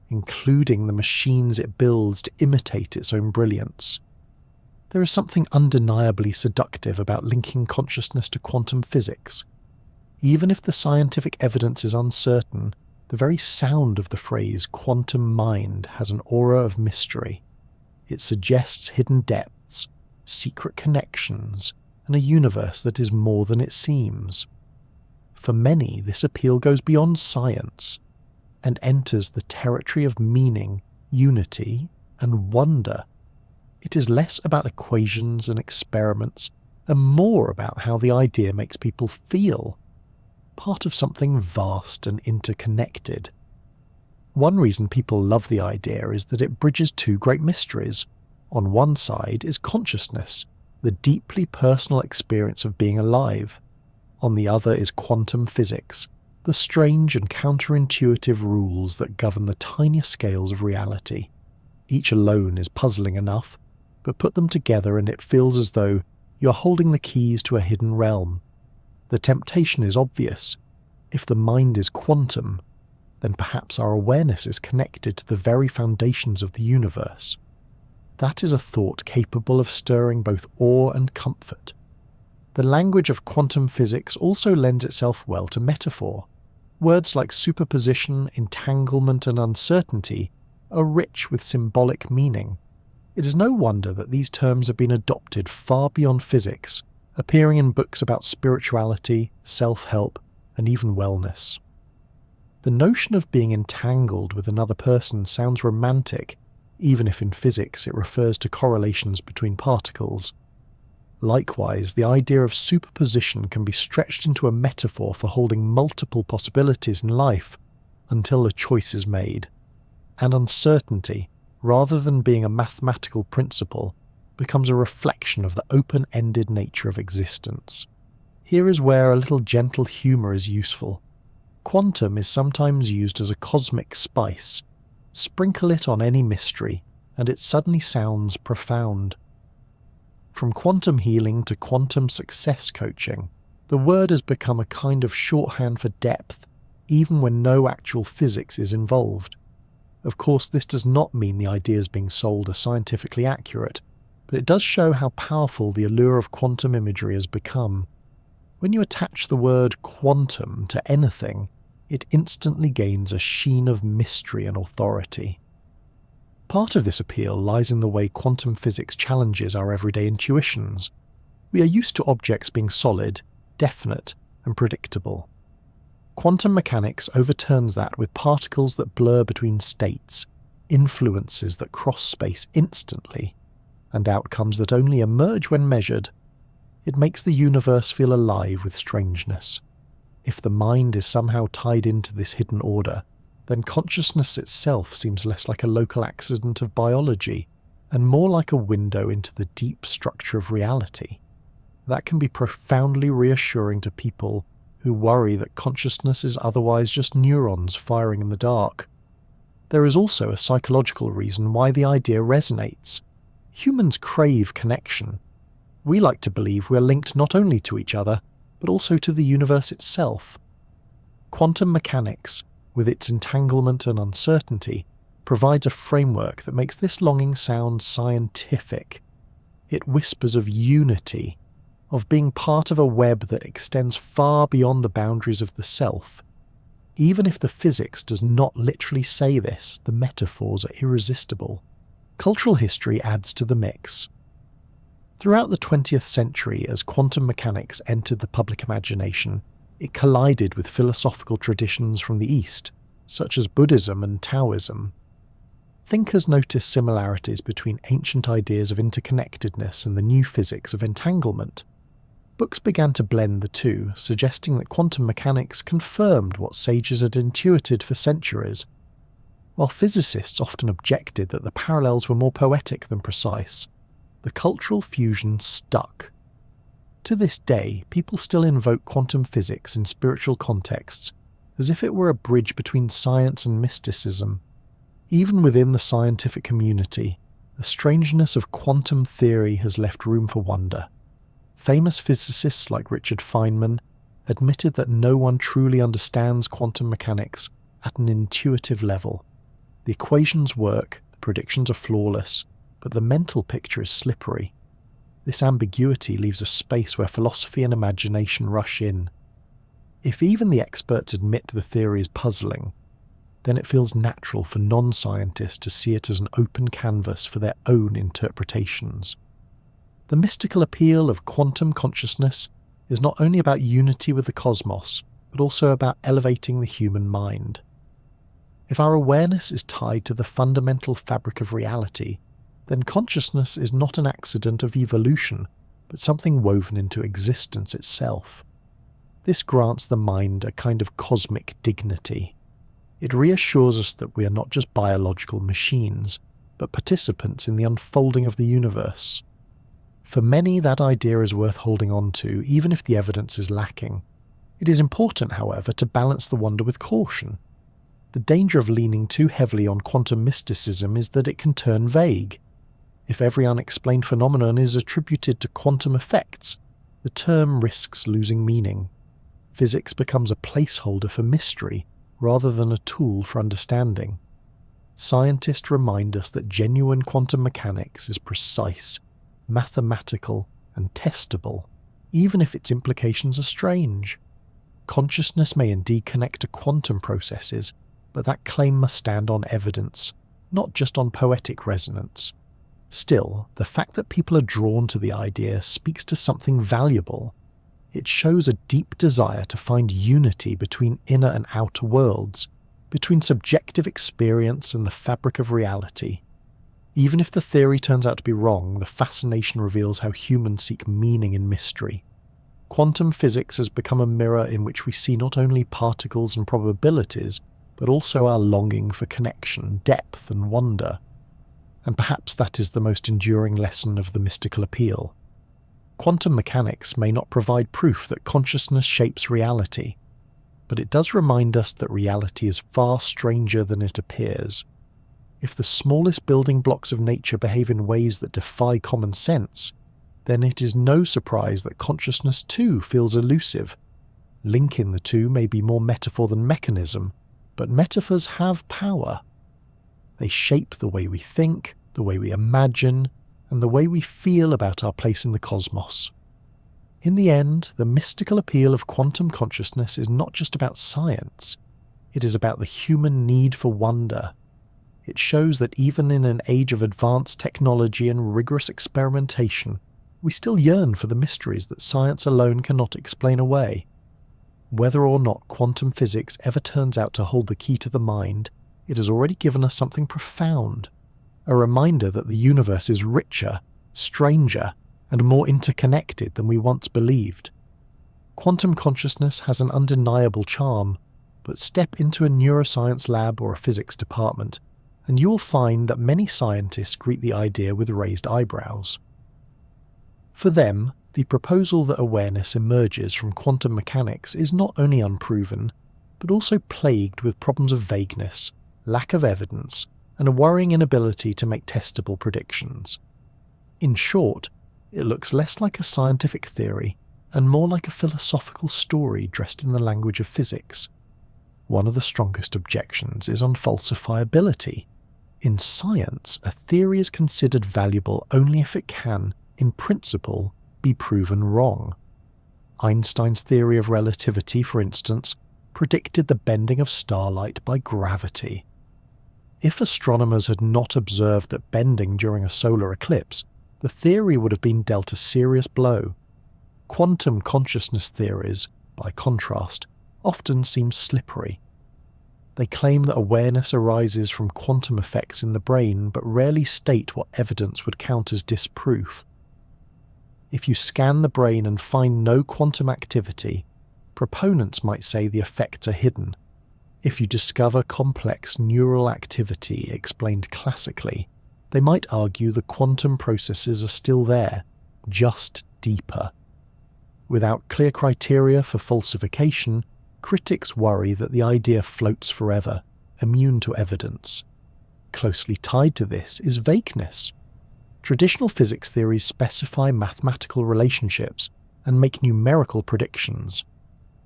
Speaker 1: including the machines it builds to imitate its own brilliance. There is something undeniably seductive about linking consciousness to quantum physics. Even if the scientific evidence is uncertain, the very sound of the phrase quantum mind has an aura of mystery. It suggests hidden depths, secret connections, and a universe that is more than it seems. For many, this appeal goes beyond science and enters the territory of meaning, unity, and wonder. It is less about equations and experiments and more about how the idea makes people feel, part of something vast and interconnected. One reason people love the idea is that it bridges two great mysteries. On one side is consciousness, the deeply personal experience of being alive. On the other is quantum physics, the strange and counterintuitive rules that govern the tiniest scales of reality. Each alone is puzzling enough, but put them together and it feels as though you're holding the keys to a hidden realm. The temptation is obvious. If the mind is quantum, then perhaps our awareness is connected to the very foundations of the universe. That is a thought capable of stirring both awe and comfort. The language of quantum physics also lends itself well to metaphor. Words like superposition, entanglement, and uncertainty are rich with symbolic meaning. It is no wonder that these terms have been adopted far beyond physics, appearing in books about spirituality, self-help, and even wellness. The notion of being entangled with another person sounds romantic, even if in physics it refers to correlations between particles. Likewise, the idea of superposition can be stretched into a metaphor for holding multiple possibilities in life until a choice is made. And uncertainty, rather than being a mathematical principle, becomes a reflection of the open-ended nature of existence. Here is where a little gentle humour is useful. Quantum is sometimes used as a cosmic spice. Sprinkle it on any mystery, and it suddenly sounds profound. From quantum healing to quantum success coaching, the word has become a kind of shorthand for depth, even when no actual physics is involved. Of course, this does not mean the ideas being sold are scientifically accurate, but it does show how powerful the allure of quantum imagery has become. When you attach the word quantum to anything, it instantly gains a sheen of mystery and authority. Part of this appeal lies in the way quantum physics challenges our everyday intuitions. We are used to objects being solid, definite, and predictable. Quantum mechanics overturns that with particles that blur between states, influences that cross space instantly, and outcomes that only emerge when measured. It makes the universe feel alive with strangeness. If the mind is somehow tied into this hidden order, then consciousness itself seems less like a local accident of biology and more like a window into the deep structure of reality. That can be profoundly reassuring to people who worry that consciousness is otherwise just neurons firing in the dark. There is also a psychological reason why the idea resonates. Humans crave connection. We like to believe we are linked not only to each other, but also to the universe itself. Quantum mechanics, with its entanglement and uncertainty, provides a framework that makes this longing sound scientific. It whispers of unity, of being part of a web that extends far beyond the boundaries of the self. Even if the physics does not literally say this, the metaphors are irresistible. Cultural history adds to the mix. Throughout the 20th century, as quantum mechanics entered the public imagination, it collided with philosophical traditions from the East, such as Buddhism and Taoism. Thinkers noticed similarities between ancient ideas of interconnectedness and the new physics of entanglement. Books began to blend the two, suggesting that quantum mechanics confirmed what sages had intuited for centuries. While physicists often objected that the parallels were more poetic than precise, the cultural fusion stuck. To this day, people still invoke quantum physics in spiritual contexts as if it were a bridge between science and mysticism. Even within the scientific community, the strangeness of quantum theory has left room for wonder. Famous physicists like Richard Feynman admitted that no one truly understands quantum mechanics at an intuitive level. The equations work, the predictions are flawless, but the mental picture is slippery. This ambiguity leaves a space where philosophy and imagination rush in. If even the experts admit the theory is puzzling, then it feels natural for non-scientists to see it as an open canvas for their own interpretations. The mystical appeal of quantum consciousness is not only about unity with the cosmos, but also about elevating the human mind. If our awareness is tied to the fundamental fabric of reality, then consciousness is not an accident of evolution, but something woven into existence itself. This grants the mind a kind of cosmic dignity. It reassures us that we are not just biological machines, but participants in the unfolding of the universe. For many, that idea is worth holding on to, even if the evidence is lacking. It is important, however, to balance the wonder with caution. The danger of leaning too heavily on quantum mysticism is that it can turn vague. If every unexplained phenomenon is attributed to quantum effects, the term risks losing meaning. Physics becomes a placeholder for mystery rather than a tool for understanding. Scientists remind us that genuine quantum mechanics is precise, mathematical, and testable, even if its implications are strange. Consciousness may indeed connect to quantum processes, but that claim must stand on evidence, not just on poetic resonance. Still, the fact that people are drawn to the idea speaks to something valuable. It shows a deep desire to find unity between inner and outer worlds, between subjective experience and the fabric of reality. Even if the theory turns out to be wrong, the fascination reveals how humans seek meaning in mystery. Quantum physics has become a mirror in which we see not only particles and probabilities, but also our longing for connection, depth, and wonder. And perhaps that is the most enduring lesson of the mystical appeal. Quantum mechanics may not provide proof that consciousness shapes reality, but it does remind us that reality is far stranger than it appears. If the smallest building blocks of nature behave in ways that defy common sense, then it is no surprise that consciousness too feels elusive. Linking the two may be more metaphor than mechanism, but metaphors have power. They shape the way we think, the way we imagine, and the way we feel about our place in the cosmos. In the end, the mystical appeal of quantum consciousness is not just about science. It is about the human need for wonder. It shows that even in an age of advanced technology and rigorous experimentation, we still yearn for the mysteries that science alone cannot explain away. Whether or not quantum physics ever turns out to hold the key to the mind, it has already given us something profound, a reminder that the universe is richer, stranger, and more interconnected than we once believed. Quantum consciousness has an undeniable charm, but step into a neuroscience lab or a physics department, and you will find that many scientists greet the idea with raised eyebrows. For them, the proposal that awareness emerges from quantum mechanics is not only unproven, but also plagued with problems of vagueness, lack of evidence, and a worrying inability to make testable predictions. In short, it looks less like a scientific theory and more like a philosophical story dressed in the language of physics. One of the strongest objections is on falsifiability. In science, a theory is considered valuable only if it can, in principle, be proven wrong. Einstein's theory of relativity, for instance, predicted the bending of starlight by gravity. If astronomers had not observed that bending during a solar eclipse, the theory would have been dealt a serious blow. Quantum consciousness theories, by contrast, often seem slippery. They claim that awareness arises from quantum effects in the brain, but rarely state what evidence would count as disproof. If you scan the brain and find no quantum activity, proponents might say the effects are hidden. If you discover complex neural activity explained classically, they might argue the quantum processes are still there, just deeper. Without clear criteria for falsification, critics worry that the idea floats forever, immune to evidence. Closely tied to this is vagueness. Traditional physics theories specify mathematical relationships and make numerical predictions.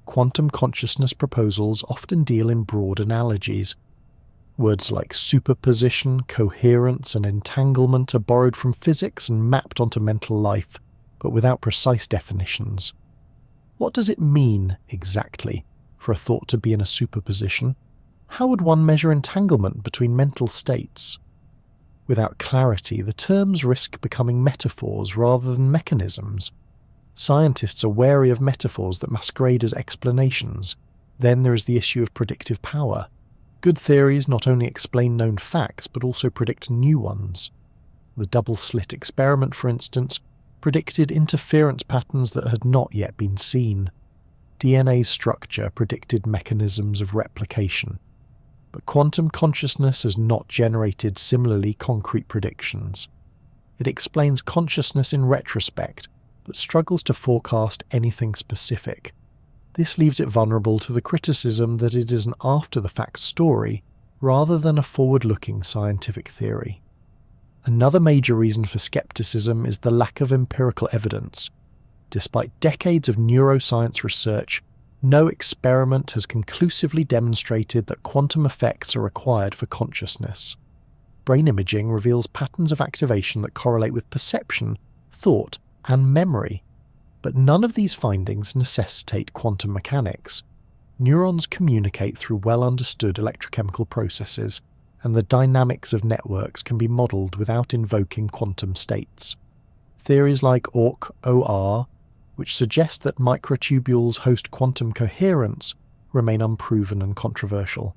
Speaker 1: Quantum consciousness proposals often deal in broad analogies. Words like superposition, coherence, and entanglement are borrowed from physics and mapped onto mental life, but without precise definitions. What does it mean, exactly, for a thought to be in a superposition? How would one measure entanglement between mental states? Without clarity, the terms risk becoming metaphors rather than mechanisms. Scientists are wary of metaphors that masquerade as explanations. Then there is the issue of predictive power. Good theories not only explain known facts, but also predict new ones. The double-slit experiment, for instance, predicted interference patterns that had not yet been seen. DNA's structure predicted mechanisms of replication. But quantum consciousness has not generated similarly concrete predictions. It explains consciousness in retrospect, but struggles to forecast anything specific. This leaves it vulnerable to the criticism that it is an after-the-fact story rather than a forward-looking scientific theory. Another major reason for skepticism is the lack of empirical evidence. Despite decades of neuroscience research, no experiment has conclusively demonstrated that quantum effects are required for consciousness. Brain imaging reveals patterns of activation that correlate with perception, thought, and memory. But none of these findings necessitate quantum mechanics. Neurons communicate through well-understood electrochemical processes, and the dynamics of networks can be modelled without invoking quantum states. Theories like Orch-OR, which suggest that microtubules host quantum coherence, remain unproven and controversial.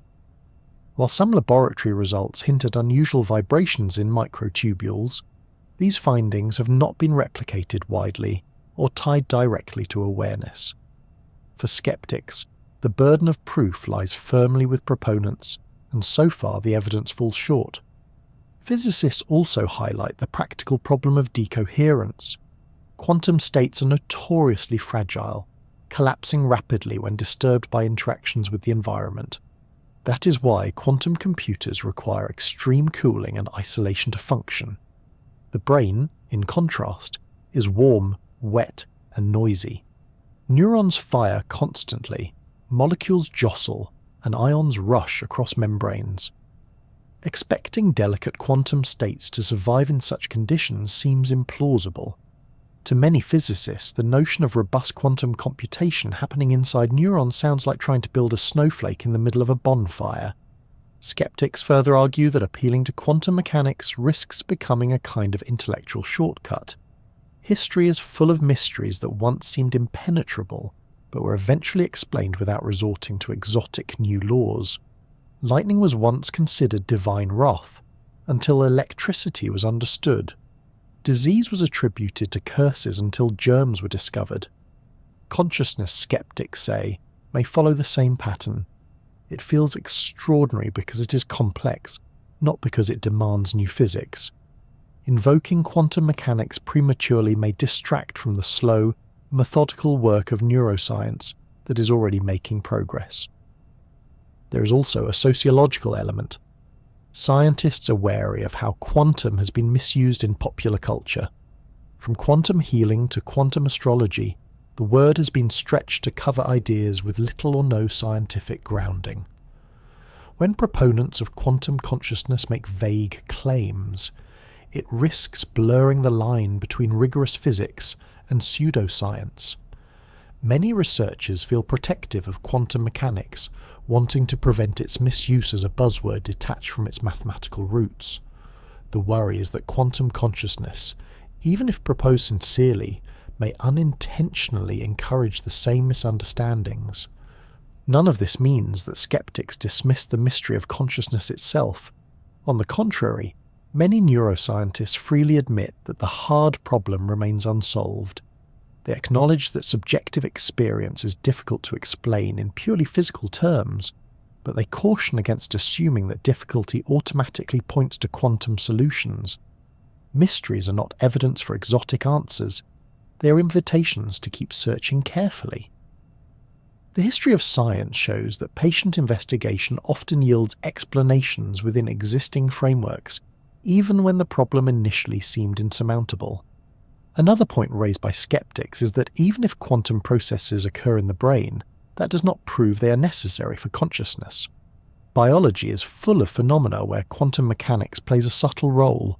Speaker 1: While some laboratory results hint at unusual vibrations in microtubules, these findings have not been replicated widely or tied directly to awareness. For skeptics, the burden of proof lies firmly with proponents, and so far the evidence falls short. Physicists also highlight the practical problem of decoherence. Quantum states are notoriously fragile, collapsing rapidly when disturbed by interactions with the environment. That is why quantum computers require extreme cooling and isolation to function. The brain, in contrast, is warm, wet, and noisy. Neurons fire constantly, molecules jostle, and ions rush across membranes. Expecting delicate quantum states to survive in such conditions seems implausible. To many physicists, the notion of robust quantum computation happening inside neurons sounds like trying to build a snowflake in the middle of a bonfire. Skeptics further argue that appealing to quantum mechanics risks becoming a kind of intellectual shortcut. History is full of mysteries that once seemed impenetrable, but were eventually explained without resorting to exotic new laws. Lightning was once considered divine wrath, until electricity was understood. Disease was attributed to curses until germs were discovered. Consciousness, skeptics say, may follow the same pattern. It feels extraordinary because it is complex, not because it demands new physics. Invoking quantum mechanics prematurely may distract from the slow, methodical work of neuroscience that is already making progress. There is also a sociological element. Scientists are wary of how quantum has been misused in popular culture. From quantum healing to quantum astrology, the word has been stretched to cover ideas with little or no scientific grounding. When proponents of quantum consciousness make vague claims, it risks blurring the line between rigorous physics and pseudoscience. Many researchers feel protective of quantum mechanics, wanting to prevent its misuse as a buzzword detached from its mathematical roots. The worry is that quantum consciousness, even if proposed sincerely, may unintentionally encourage the same misunderstandings. None of this means that skeptics dismiss the mystery of consciousness itself. On the contrary, many neuroscientists freely admit that the hard problem remains unsolved. They acknowledge that subjective experience is difficult to explain in purely physical terms, but they caution against assuming that difficulty automatically points to quantum solutions. Mysteries are not evidence for exotic answers, they are invitations to keep searching carefully. The history of science shows that patient investigation often yields explanations within existing frameworks, even when the problem initially seemed insurmountable. Another point raised by skeptics is that even if quantum processes occur in the brain, that does not prove they are necessary for consciousness. Biology is full of phenomena where quantum mechanics plays a subtle role: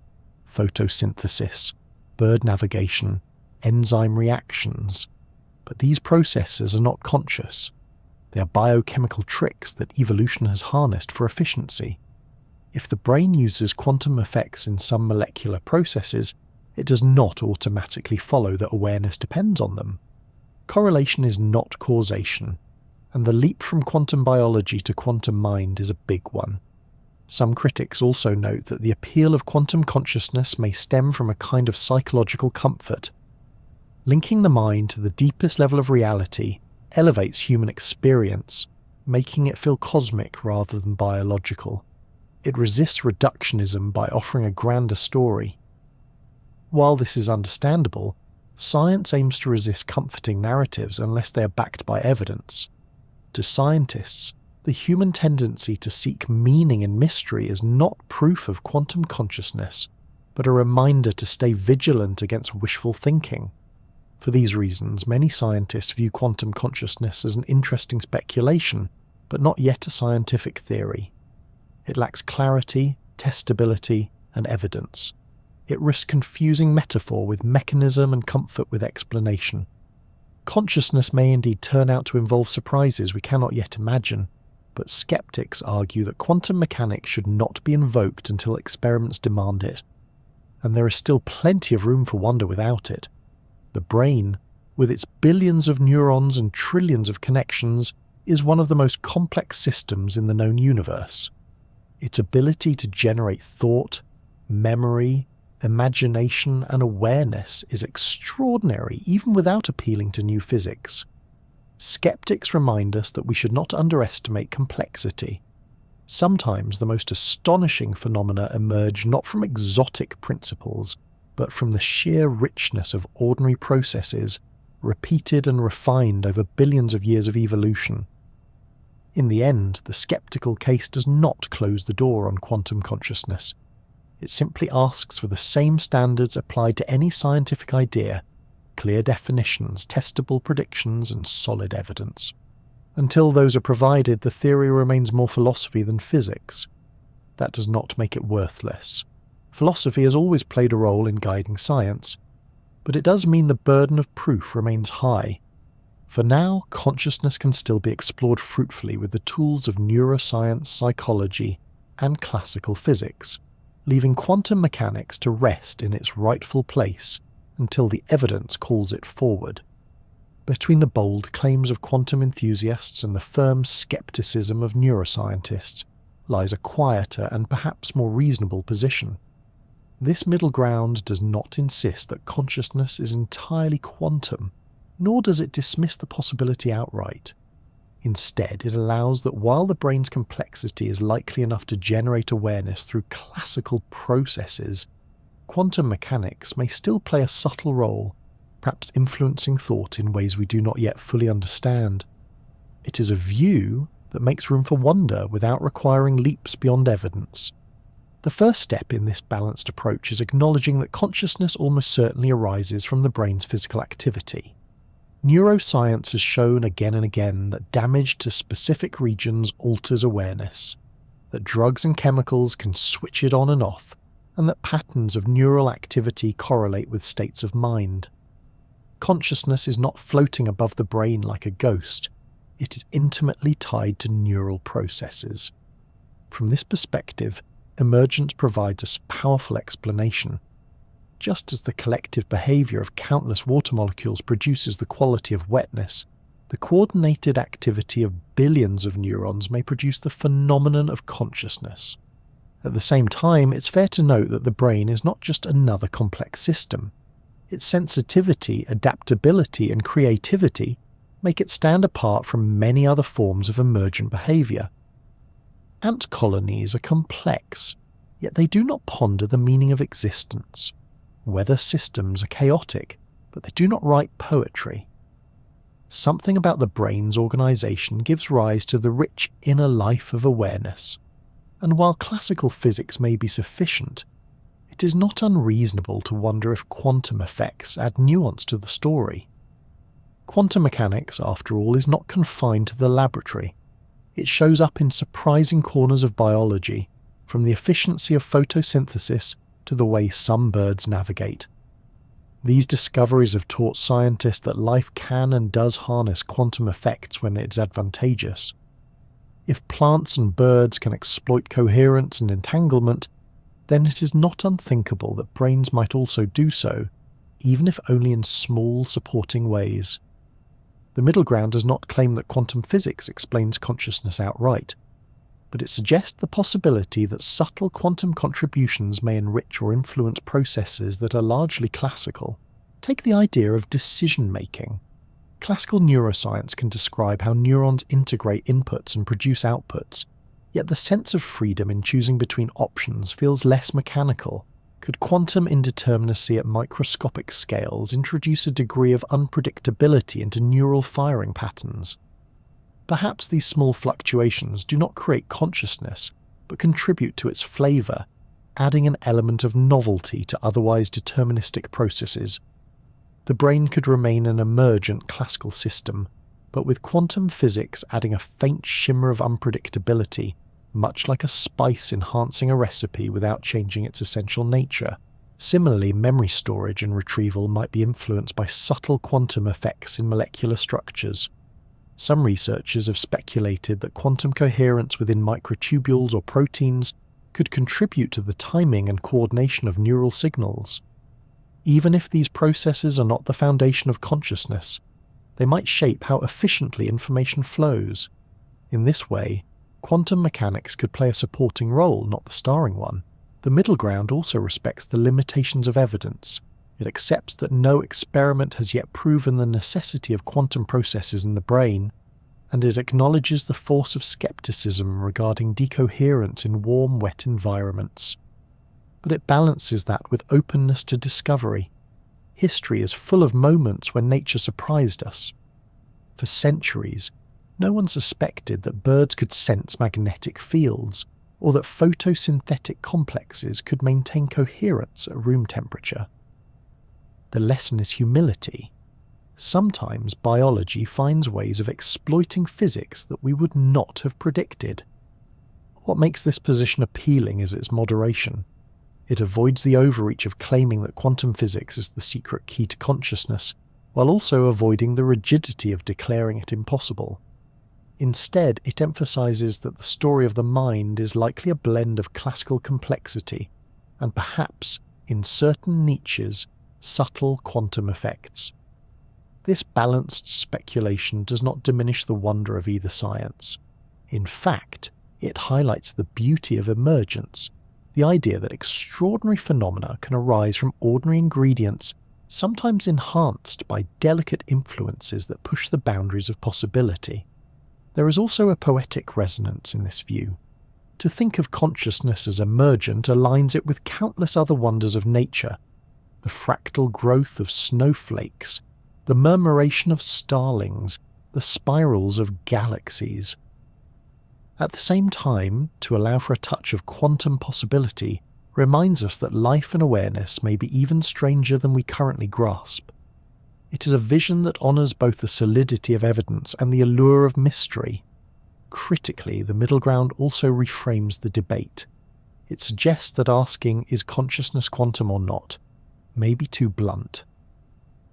Speaker 1: photosynthesis, bird navigation, enzyme reactions. But these processes are not conscious. They are biochemical tricks that evolution has harnessed for efficiency. If the brain uses quantum effects in some molecular processes, it does not automatically follow that awareness depends on them. Correlation is not causation, and the leap from quantum biology to quantum mind is a big one. Some critics also note that the appeal of quantum consciousness may stem from a kind of psychological comfort. Linking the mind to the deepest level of reality elevates human experience, making it feel cosmic rather than biological. It resists reductionism by offering a grander story. While this is understandable, science aims to resist comforting narratives unless they are backed by evidence. To scientists, the human tendency to seek meaning in mystery is not proof of quantum consciousness, but a reminder to stay vigilant against wishful thinking. For these reasons, many scientists view quantum consciousness as an interesting speculation, but not yet a scientific theory. It lacks clarity, testability, and evidence. It risks confusing metaphor with mechanism and comfort with explanation. Consciousness may indeed turn out to involve surprises we cannot yet imagine, but skeptics argue that quantum mechanics should not be invoked until experiments demand it. And there is still plenty of room for wonder without it. The brain, with its billions of neurons and trillions of connections, is one of the most complex systems in the known universe. Its ability to generate thought, memory, imagination, and awareness is extraordinary even without appealing to new physics. Skeptics remind us that we should not underestimate complexity. Sometimes the most astonishing phenomena emerge not from exotic principles, but from the sheer richness of ordinary processes, repeated and refined over billions of years of evolution. In the end, the skeptical case does not close the door on quantum consciousness. It simply asks for the same standards applied to any scientific idea: clear definitions, testable predictions, and solid evidence. Until those are provided, the theory remains more philosophy than physics. That does not make it worthless. Philosophy has always played a role in guiding science, but it does mean the burden of proof remains high. For now, consciousness can still be explored fruitfully with the tools of neuroscience, psychology, and classical physics, leaving quantum mechanics to rest in its rightful place until the evidence calls it forward. Between the bold claims of quantum enthusiasts and the firm skepticism of neuroscientists lies a quieter and perhaps more reasonable position. This middle ground does not insist that consciousness is entirely quantum, nor does it dismiss the possibility outright. Instead, it allows that while the brain's complexity is likely enough to generate awareness through classical processes, quantum mechanics may still play a subtle role, perhaps influencing thought in ways we do not yet fully understand. It is a view that makes room for wonder without requiring leaps beyond evidence. The first step in this balanced approach is acknowledging that consciousness almost certainly arises from the brain's physical activity. Neuroscience has shown again and again that damage to specific regions alters awareness, that drugs and chemicals can switch it on and off, and that patterns of neural activity correlate with states of mind. Consciousness is not floating above the brain like a ghost. It is intimately tied to neural processes. From this perspective, emergence provides a powerful explanation. Just as the collective behavior of countless water molecules produces the quality of wetness, the coordinated activity of billions of neurons may produce the phenomenon of consciousness. At the same time, it's fair to note that the brain is not just another complex system. Its sensitivity, adaptability, and creativity make it stand apart from many other forms of emergent behavior. Ant colonies are complex, yet they do not ponder the meaning of existence. Weather systems are chaotic, but they do not write poetry. Something about the brain's organization gives rise to the rich inner life of awareness, and while classical physics may be sufficient, it is not unreasonable to wonder if quantum effects add nuance to the story. Quantum mechanics, after all, is not confined to the laboratory. It shows up in surprising corners of biology, from the efficiency of photosynthesis to the way some birds navigate. These discoveries have taught scientists that life can and does harness quantum effects when it's advantageous. If plants and birds can exploit coherence and entanglement, then it is not unthinkable that brains might also do so, even if only in small, supporting ways. The middle ground does not claim that quantum physics explains consciousness outright, but it suggests the possibility that subtle quantum contributions may enrich or influence processes that are largely classical. Take the idea of decision-making. Classical neuroscience can describe how neurons integrate inputs and produce outputs, yet the sense of freedom in choosing between options feels less mechanical. Could quantum indeterminacy at microscopic scales introduce a degree of unpredictability into neural firing patterns? Perhaps these small fluctuations do not create consciousness, but contribute to its flavour, adding an element of novelty to otherwise deterministic processes. The brain could remain an emergent classical system, but with quantum physics adding a faint shimmer of unpredictability, much like a spice enhancing a recipe without changing its essential nature. Similarly, memory storage and retrieval might be influenced by subtle quantum effects in molecular structures. Some researchers have speculated that quantum coherence within microtubules or proteins could contribute to the timing and coordination of neural signals. Even if these processes are not the foundation of consciousness, they might shape how efficiently information flows. In this way, quantum mechanics could play a supporting role, not the starring one. The middle ground also respects the limitations of evidence. It accepts that no experiment has yet proven the necessity of quantum processes in the brain, and it acknowledges the force of skepticism regarding decoherence in warm, wet environments. But it balances that with openness to discovery. History is full of moments when nature surprised us. For centuries, no one suspected that birds could sense magnetic fields, or that photosynthetic complexes could maintain coherence at room temperature. The lesson is humility. Sometimes biology finds ways of exploiting physics that we would not have predicted. What makes this position appealing is its moderation. It avoids the overreach of claiming that quantum physics is the secret key to consciousness, while also avoiding the rigidity of declaring it impossible. Instead, it emphasizes that the story of the mind is likely a blend of classical complexity and perhaps, in certain niches, subtle quantum effects. This balanced speculation does not diminish the wonder of either science. In fact, it highlights the beauty of emergence, the idea that extraordinary phenomena can arise from ordinary ingredients, sometimes enhanced by delicate influences that push the boundaries of possibility. There is also a poetic resonance in this view. To think of consciousness as emergent aligns it with countless other wonders of nature: the fractal growth of snowflakes, the murmuration of starlings, the spirals of galaxies. At the same time, to allow for a touch of quantum possibility reminds us that life and awareness may be even stranger than we currently grasp. It is a vision that honours both the solidity of evidence and the allure of mystery. Critically, the middle ground also reframes the debate. It suggests that asking, "Is consciousness quantum or not?" may be too blunt.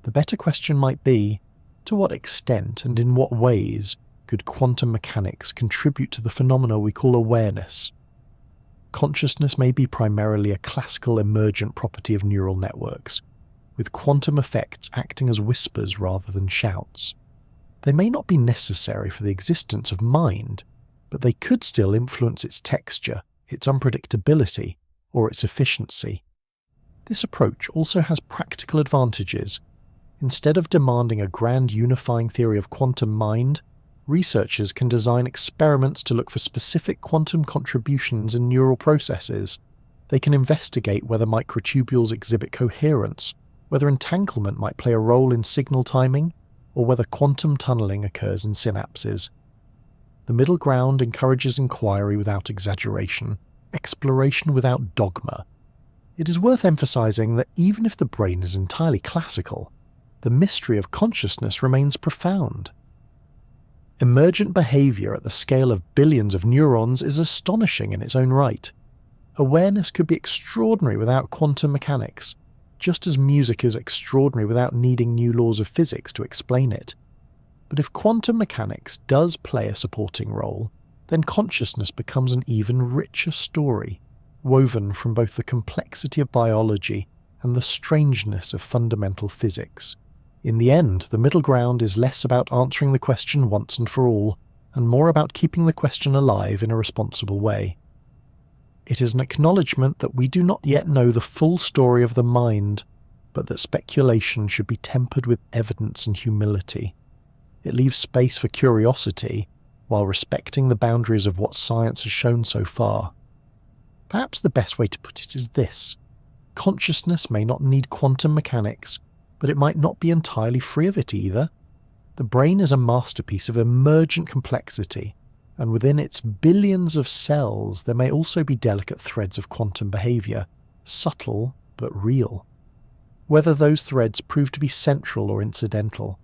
Speaker 1: The better question might be, to what extent and in what ways could quantum mechanics contribute to the phenomena we call awareness? Consciousness may be primarily a classical emergent property of neural networks, with quantum effects acting as whispers rather than shouts. They may not be necessary for the existence of mind, but they could still influence its texture, its unpredictability, or its efficiency. This approach also has practical advantages. Instead of demanding a grand unifying theory of quantum mind, researchers can design experiments to look for specific quantum contributions in neural processes. They can investigate whether microtubules exhibit coherence, whether entanglement might play a role in signal timing, or whether quantum tunneling occurs in synapses. The middle ground encourages inquiry without exaggeration, exploration without dogma. It is worth emphasizing that even if the brain is entirely classical, the mystery of consciousness remains profound. Emergent behavior at the scale of billions of neurons is astonishing in its own right. Awareness could be extraordinary without quantum mechanics, just as music is extraordinary without needing new laws of physics to explain it. But if quantum mechanics does play a supporting role, then consciousness becomes an even richer story, woven from both the complexity of biology and the strangeness of fundamental physics. In the end, the middle ground is less about answering the question once and for all, and more about keeping the question alive in a responsible way. It is an acknowledgement that we do not yet know the full story of the mind, but that speculation should be tempered with evidence and humility. It leaves space for curiosity, while respecting the boundaries of what science has shown so far. Perhaps the best way to put it is this: consciousness may not need quantum mechanics, but it might not be entirely free of it either. The brain is a masterpiece of emergent complexity, and within its billions of cells there may also be delicate threads of quantum behaviour, subtle but real. Whether those threads prove to be central or incidental,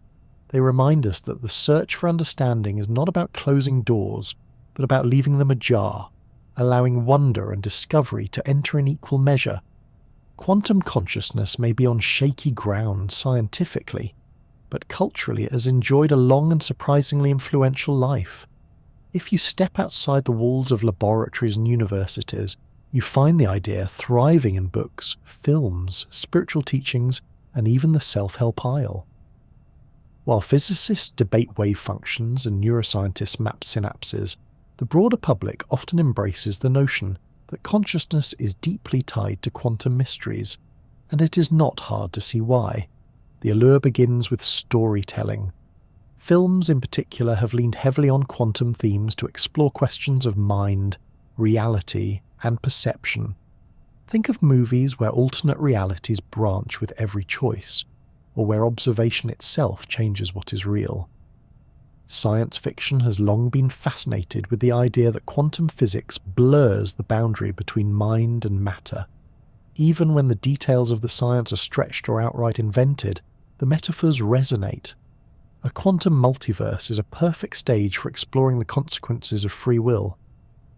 Speaker 1: they remind us that the search for understanding is not about closing doors, but about leaving them ajar, allowing wonder and discovery to enter in equal measure. Quantum consciousness may be on shaky ground scientifically, but culturally it has enjoyed a long and surprisingly influential life. If you step outside the walls of laboratories and universities, you find the idea thriving in books, films, spiritual teachings, and even the self-help aisle. While physicists debate wave functions and neuroscientists map synapses, the broader public often embraces the notion that consciousness is deeply tied to quantum mysteries, and it is not hard to see why. The allure begins with storytelling. Films in particular have leaned heavily on quantum themes to explore questions of mind, reality, and perception. Think of movies where alternate realities branch with every choice, or where observation itself changes what is real. Science fiction has long been fascinated with the idea that quantum physics blurs the boundary between mind and matter. Even when the details of the science are stretched or outright invented, the metaphors resonate. A quantum multiverse is a perfect stage for exploring the consequences of free will.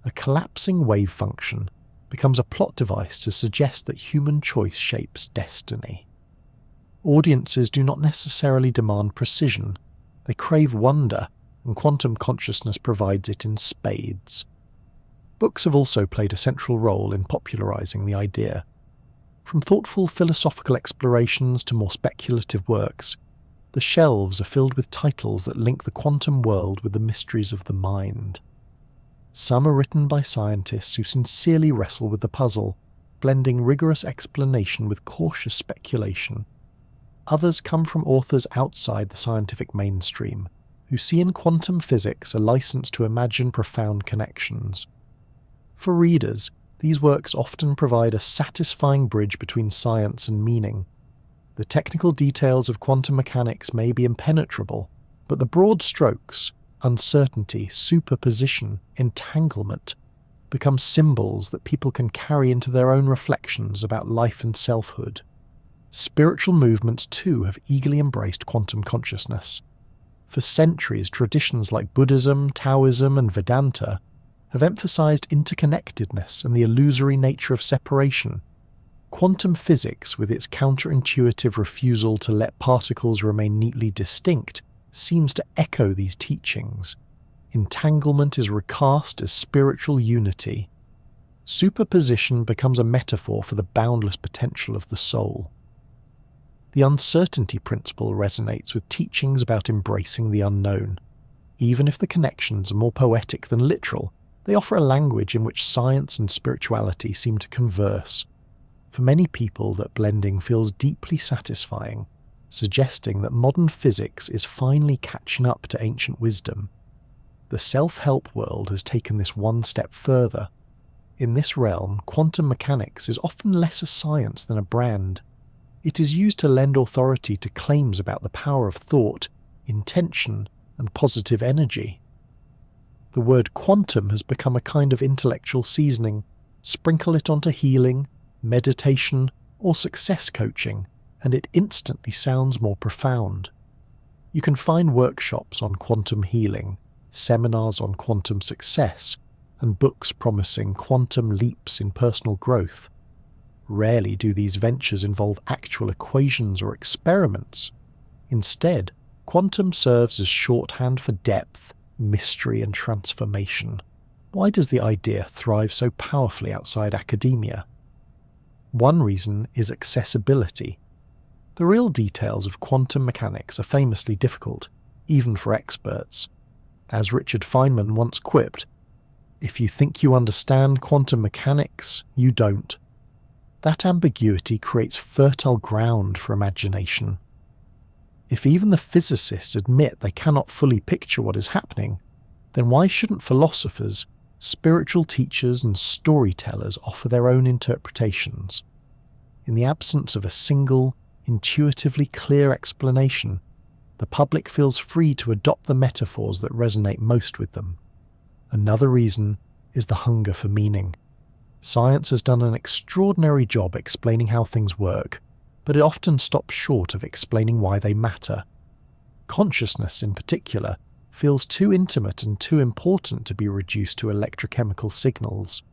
Speaker 1: A collapsing wave function becomes a plot device to suggest that human choice shapes destiny. Audiences do not necessarily demand precision. They crave wonder, and quantum consciousness provides it in spades. Books have also played a central role in popularizing the idea. From thoughtful philosophical explorations to more speculative works, the shelves are filled with titles that link the quantum world with the mysteries of the mind. Some are written by scientists who sincerely wrestle with the puzzle, blending rigorous explanation with cautious speculation. Others come from authors outside the scientific mainstream, who see in quantum physics a license to imagine profound connections. For readers, these works often provide a satisfying bridge between science and meaning. The technical details of quantum mechanics may be impenetrable, but the broad strokes, uncertainty, superposition, entanglement, become symbols that people can carry into their own reflections about life and selfhood. Spiritual movements too have eagerly embraced quantum consciousness. For centuries, traditions like Buddhism, Taoism, and Vedanta have emphasized interconnectedness and the illusory nature of separation. Quantum physics, with its counterintuitive refusal to let particles remain neatly distinct, seems to echo these teachings. Entanglement is recast as spiritual unity. Superposition becomes a metaphor for the boundless potential of the soul. The uncertainty principle resonates with teachings about embracing the unknown. Even if the connections are more poetic than literal, they offer a language in which science and spirituality seem to converse. For many people, that blending feels deeply satisfying, suggesting that modern physics is finally catching up to ancient wisdom. The self-help world has taken this one step further. In this realm, quantum mechanics is often less a science than a brand. It is used to lend authority to claims about the power of thought, intention, and positive energy. The word quantum has become a kind of intellectual seasoning. Sprinkle it onto healing, meditation, or success coaching, and it instantly sounds more profound. You can find workshops on quantum healing, seminars on quantum success, and books promising quantum leaps in personal growth. Rarely do these ventures involve actual equations or experiments. Instead, quantum serves as shorthand for depth, mystery, and transformation. Why does the idea thrive so powerfully outside academia? One reason is accessibility. The real details of quantum mechanics are famously difficult, even for experts. As Richard Feynman once quipped, "If you think you understand quantum mechanics, you don't." That ambiguity creates fertile ground for imagination. If even the physicists admit they cannot fully picture what is happening, then why shouldn't philosophers, spiritual teachers, and storytellers offer their own interpretations? In the absence of a single, intuitively clear explanation, the public feels free to adopt the metaphors that resonate most with them. Another reason is the hunger for meaning. Science has done an extraordinary job explaining how things work, but it often stops short of explaining why they matter. Consciousness, in particular, feels too intimate and too important to be reduced to electrochemical signals.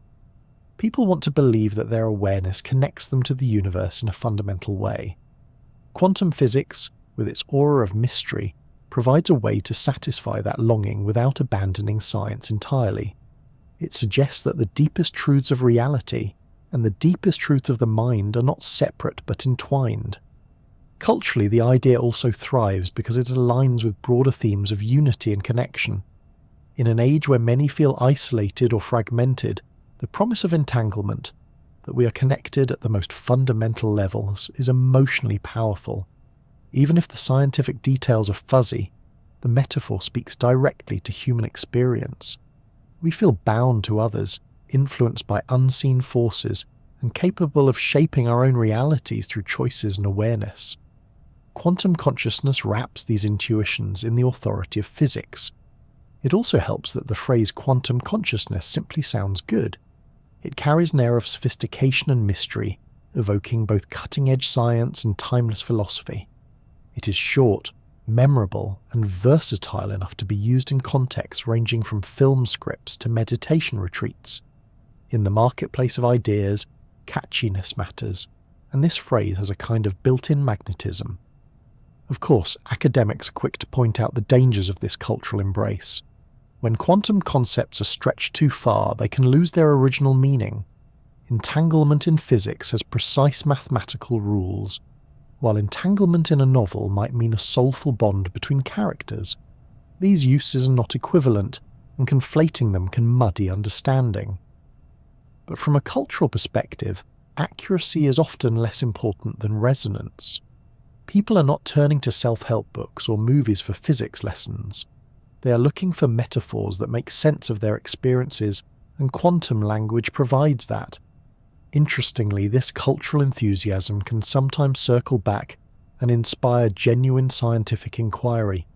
Speaker 1: People want to believe that their awareness connects them to the universe in a fundamental way. Quantum physics, with its aura of mystery, provides a way to satisfy that longing without abandoning science entirely. It suggests that the deepest truths of reality and the deepest truths of the mind are not separate but entwined. Culturally, the idea also thrives because it aligns with broader themes of unity and connection. In an age where many feel isolated or fragmented, the promise of entanglement, that we are connected at the most fundamental levels, is emotionally powerful. Even if the scientific details are fuzzy, the metaphor speaks directly to human experience. We feel bound to others, influenced by unseen forces, and capable of shaping our own realities through choices and awareness. Quantum consciousness wraps these intuitions in the authority of physics. It also helps that the phrase quantum consciousness simply sounds good. It carries an air of sophistication and mystery, evoking both cutting-edge science and timeless philosophy. It is short, memorable, and versatile enough to be used in contexts ranging from film scripts to meditation retreats. In the marketplace of ideas, catchiness matters, and this phrase has a kind of built-in magnetism. Of course, academics are quick to point out the dangers of this cultural embrace. When quantum concepts are stretched too far, they can lose their original meaning. Entanglement in physics has precise mathematical rules, while entanglement in a novel might mean a soulful bond between characters. These uses are not equivalent, and conflating them can muddy understanding. But from a cultural perspective, accuracy is often less important than resonance. People are not turning to self-help books or movies for physics lessons. They are looking for metaphors that make sense of their experiences, and quantum language provides that. Interestingly, this cultural enthusiasm can sometimes circle back and inspire genuine scientific inquiry.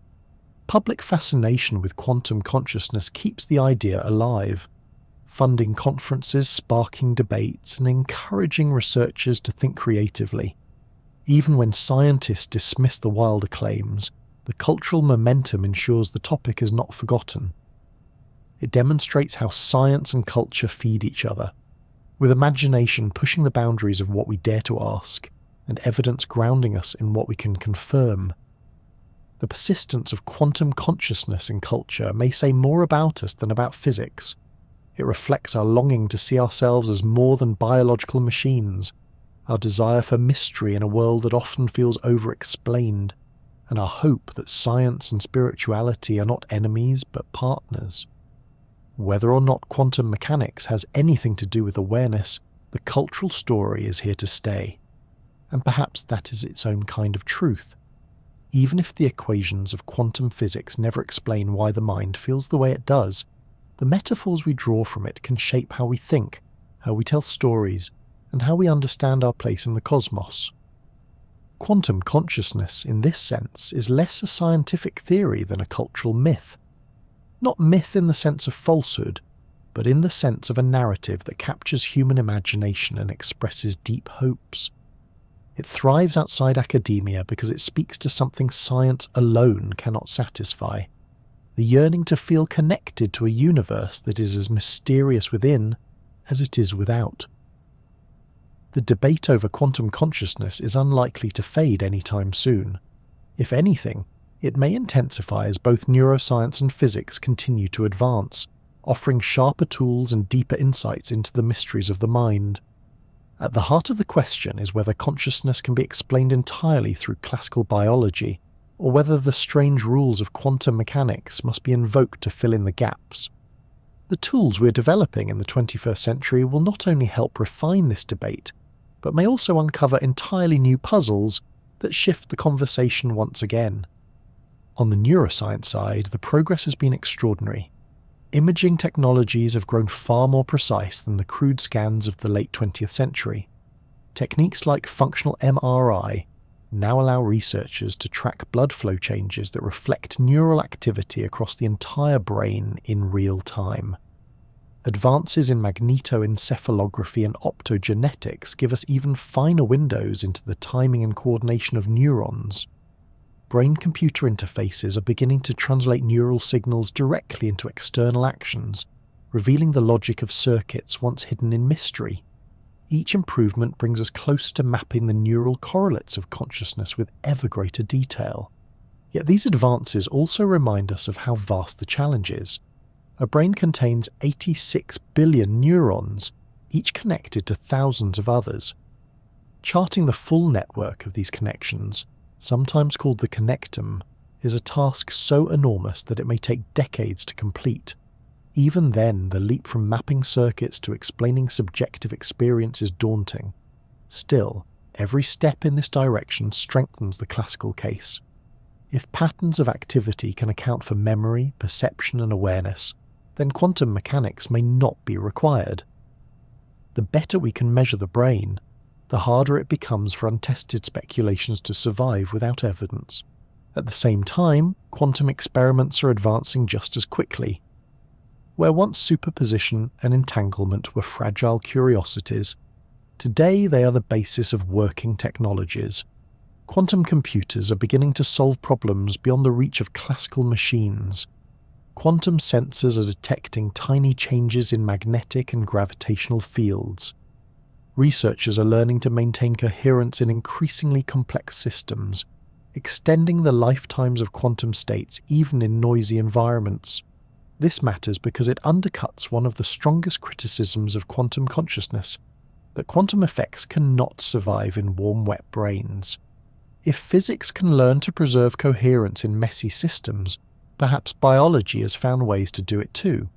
Speaker 1: Public fascination with quantum consciousness keeps the idea alive, funding conferences, sparking debates, and encouraging researchers to think creatively. Even when scientists dismiss the wilder claims, the cultural momentum ensures the topic is not forgotten. It demonstrates how science and culture feed each other, with imagination pushing the boundaries of what we dare to ask, and evidence grounding us in what we can confirm. The persistence of quantum consciousness in culture may say more about us than about physics. It reflects our longing to see ourselves as more than biological machines, our desire for mystery in a world that often feels over-explained, and our hope that science and spirituality are not enemies but partners. Whether or not quantum mechanics has anything to do with awareness, the cultural story is here to stay. And perhaps that is its own kind of truth. Even if the equations of quantum physics never explain why the mind feels the way it does, the metaphors we draw from it can shape how we think, how we tell stories, and how we understand our place in the cosmos. Quantum consciousness, in this sense, is less a scientific theory than a cultural myth. Not myth in the sense of falsehood, but in the sense of a narrative that captures human imagination and expresses deep hopes. It thrives outside academia because it speaks to something science alone cannot satisfy: the yearning to feel connected to a universe that is as mysterious within as it is without. the debate over quantum consciousness is unlikely to fade anytime soon. If anything, it may intensify as both neuroscience and physics continue to advance, offering sharper tools and deeper insights into the mysteries of the mind. At the heart of the question is whether consciousness can be explained entirely through classical biology, or whether the strange rules of quantum mechanics must be invoked to fill in the gaps. The tools we're developing in the 21st century will not only help refine this debate, but may also uncover entirely new puzzles that shift the conversation once again. On the neuroscience side, the progress has been extraordinary. Imaging technologies have grown far more precise than the crude scans of the late 20th century. Techniques like functional MRI now allow researchers to track blood flow changes that reflect neural activity across the entire brain in real time. Advances in magnetoencephalography and optogenetics give us even finer windows into the timing and coordination of neurons. Brain-computer interfaces are beginning to translate neural signals directly into external actions, revealing the logic of circuits once hidden in mystery. Each improvement brings us close to mapping the neural correlates of consciousness with ever greater detail. Yet these advances also remind us of how vast the challenge is. A brain contains 86 billion neurons, each connected to thousands of others. Charting the full network of these connections, sometimes called the connectome, is a task so enormous that it may take decades to complete. Even then, the leap from mapping circuits to explaining subjective experience is daunting. Still, every step in this direction strengthens the classical case. If patterns of activity can account for memory, perception, and awareness, then quantum mechanics may not be required. The better we can measure the brain, the harder it becomes for untested speculations to survive without evidence. At the same time, quantum experiments are advancing just as quickly. Where once superposition and entanglement were fragile curiosities, today they are the basis of working technologies. Quantum computers are beginning to solve problems beyond the reach of classical machines. Quantum sensors are detecting tiny changes in magnetic and gravitational fields. Researchers are learning to maintain coherence in increasingly complex systems, extending the lifetimes of quantum states even in noisy environments. This matters because it undercuts one of the strongest criticisms of quantum consciousness, that quantum effects cannot survive in warm, wet brains. If physics can learn to preserve coherence in messy systems, perhaps biology has found ways to do it too.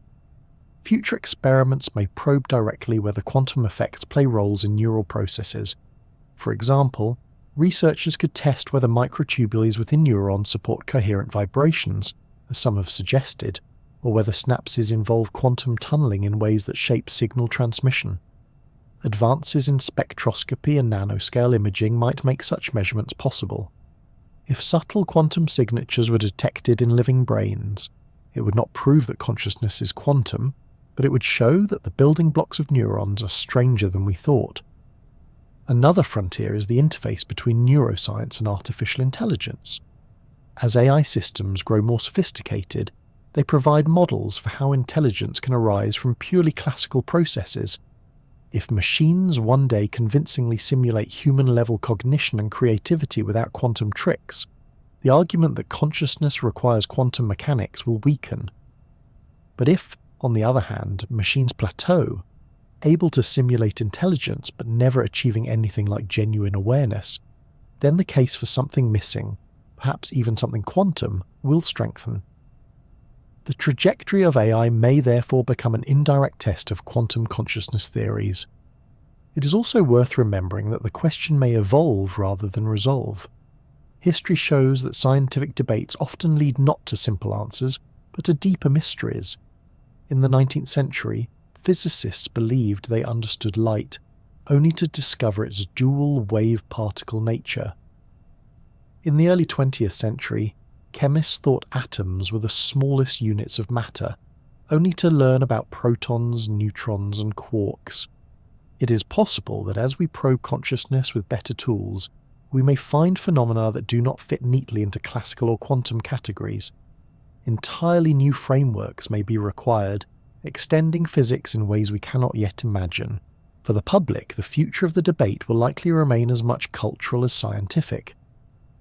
Speaker 1: Future experiments may probe directly whether quantum effects play roles in neural processes. For example, researchers could test whether microtubules within neurons support coherent vibrations, as some have suggested, or whether synapses involve quantum tunneling in ways that shape signal transmission. Advances in spectroscopy and nanoscale imaging might make such measurements possible. If subtle quantum signatures were detected in living brains, it would not prove that consciousness is quantum, but it would show that the building blocks of neurons are stranger than we thought. Another frontier is the interface between neuroscience and artificial intelligence. As AI systems grow more sophisticated, they provide models for how intelligence can arise from purely classical processes. If machines one day convincingly simulate human-level cognition and creativity without quantum tricks, the argument that consciousness requires quantum mechanics will weaken. But if, on the other hand, machines plateau, able to simulate intelligence but never achieving anything like genuine awareness, then the case for something missing, perhaps even something quantum, will strengthen. The trajectory of AI may therefore become an indirect test of quantum consciousness theories. It is also worth remembering that the question may evolve rather than resolve. History shows that scientific debates often lead not to simple answers, but to deeper mysteries. In the 19th century, physicists believed they understood light, only to discover its dual wave-particle nature. In the early 20th century, chemists thought atoms were the smallest units of matter, only to learn about protons, neutrons, and quarks. It is possible that as we probe consciousness with better tools, we may find phenomena that do not fit neatly into classical or quantum categories. Entirely new frameworks may be required, extending physics in ways we cannot yet imagine. For the public, the future of the debate will likely remain as much cultural as scientific.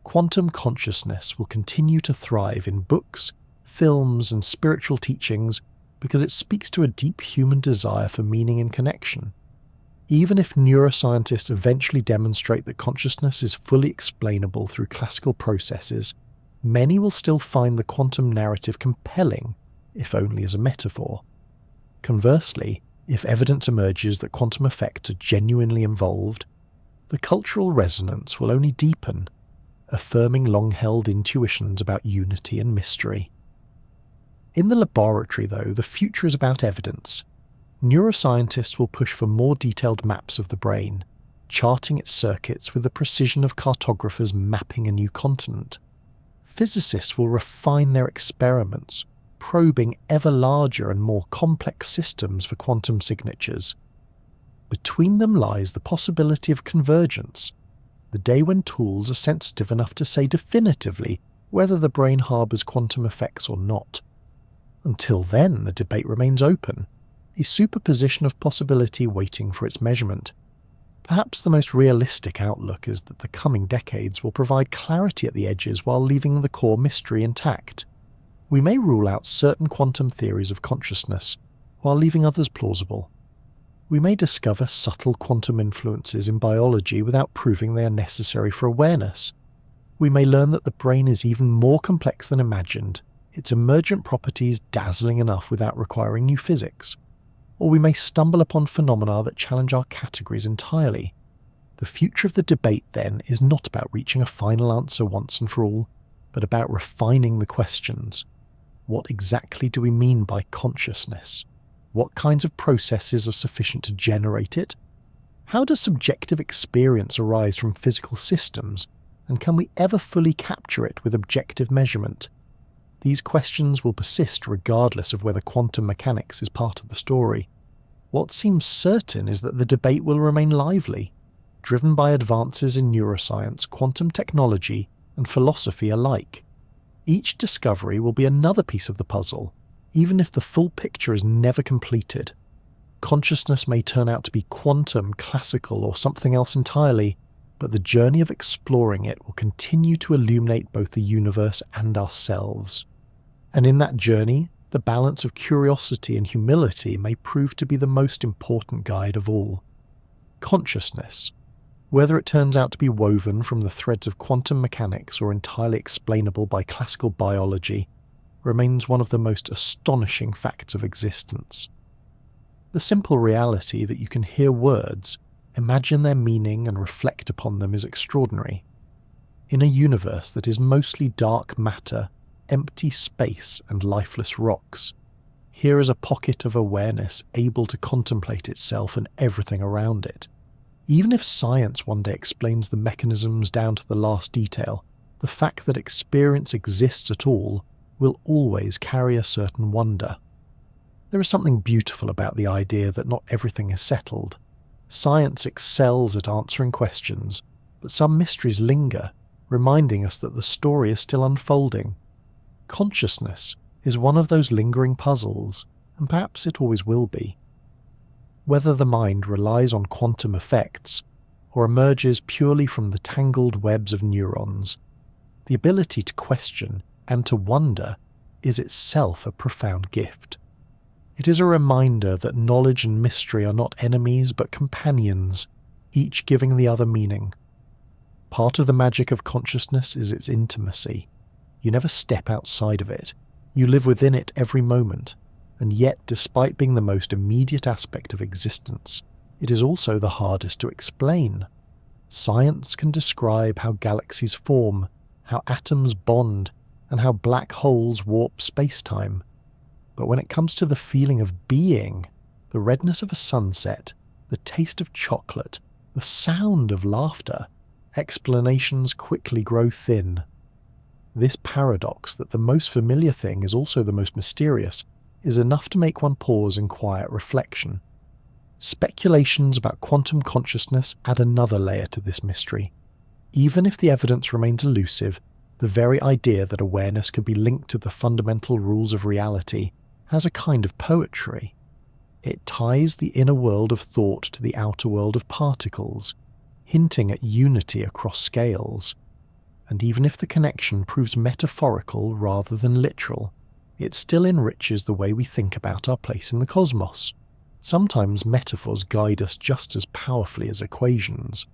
Speaker 1: Quantum consciousness will continue to thrive in books, films, and spiritual teachings because it speaks to a deep human desire for meaning and connection. Even if neuroscientists eventually demonstrate that consciousness is fully explainable through classical processes, many will still find the quantum narrative compelling, if only as a metaphor. Conversely, if evidence emerges that quantum effects are genuinely involved, the cultural resonance will only deepen, affirming long-held intuitions about unity and mystery. In the laboratory, though, the future is about evidence. Neuroscientists will push for more detailed maps of the brain, charting its circuits with the precision of cartographers mapping a new continent. Physicists will refine their experiments, probing ever larger and more complex systems for quantum signatures. Between them lies the possibility of convergence, the day when tools are sensitive enough to say definitively whether the brain harbours quantum effects or not. Until then, the debate remains open, a superposition of possibility waiting for its measurement. Perhaps the most realistic outlook is that the coming decades will provide clarity at the edges while leaving the core mystery intact. We may rule out certain quantum theories of consciousness, while leaving others plausible. We may discover subtle quantum influences in biology without proving they are necessary for awareness. We may learn that the brain is even more complex than imagined, its emergent properties dazzling enough without requiring new physics. Or we may stumble upon phenomena that challenge our categories entirely. The future of the debate, then, is not about reaching a final answer once and for all, but about refining the questions. What exactly do we mean by consciousness? What kinds of processes are sufficient to generate it? How does subjective experience arise from physical systems, and can we ever fully capture it with objective measurement? These questions will persist regardless of whether quantum mechanics is part of the story. What seems certain is that the debate will remain lively, driven by advances in neuroscience, quantum technology, and philosophy alike. Each discovery will be another piece of the puzzle, even if the full picture is never completed. Consciousness may turn out to be quantum, classical, or something else entirely, but the journey of exploring it will continue to illuminate both the universe and ourselves. And in that journey, the balance of curiosity and humility may prove to be the most important guide of all. Consciousness, whether it turns out to be woven from the threads of quantum mechanics or entirely explainable by classical biology, remains one of the most astonishing facts of existence. The simple reality that you can hear words, imagine their meaning and reflect upon them is extraordinary. In a universe that is mostly dark matter, empty space and lifeless rocks, here is a pocket of awareness able to contemplate itself and everything around it. Even if science one day explains the mechanisms down to the last detail, the fact that experience exists at all will always carry a certain wonder. There is something beautiful about the idea that not everything is settled. Science excels at answering questions, but some mysteries linger, reminding us that the story is still unfolding. Consciousness is one of those lingering puzzles, and perhaps it always will be. Whether the mind relies on quantum effects, or emerges purely from the tangled webs of neurons, the ability to question and to wonder is itself a profound gift. It is a reminder that knowledge and mystery are not enemies but companions, each giving the other meaning. Part of the magic of consciousness is its intimacy. You never step outside of it. You live within it every moment, and yet, despite being the most immediate aspect of existence, it is also the hardest to explain. Science can describe how galaxies form, how atoms bond, and how black holes warp space-time. But when it comes to the feeling of being, the redness of a sunset, the taste of chocolate, the sound of laughter, explanations quickly grow thin. This paradox that the most familiar thing is also the most mysterious is enough to make one pause in quiet reflection. Speculations about quantum consciousness add another layer to this mystery. Even if the evidence remains elusive, the very idea that awareness could be linked to the fundamental rules of reality has a kind of poetry. It ties the inner world of thought to the outer world of particles, hinting at unity across scales. And even if the connection proves metaphorical rather than literal, it still enriches the way we think about our place in the cosmos. Sometimes metaphors guide us just as powerfully as equations.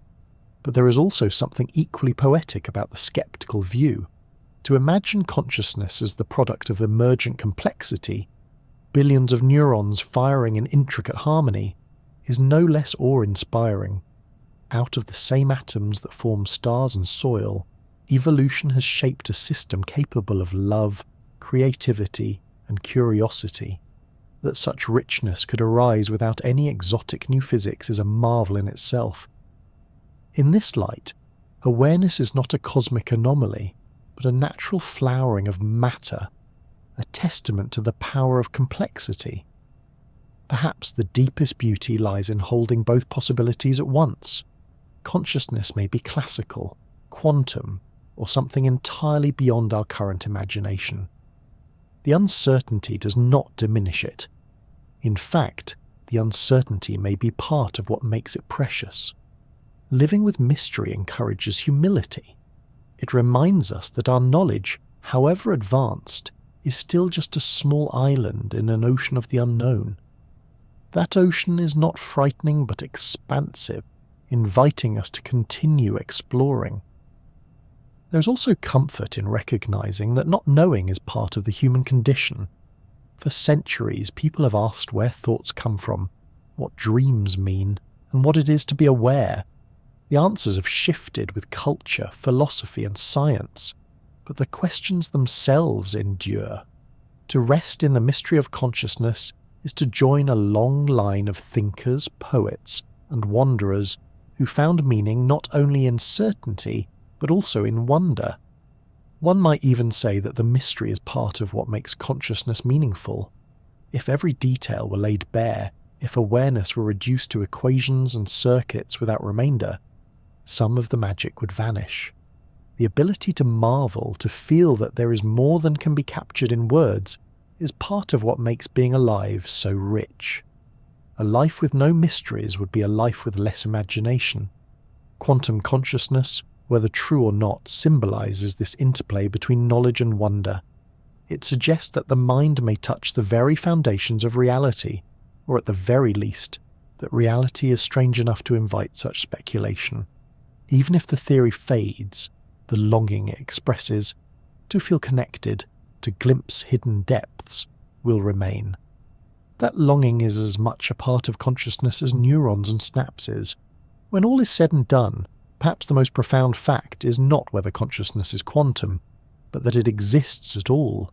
Speaker 1: But there is also something equally poetic about the skeptical view. To imagine consciousness as the product of emergent complexity, billions of neurons firing in intricate harmony, is no less awe-inspiring. Out of the same atoms that form stars and soil, evolution has shaped a system capable of love, creativity, and curiosity. That such richness could arise without any exotic new physics is a marvel in itself. In this light, awareness is not a cosmic anomaly, but a natural flowering of matter, a testament to the power of complexity. Perhaps the deepest beauty lies in holding both possibilities at once. Consciousness may be classical, quantum, or something entirely beyond our current imagination. The uncertainty does not diminish it. In fact, the uncertainty may be part of what makes it precious. Living with mystery encourages humility. It reminds us that our knowledge, however advanced, is still just a small island in an ocean of the unknown. That ocean is not frightening but expansive, inviting us to continue exploring. There's also comfort in recognizing that not knowing is part of the human condition. For centuries, people have asked where thoughts come from, what dreams mean, and what it is to be aware. The answers have shifted with culture, philosophy, and science, but the questions themselves endure. To rest in the mystery of consciousness is to join a long line of thinkers, poets, and wanderers who found meaning not only in certainty, but also in wonder. One might even say that the mystery is part of what makes consciousness meaningful. If every detail were laid bare, if awareness were reduced to equations and circuits without remainder, some of the magic would vanish. The ability to marvel, to feel that there is more than can be captured in words, is part of what makes being alive so rich. A life with no mysteries would be a life with less imagination. Quantum consciousness, whether true or not, symbolizes this interplay between knowledge and wonder. It suggests that the mind may touch the very foundations of reality, or at the very least, that reality is strange enough to invite such speculation. Even if the theory fades, the longing it expresses, to feel connected, to glimpse hidden depths, will remain. That longing is as much a part of consciousness as neurons and synapses. When all is said and done, perhaps the most profound fact is not whether consciousness is quantum, but that it exists at all.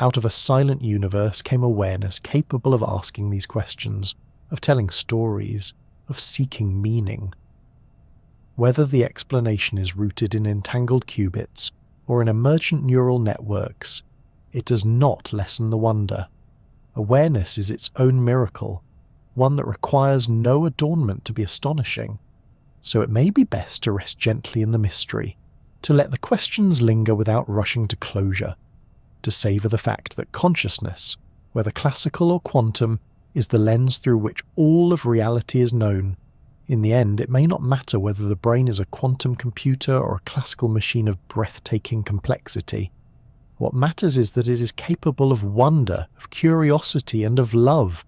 Speaker 1: Out of a silent universe came awareness capable of asking these questions, of telling stories, of seeking meaning. Whether the explanation is rooted in entangled qubits or in emergent neural networks, it does not lessen the wonder. Awareness is its own miracle, one that requires no adornment to be astonishing. So it may be best to rest gently in the mystery, to let the questions linger without rushing to closure, to savour the fact that consciousness, whether classical or quantum, is the lens through which all of reality is known. In the end, it may not matter whether the brain is a quantum computer or a classical machine of breathtaking complexity. What matters is that it is capable of wonder, of curiosity, and of love.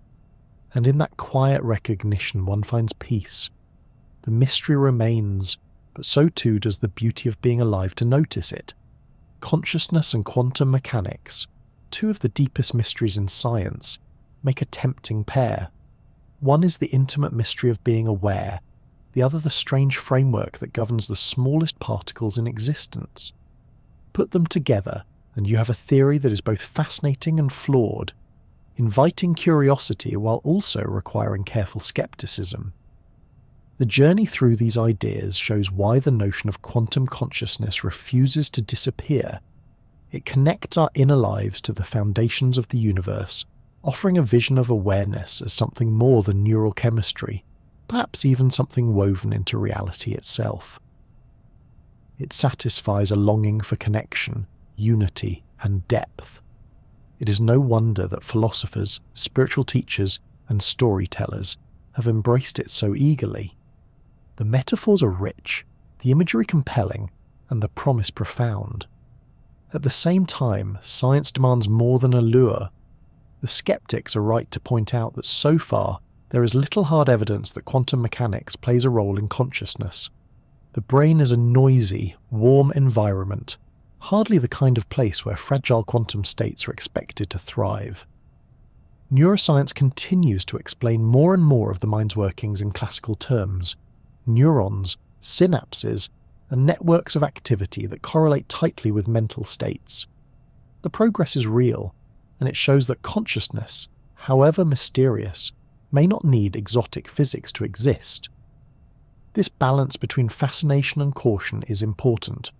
Speaker 1: And in that quiet recognition one finds peace. The mystery remains, but so too does the beauty of being alive to notice it. Consciousness and quantum mechanics, two of the deepest mysteries in science, make a tempting pair. One is the intimate mystery of being aware, the other the strange framework that governs the smallest particles in existence. Put them together, and you have a theory that is both fascinating and flawed, inviting curiosity while also requiring careful skepticism. The journey through these ideas shows why the notion of quantum consciousness refuses to disappear. It connects our inner lives to the foundations of the universe, offering a vision of awareness as something more than neural chemistry, perhaps even something woven into reality itself. It satisfies a longing for connection, unity, and depth. It is no wonder that philosophers, spiritual teachers, and storytellers have embraced it so eagerly. The metaphors are rich, the imagery compelling, and the promise profound. At the same time, science demands more than a lure. The skeptics are right to point out that so far, there is little hard evidence that quantum mechanics plays a role in consciousness. The brain is a noisy, warm environment, hardly the kind of place where fragile quantum states are expected to thrive. Neuroscience continues to explain more and more of the mind's workings in classical terms: neurons, synapses, and networks of activity that correlate tightly with mental states. The progress is real, and it shows that consciousness, however mysterious, may not need exotic physics to exist. This balance between fascination and caution is important.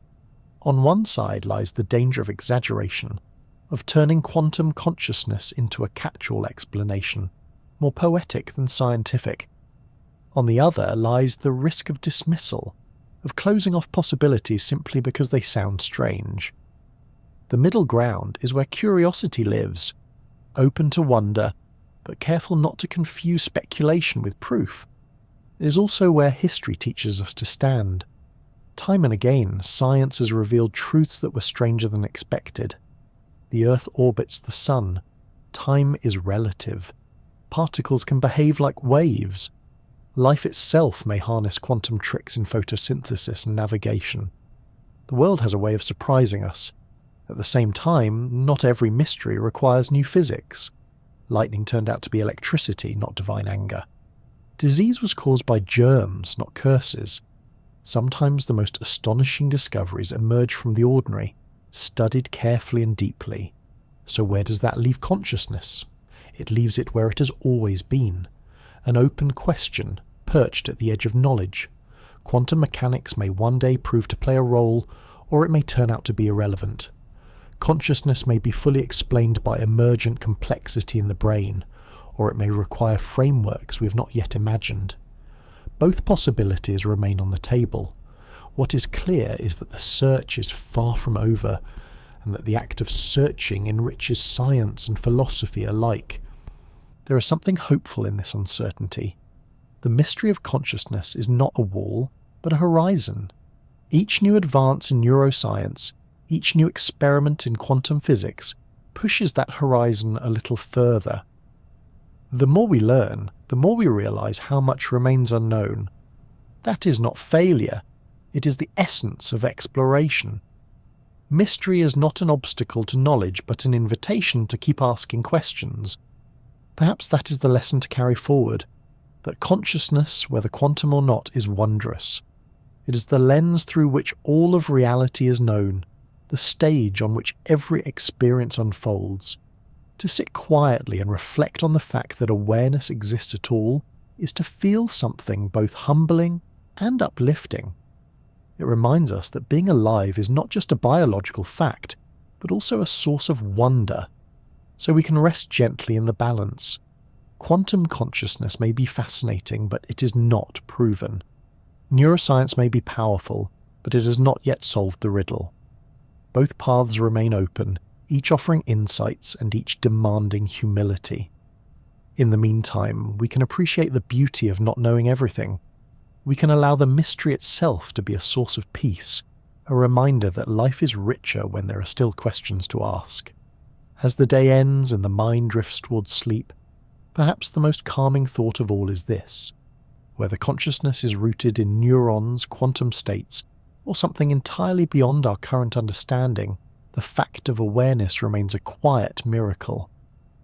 Speaker 1: On one side lies the danger of exaggeration, of turning quantum consciousness into a catch-all explanation, more poetic than scientific. On the other lies the risk of dismissal, of closing off possibilities simply because they sound strange. The middle ground is where curiosity lives, open to wonder, but careful not to confuse speculation with proof. It is also where history teaches us to stand. Time and again, science has revealed truths that were stranger than expected. The Earth orbits the Sun. Time is relative. Particles can behave like waves. Life itself may harness quantum tricks in photosynthesis and navigation. The world has a way of surprising us. At the same time, not every mystery requires new physics. Lightning turned out to be electricity, not divine anger. Disease was caused by germs, not curses. Sometimes the most astonishing discoveries emerge from the ordinary, studied carefully and deeply. So where does that leave consciousness? It leaves it where it has always been, an open question perched at the edge of knowledge. Quantum mechanics may one day prove to play a role, or it may turn out to be irrelevant. Consciousness may be fully explained by emergent complexity in the brain, or it may require frameworks we have not yet imagined. Both possibilities remain on the table. What is clear is that the search is far from over, and that the act of searching enriches science and philosophy alike. There is something hopeful in this uncertainty. The mystery of consciousness is not a wall, but a horizon. Each new advance in neuroscience, each new experiment in quantum physics, pushes that horizon a little further. The more we learn, the more we realize how much remains unknown. That is not failure, it is the essence of exploration. Mystery is not an obstacle to knowledge, but an invitation to keep asking questions. Perhaps that is the lesson to carry forward, that consciousness, whether quantum or not, is wondrous. It is the lens through which all of reality is known, the stage on which every experience unfolds. To sit quietly and reflect on the fact that awareness exists at all is to feel something both humbling and uplifting. It reminds us that being alive is not just a biological fact, but also a source of wonder, so we can rest gently in the balance. Quantum consciousness may be fascinating, but it is not proven. Neuroscience may be powerful, but it has not yet solved the riddle. Both paths remain open, each offering insights and each demanding humility. In the meantime, we can appreciate the beauty of not knowing everything. We can allow the mystery itself to be a source of peace, a reminder that life is richer when there are still questions to ask. As the day ends and the mind drifts towards sleep, perhaps the most calming thought of all is this: whether consciousness is rooted in neurons, quantum states, or something entirely beyond our current understanding, the fact of awareness remains a quiet miracle.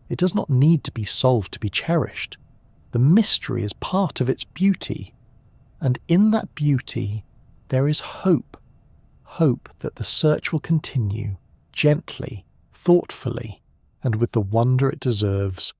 Speaker 1: It does not need to be solved to be cherished. The mystery is part of its beauty, and in that beauty there is hope. Hope that the search will continue, gently, thoughtfully, and with the wonder it deserves